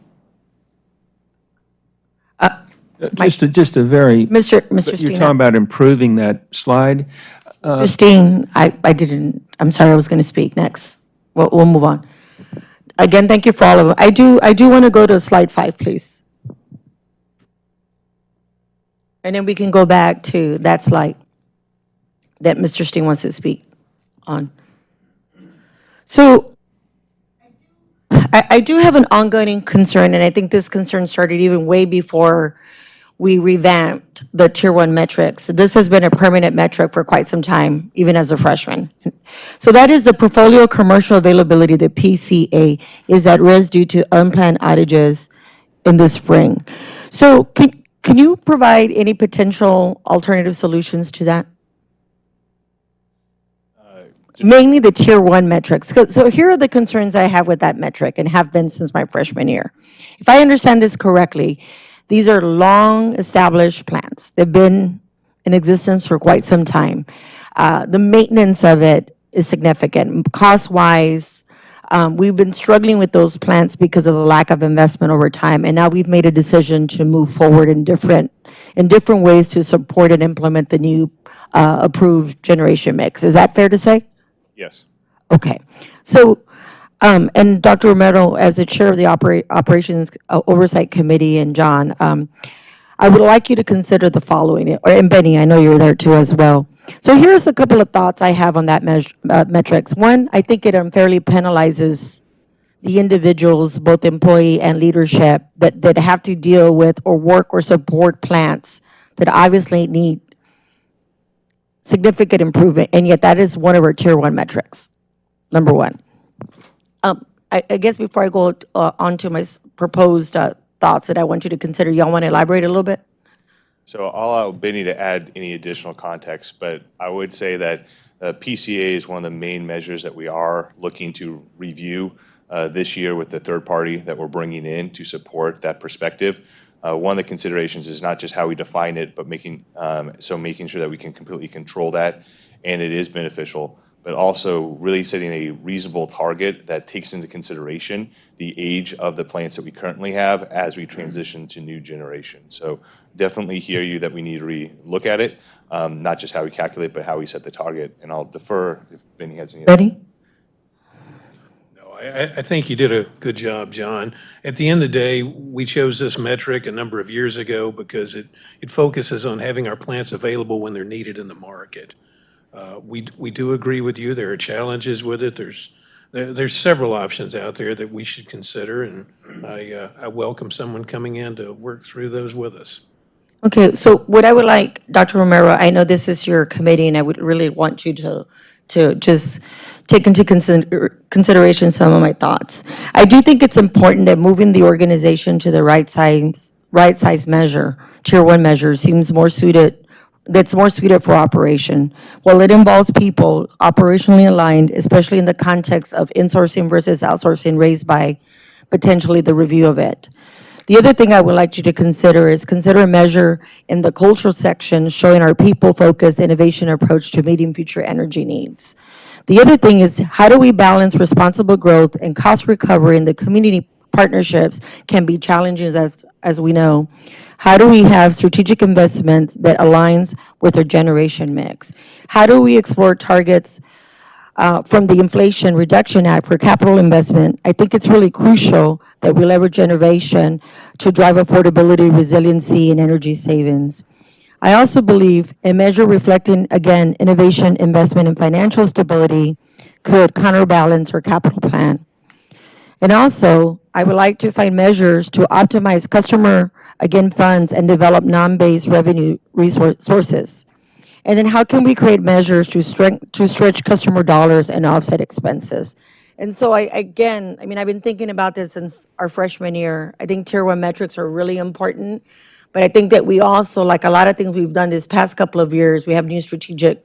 Just a very. Mr. You're Steen. talking about improving that slide. Justine, I'm sorry, I was going to speak next. We'll move on. Again, thank you for all of it. I do want to go to slide 5, please. And then we can go back to that slide that Mr. Steen wants to speak on. So I do have an ongoing concern, and I think this concern started even way before we revamped the Tier 1 metrics. This has been a permanent metric for quite some time, even as a freshman. So that is the portfolio commercial availability, the PCA, is at risk due to unplanned outages in the spring. So can you provide any potential alternative solutions to that? Mainly the tier one metrics. So here are the concerns I have with that metric and have been since my freshman year. If I understand this correctly, these are long-established plants. They've been in existence for quite some time. The maintenance of it is significant. Cost-wise, we've been struggling with those plants because of the lack of investment over time, and now we've made a decision to move forward in different ways to support and implement the new approved generation mix. Is that fair to say? Yes. Okay. So, and Dr. Romero, as the chair of the Operations Oversight Committee, and John, I would like you to consider the following, and Benny, I know you were there too as well. So here's a couple of thoughts I have on that metrics. One, I think it unfairly penalizes the individuals, both employee and leadership, that have to deal with or work or support plants that obviously need significant improvement, and yet that is one of our tier one metrics, number one. I guess before I go on to my proposed thoughts that I want you to consider, y'all want to elaborate a little bit? So I'll allow Benny to add any additional context, but I would say that PCA is one of the main measures that we are looking to review this year with the third party that we're bringing in to support that perspective. One of the considerations is not just how we define it, but making sure that we can completely control that, and it is beneficial, but also really setting a reasonable target that takes into consideration the age of the plants that we currently have as we transition to new generation. So definitely hear you that we need to look at it, not just how we calculate, but how we set the target. And I'll defer if Benny has any. Benny? I think you did a good job, John. At the end of the day, we chose this metric a number of years ago because it focuses on having our plants available when they're needed in the market. We do agree with you. There are challenges with it. There's several options out there that we should consider, and I welcome someone coming in to work through those with us. Okay, so what I would like, Dr. Romero, I know this is your committee, and I would really want you to just take into consideration some of my thoughts. I do think it's important that moving the organization to the right size measure, tier one measure, seems more suited, that's more suited for operation. While it involves people operationally aligned, especially in the context of insourcing versus outsourcing raised by potentially the review of it. The other thing I would like you to consider is a measure in the cultural section showing our people-focused innovation approach to meeting future energy needs. The other thing is, how do we balance responsible growth and cost recovery in the community partnerships can be challenging as we know. How do we have strategic investments that aligns with our generation mix? How do we explore targets from the Inflation Reduction Act for capital investment? I think it's really crucial that we leverage innovation to drive affordability, resiliency, and energy savings. I also believe a measure reflecting, again, innovation, investment, and financial stability could counterbalance our capital plan. And also, I would like to find measures to optimize customer, again, funds and develop non-based revenue sources. And then how can we create measures to stretch customer dollars and offset expenses? And so I've been thinking about this since our freshman year. I think tier one metrics are really important, but I think that we also, like a lot of things we've done this past couple of years, we have new strategic,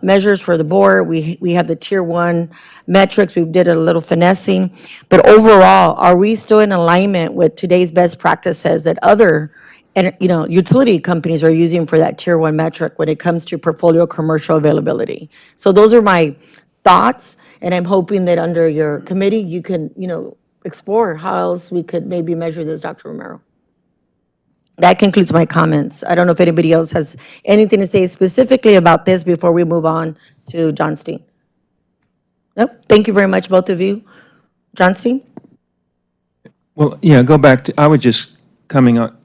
measures for the board. We have the tier one metrics. We did a little finessing, but overall, are we still in alignment with today's best practices that other utility companies are using for that tier one metric when it comes to portfolio commercial availability? So those are my thoughts, and I'm hoping that under your committee, you can, explore how else we could maybe measure this, Dr. Romero. That concludes my comments. I don't know if anybody else has anything to say specifically about this before we move on to John Steen. Nope. Thank you very much, both of you. John Steen? Well, yeah, go back to, I was just coming up,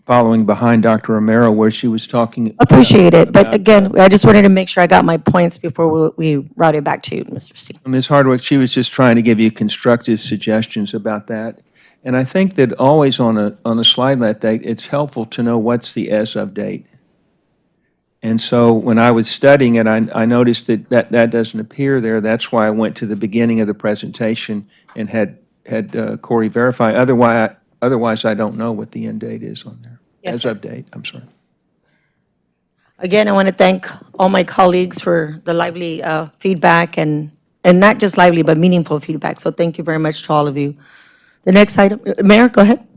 following behind Dr. Romero where she was talking. Appreciate it. But again, I just wanted to make sure I got my points before we route it back to you, Mr. Steen. Ms. Hardwick, she was just trying to give you constructive suggestions about that. And I think that always on a slide like that, it's helpful to know what's the as of date. And so when I was studying it, I noticed that doesn't appear there. That's why I went to the beginning of the presentation and had Corey verify. Otherwise, I don't know what the end date is on there. Yes, as of date, I'm sorry. Again, I want to thank all my colleagues for the lively feedback and not just lively, but meaningful feedback. So thank you very much to all of you. The next item, Mayor, go ahead.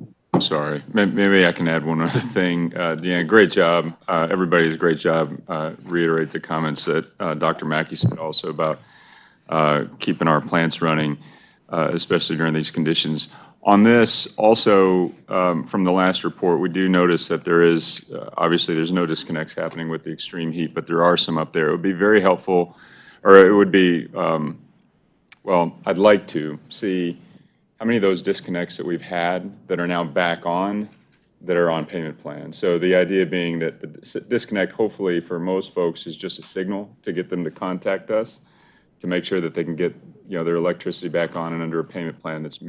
Sorry, maybe I can add one other thing. Deanna, great job. Everybody's a great job. Reiterate the comments that Dr. Mackey said also about keeping our plants running, especially during these conditions. On this, also, from the last report, we do notice that there is, obviously, there's no disconnects happening with the extreme heat, but there are some up there. It would be very helpful, or it would be, well, I'd like to see how many of those disconnects that we've had that are now back on that are on payment plans. So the idea being that the disconnect, hopefully, for most folks is just a signal to get them to contact us to make sure that they can get, their electricity back on and under a payment plan that's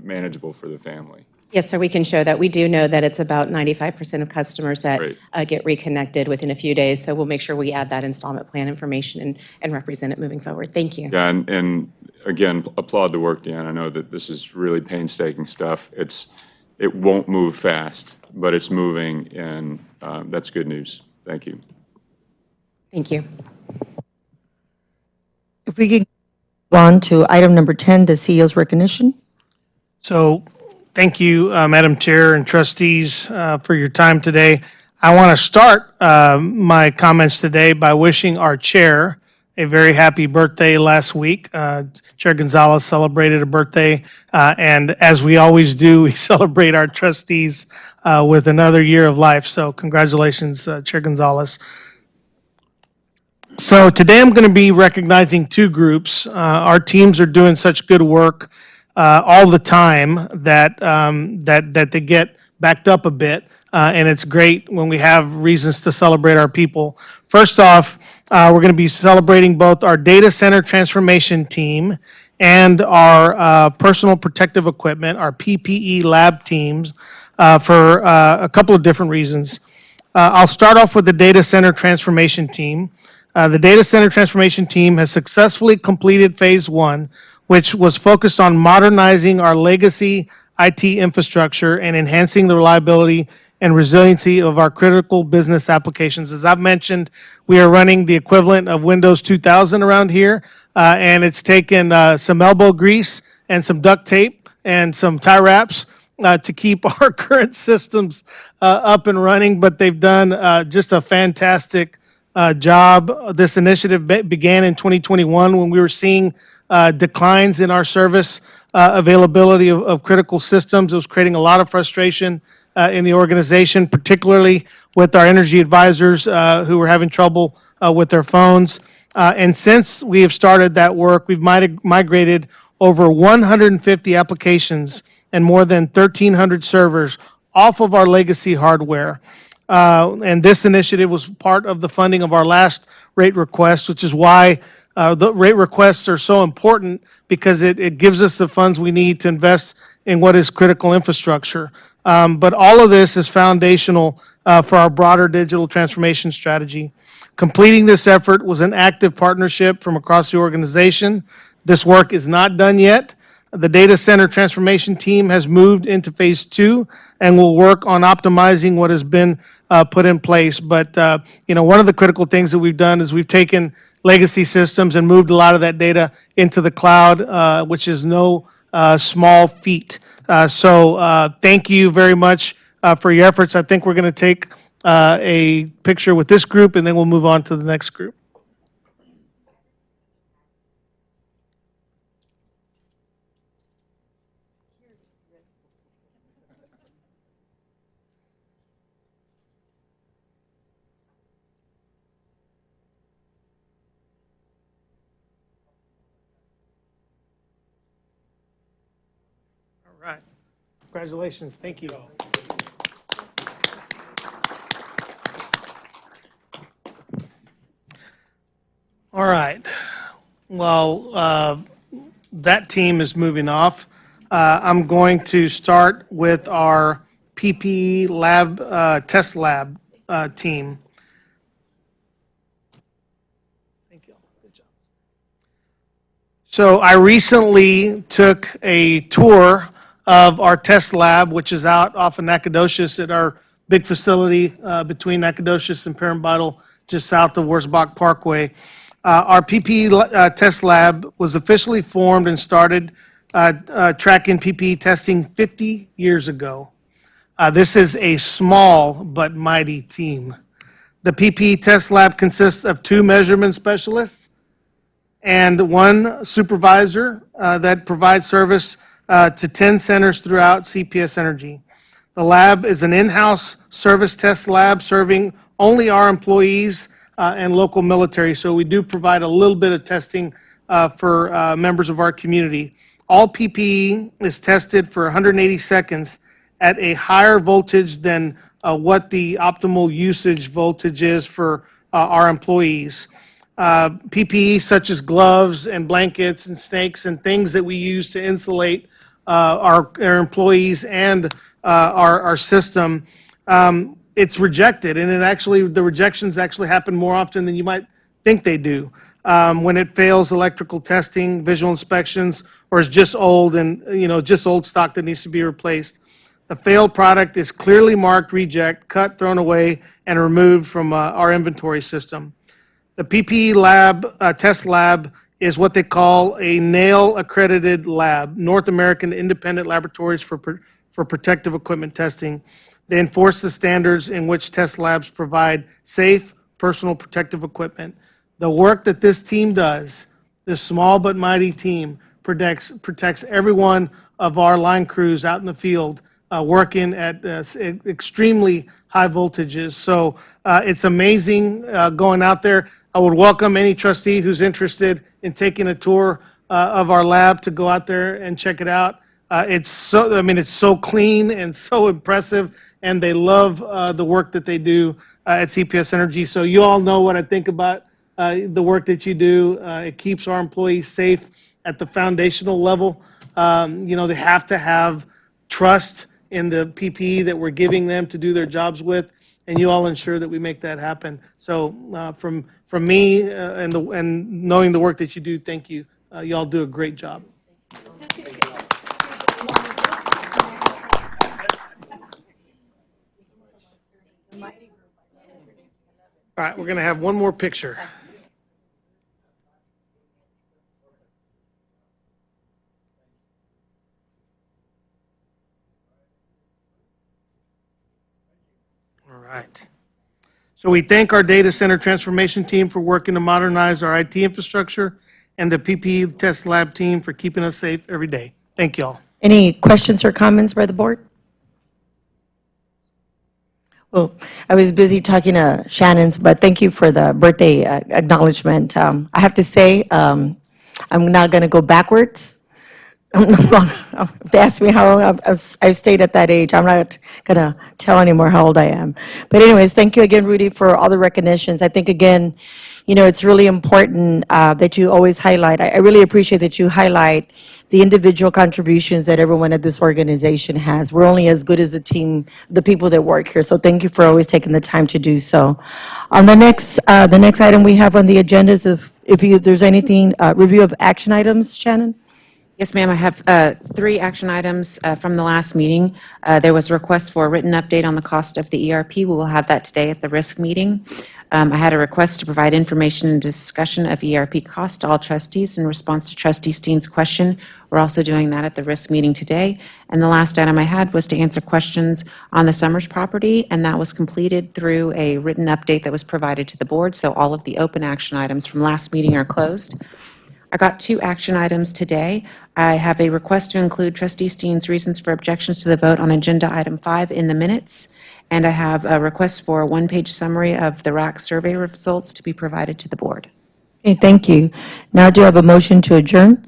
manageable for the family. Yes, sir, we can show that. We do know that it's about 95% of customers that Great. Get reconnected within a few days. So we'll make sure we add that installment plan information and represent it moving forward. Thank you. Yeah, and again, applaud the work, Deanna. I know that this is really painstaking stuff. It won't move fast, but it's moving, and that's good news. Thank you. Thank you. If we could go on to item number 10, the CEO's recognition. So, thank you, Madam Chair and trustees, for your time today. I want to start my comments today by wishing our chair a very happy birthday last week. Chair Gonzalez celebrated a birthday, and as we always do, we celebrate our trustees with another year of life. So congratulations, Chair Gonzalez. So today I'm going to be recognizing two groups. Our teams are doing such good work all the time that they get backed up a bit, and it's great when we have reasons to celebrate our people. First off, we're going to be celebrating both our data center transformation team and our personal protective equipment, our PPE lab teams, for a couple of different reasons. I'll start off with the data center transformation team. The data center transformation team has successfully completed phase one, which was focused on modernizing our legacy IT infrastructure and enhancing the reliability and resiliency of our critical business applications. As I've mentioned, we are running the equivalent of Windows 2000 around here, and it's taken some elbow grease and some duct tape and some tie wraps to keep our current systems up and running, but they've done just a fantastic job. This initiative began in 2021 when we were seeing declines in our service availability of critical systems. It was creating a lot of frustration in the organization, particularly with our energy advisors who were having trouble with their phones. And since we have started that work, we've migrated over 150 applications and more than 1,300 servers off of our legacy hardware. And this initiative was part of the funding of our last rate request, which is why the rate requests are so important, because it gives us the funds we need to invest in what is critical infrastructure. But all of this is foundational for our broader digital transformation strategy. Completing this effort was an active partnership from across the organization. This work is not done yet. The data center transformation team has moved into phase two and will work on optimizing what has been put in place. But one of the critical things that we've done is we've taken legacy systems and moved a lot of that data into the cloud, which is no small feat. So thank you very much for your efforts. I think we're going to take a picture with this group, and then we'll move on to the next group. All right. Congratulations. Thank you. All right. Well, that team is moving off. I'm going to start with our PPE lab, test lab team. Thank you. Good job. So I recently took a tour of our test lab, which is out off of Nacogdoches at our big facility between Nacogdoches and Parambattle, just south of Wurzbach Parkway. Our PPE test lab was officially formed and started tracking PPE testing 50 years ago. This is a small but mighty team. The PPE test lab consists of 2 measurement specialists and 1 supervisor that provides service to 10 centers throughout CPS Energy. The lab is an in-house service test lab serving only our employees and local military, so we do provide a little bit of testing for members of our community. All PPE is tested for 180 seconds at a higher voltage than what the optimal usage voltage is for our employees. PPE such as gloves and blankets and snakes and things that we use to insulate our employees and our system, it's rejected, and the rejections actually happen more often than you might think they do. When it fails electrical testing, visual inspections, or is just old and just old stock that needs to be replaced. The failed product is clearly marked reject, cut, thrown away, and removed from our inventory system. The PPE lab, test lab, is what they call a NAIL accredited lab, North American Independent Laboratories for Protective Equipment Testing. They enforce the standards in which test labs provide safe, personal protective equipment. The work that this team does, this small but mighty team, protects every one of our line crews out in the field working at extremely high voltages. So it's amazing going out there. I would welcome any trustee who's interested in taking a tour of our lab to go out there and check it out. It's so clean and so impressive, and they love the work that they do at CPS Energy. So you all know what I think about the work that you do. It keeps our employees safe at the foundational level. They have to have trust in the PPE that we're giving them to do their jobs with, and you all ensure that we make that happen. So from me and knowing the work that you do, thank you. You all do a great job. All right, we're going to have one more picture. All right. So we thank our data center transformation team for working to modernize our IT infrastructure and the PPE test lab team for keeping us safe every day. Thank you all. Any questions or comments by the board? Well, I was busy talking to Shannon's, but thank you for the birthday acknowledgement. I have to say, I'm not going to go backwards. If they ask me how long I've stayed at that age, I'm not going to tell anymore how old I am. But anyways, thank you again, Rudy, for all the recognitions. I think, again, it's really important that you always highlight. I really appreciate that you highlight the individual contributions that everyone at this organization has. We're only as good as the team, the people that work here. So thank you for always taking the time to do so. On the next item we have on the agenda is if there's anything, review of action items, Shannon? Yes, ma'am. I have 3 action items from the last meeting. There was a request for a written update on the cost of the ERP. We will have that today at the risk meeting. I had a request to provide information and discussion of ERP cost to all trustees in response to Trustee Steen's question. We're also doing that at the risk meeting today. And the last item I had was to answer questions on the Summers property, and that was completed through a written update that was provided to the board. So all of the open action items from last meeting are closed. I got 2 action items today. I have a request to include Trustee Steen's reasons for objections to the vote on Agenda Item 5 in the minutes, and I have a request for a 1-page summary of the RAC survey results to be provided to the board. Okay, thank you. Now do I have a motion to adjourn?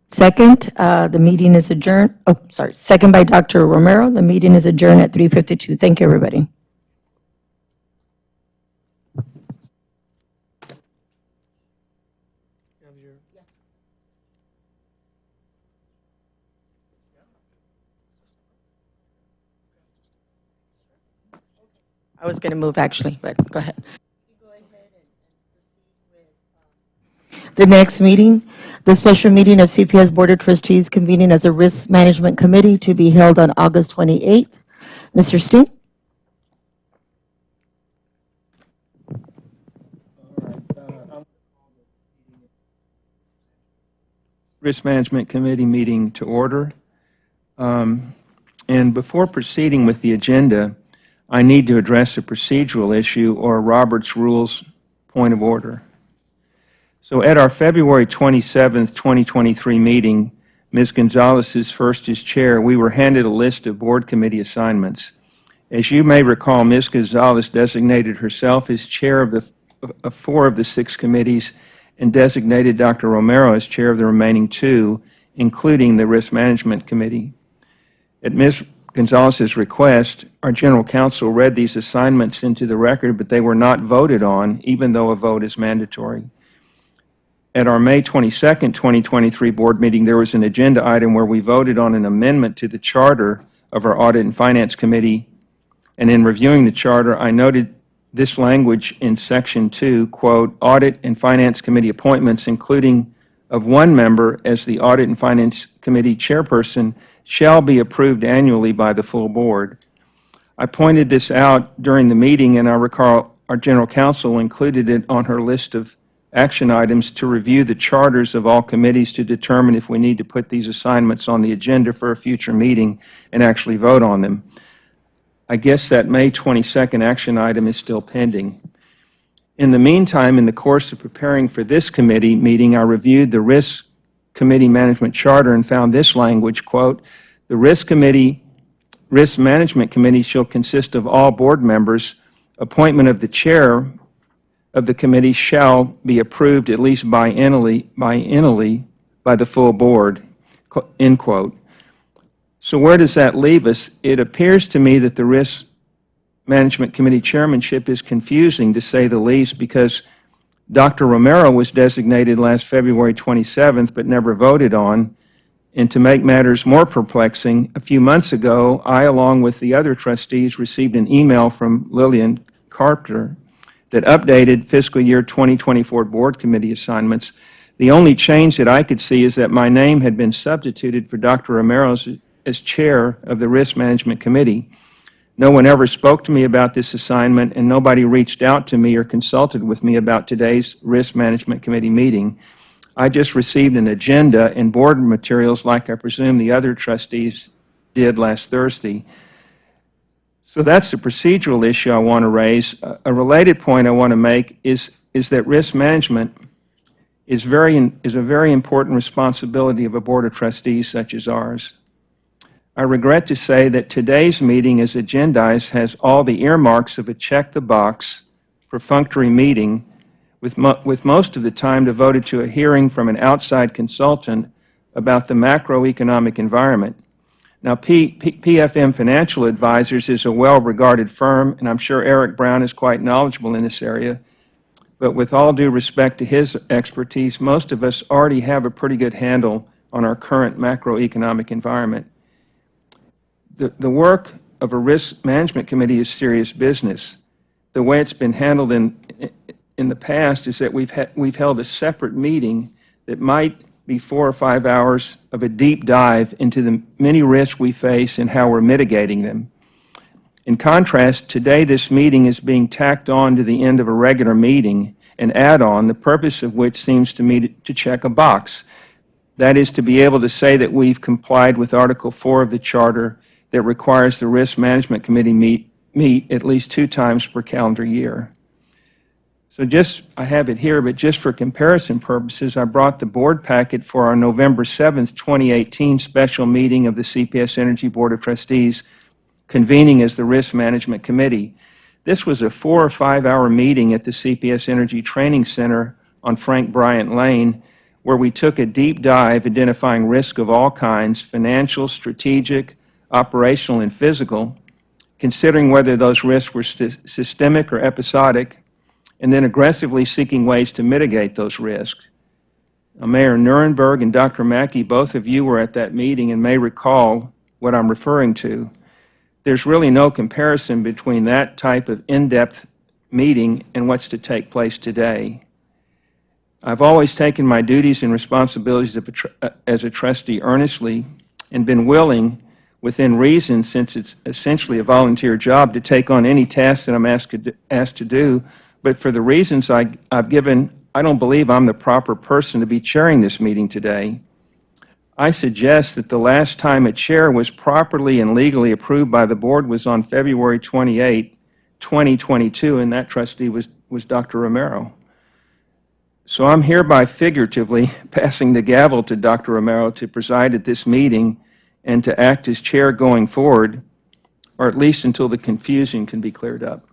Second, the meeting is adjourned. Oh, sorry, second by Dr. Romero. The meeting is adjourned at 3:52. Thank you, everybody. I was going to move, actually, but go ahead. The next meeting, The special meeting of CPS Board of Trustees convening as a Risk Management Committee to be held on August 28th. Mr. Steen? Risk Management Committee meeting to order. And before proceeding with the agenda, I need to address a procedural issue or Robert's Rules point of order. So at our February 27th, 2023 meeting, Ms. Gonzalez's first as chair, we were handed a list of board committee assignments. As you may recall, Ms. Gonzalez designated herself as chair of 4 of the 6 committees and designated Dr. Romero as chair of the remaining 2, including the Risk Management Committee. At Ms. Gonzalez's request, our general counsel read these assignments into the record, but they were not voted on, even though a vote is mandatory. At our May 22nd, 2023 board meeting, there was an agenda item where we voted on an amendment to the charter of our Audit and Finance Committee, and in reviewing the charter, I noted this language in Section 2, quote, Audit and Finance Committee appointments, including of 1 member as the Audit and Finance Committee chairperson, shall be approved annually by the full board. I pointed this out during the meeting, and I recall our general counsel included it on her list of action items to review the charters of all committees to determine if we need to put these assignments on the agenda for a future meeting and actually vote on them. I guess that May 22nd action item is still pending. In the meantime, in the course of preparing for this committee meeting, I reviewed the Risk Committee Management Charter and found this language, quote, the Risk Management Committee shall consist of all board members. Appointment of the chair of the committee shall be approved at least biennially by the full board, end quote. So where does that leave us? It appears to me that the Risk Management Committee chairmanship is confusing, to say the least, because Dr. Romero was designated last February 27th but never voted on. And to make matters more perplexing, a few months ago, I, along with the other trustees, received an email from Lillian Carpenter that updated fiscal year 2024 board committee assignments. The only change that I could see is that my name had been substituted for Dr. Romero's as chair of the Risk Management Committee. No one ever spoke to me about this assignment, and nobody reached out to me or consulted with me about today's Risk Management Committee meeting. I just received an agenda and board materials like I presume the other trustees did last Thursday. So that's the procedural issue I want to raise. A related point I want to make is that risk management is a very important responsibility of a board of trustees such as ours. I regret to say that today's meeting, as agendized, has all the earmarks of a check-the-box, perfunctory meeting, with most of the time devoted to a hearing from an outside consultant about the macroeconomic environment. Now, PFM Financial Advisors is a well-regarded firm, and I'm sure Eric Brown is quite knowledgeable in this area. But with all due respect to his expertise, most of us already have a pretty good handle on our current macroeconomic environment. The work of a risk management committee is serious business. The way it's been handled in the past is that we've held a separate meeting that might be 4 or 5 hours of a deep dive into the many risks we face and how we're mitigating them. In contrast, today this meeting is being tacked on to the end of a regular meeting, an add-on, the purpose of which seems to me to check a box. That is to be able to say that we've complied with Article 4 of the Charter that requires the Risk Management Committee meet at least 2 times per calendar year. So I have it here, but just for comparison purposes, I brought the board packet for our November 7th, 2018 special meeting of the CPS Energy Board of Trustees convening as the Risk Management Committee. This was a 4 or 5 hour meeting at the CPS Energy Training Center on Frank Bryant Lane, where we took a deep dive identifying risk of all kinds, financial, strategic, operational, and physical, considering whether those risks were systemic or episodic, and then aggressively seeking ways to mitigate those risks. Now, Mayor Nuremberg and Dr. Mackey, both of you were at that meeting and may recall what I'm referring to. There's really no comparison between that type of in-depth meeting and what's to take place today. I've always taken my duties and responsibilities as a trustee earnestly and been willing, within reason, since it's essentially a volunteer job, to take on any task that I'm asked to do. But for the reasons I've given, I don't believe I'm the proper person to be chairing this meeting today. I suggest that the last time a chair was properly and legally approved by the board was on February 28, 2022, and that trustee was Dr. Romero. So I'm hereby figuratively passing the gavel to Dr. Romero to preside at this meeting and to act as chair going forward, or at least until the confusion can be cleared up.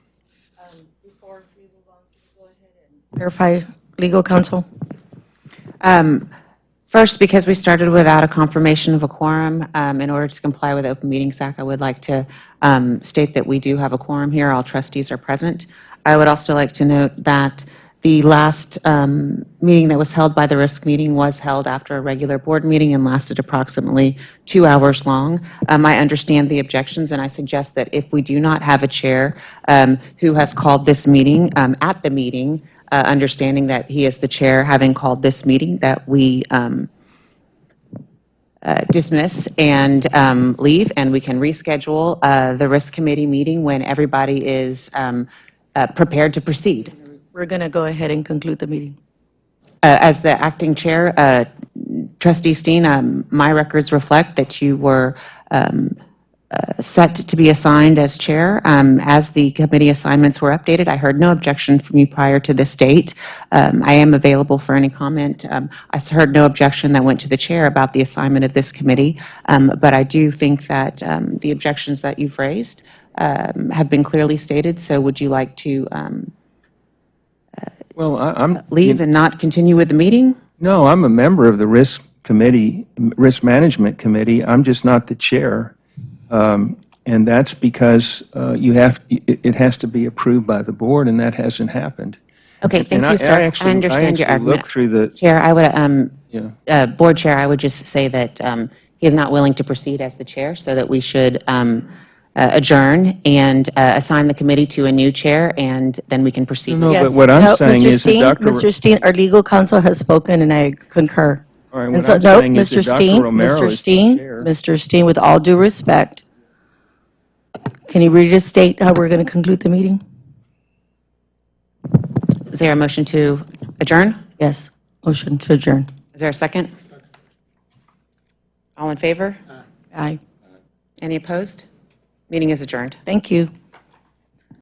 Before we move on, can you go ahead and verify legal counsel? First, because we started without a confirmation of a quorum, in order to comply with the Open Meetings Act, I would like to state that we do have a quorum here. All trustees are present. I would also like to note that the last meeting that was held by the risk meeting was held after a regular board meeting and lasted approximately 2 hours long. I understand the objections, and I suggest that if we do not have a chair who has called this meeting at the meeting, understanding that he is the chair, having called this meeting, that we dismiss and leave, and we can reschedule the risk committee meeting when everybody is prepared to proceed. We're going to go ahead and conclude the meeting. As the acting chair, Trustee Steen, my records reflect that you were set to be assigned as chair. As the committee assignments were updated, I heard no objection from you prior to this date. I am available for any comment. I heard no objection that went to the chair about the assignment of this committee, but I do think that the objections that you've raised have been clearly stated, so would you like to Well, I'm leave and not continue with the meeting? No, I'm a member of the risk management committee. I'm just not the chair. And that's because it has to be approved by the board, and that hasn't happened. Okay, thank you, sir. I understand your argument. Looked through the Chair, I would, board chair, I would just say that he is not willing to proceed as the chair, so that we should adjourn and assign the committee to a new chair, and then we can proceed. No, Yes. but what I'm No, saying Mr. is that Steen, Dr. Mr. Steen, our legal counsel has spoken, and I concur. All right, And what so, I'm no, saying is Mr. that Steen, Dr. Romero Mr. is the Steen, chair. Mr. Steen, with all due respect, can you restate how we're going to conclude the meeting? Is there a motion to adjourn? Yes, motion to adjourn. Is there a second? All in favor? Aye. Any opposed? Meeting is adjourned. Thank you.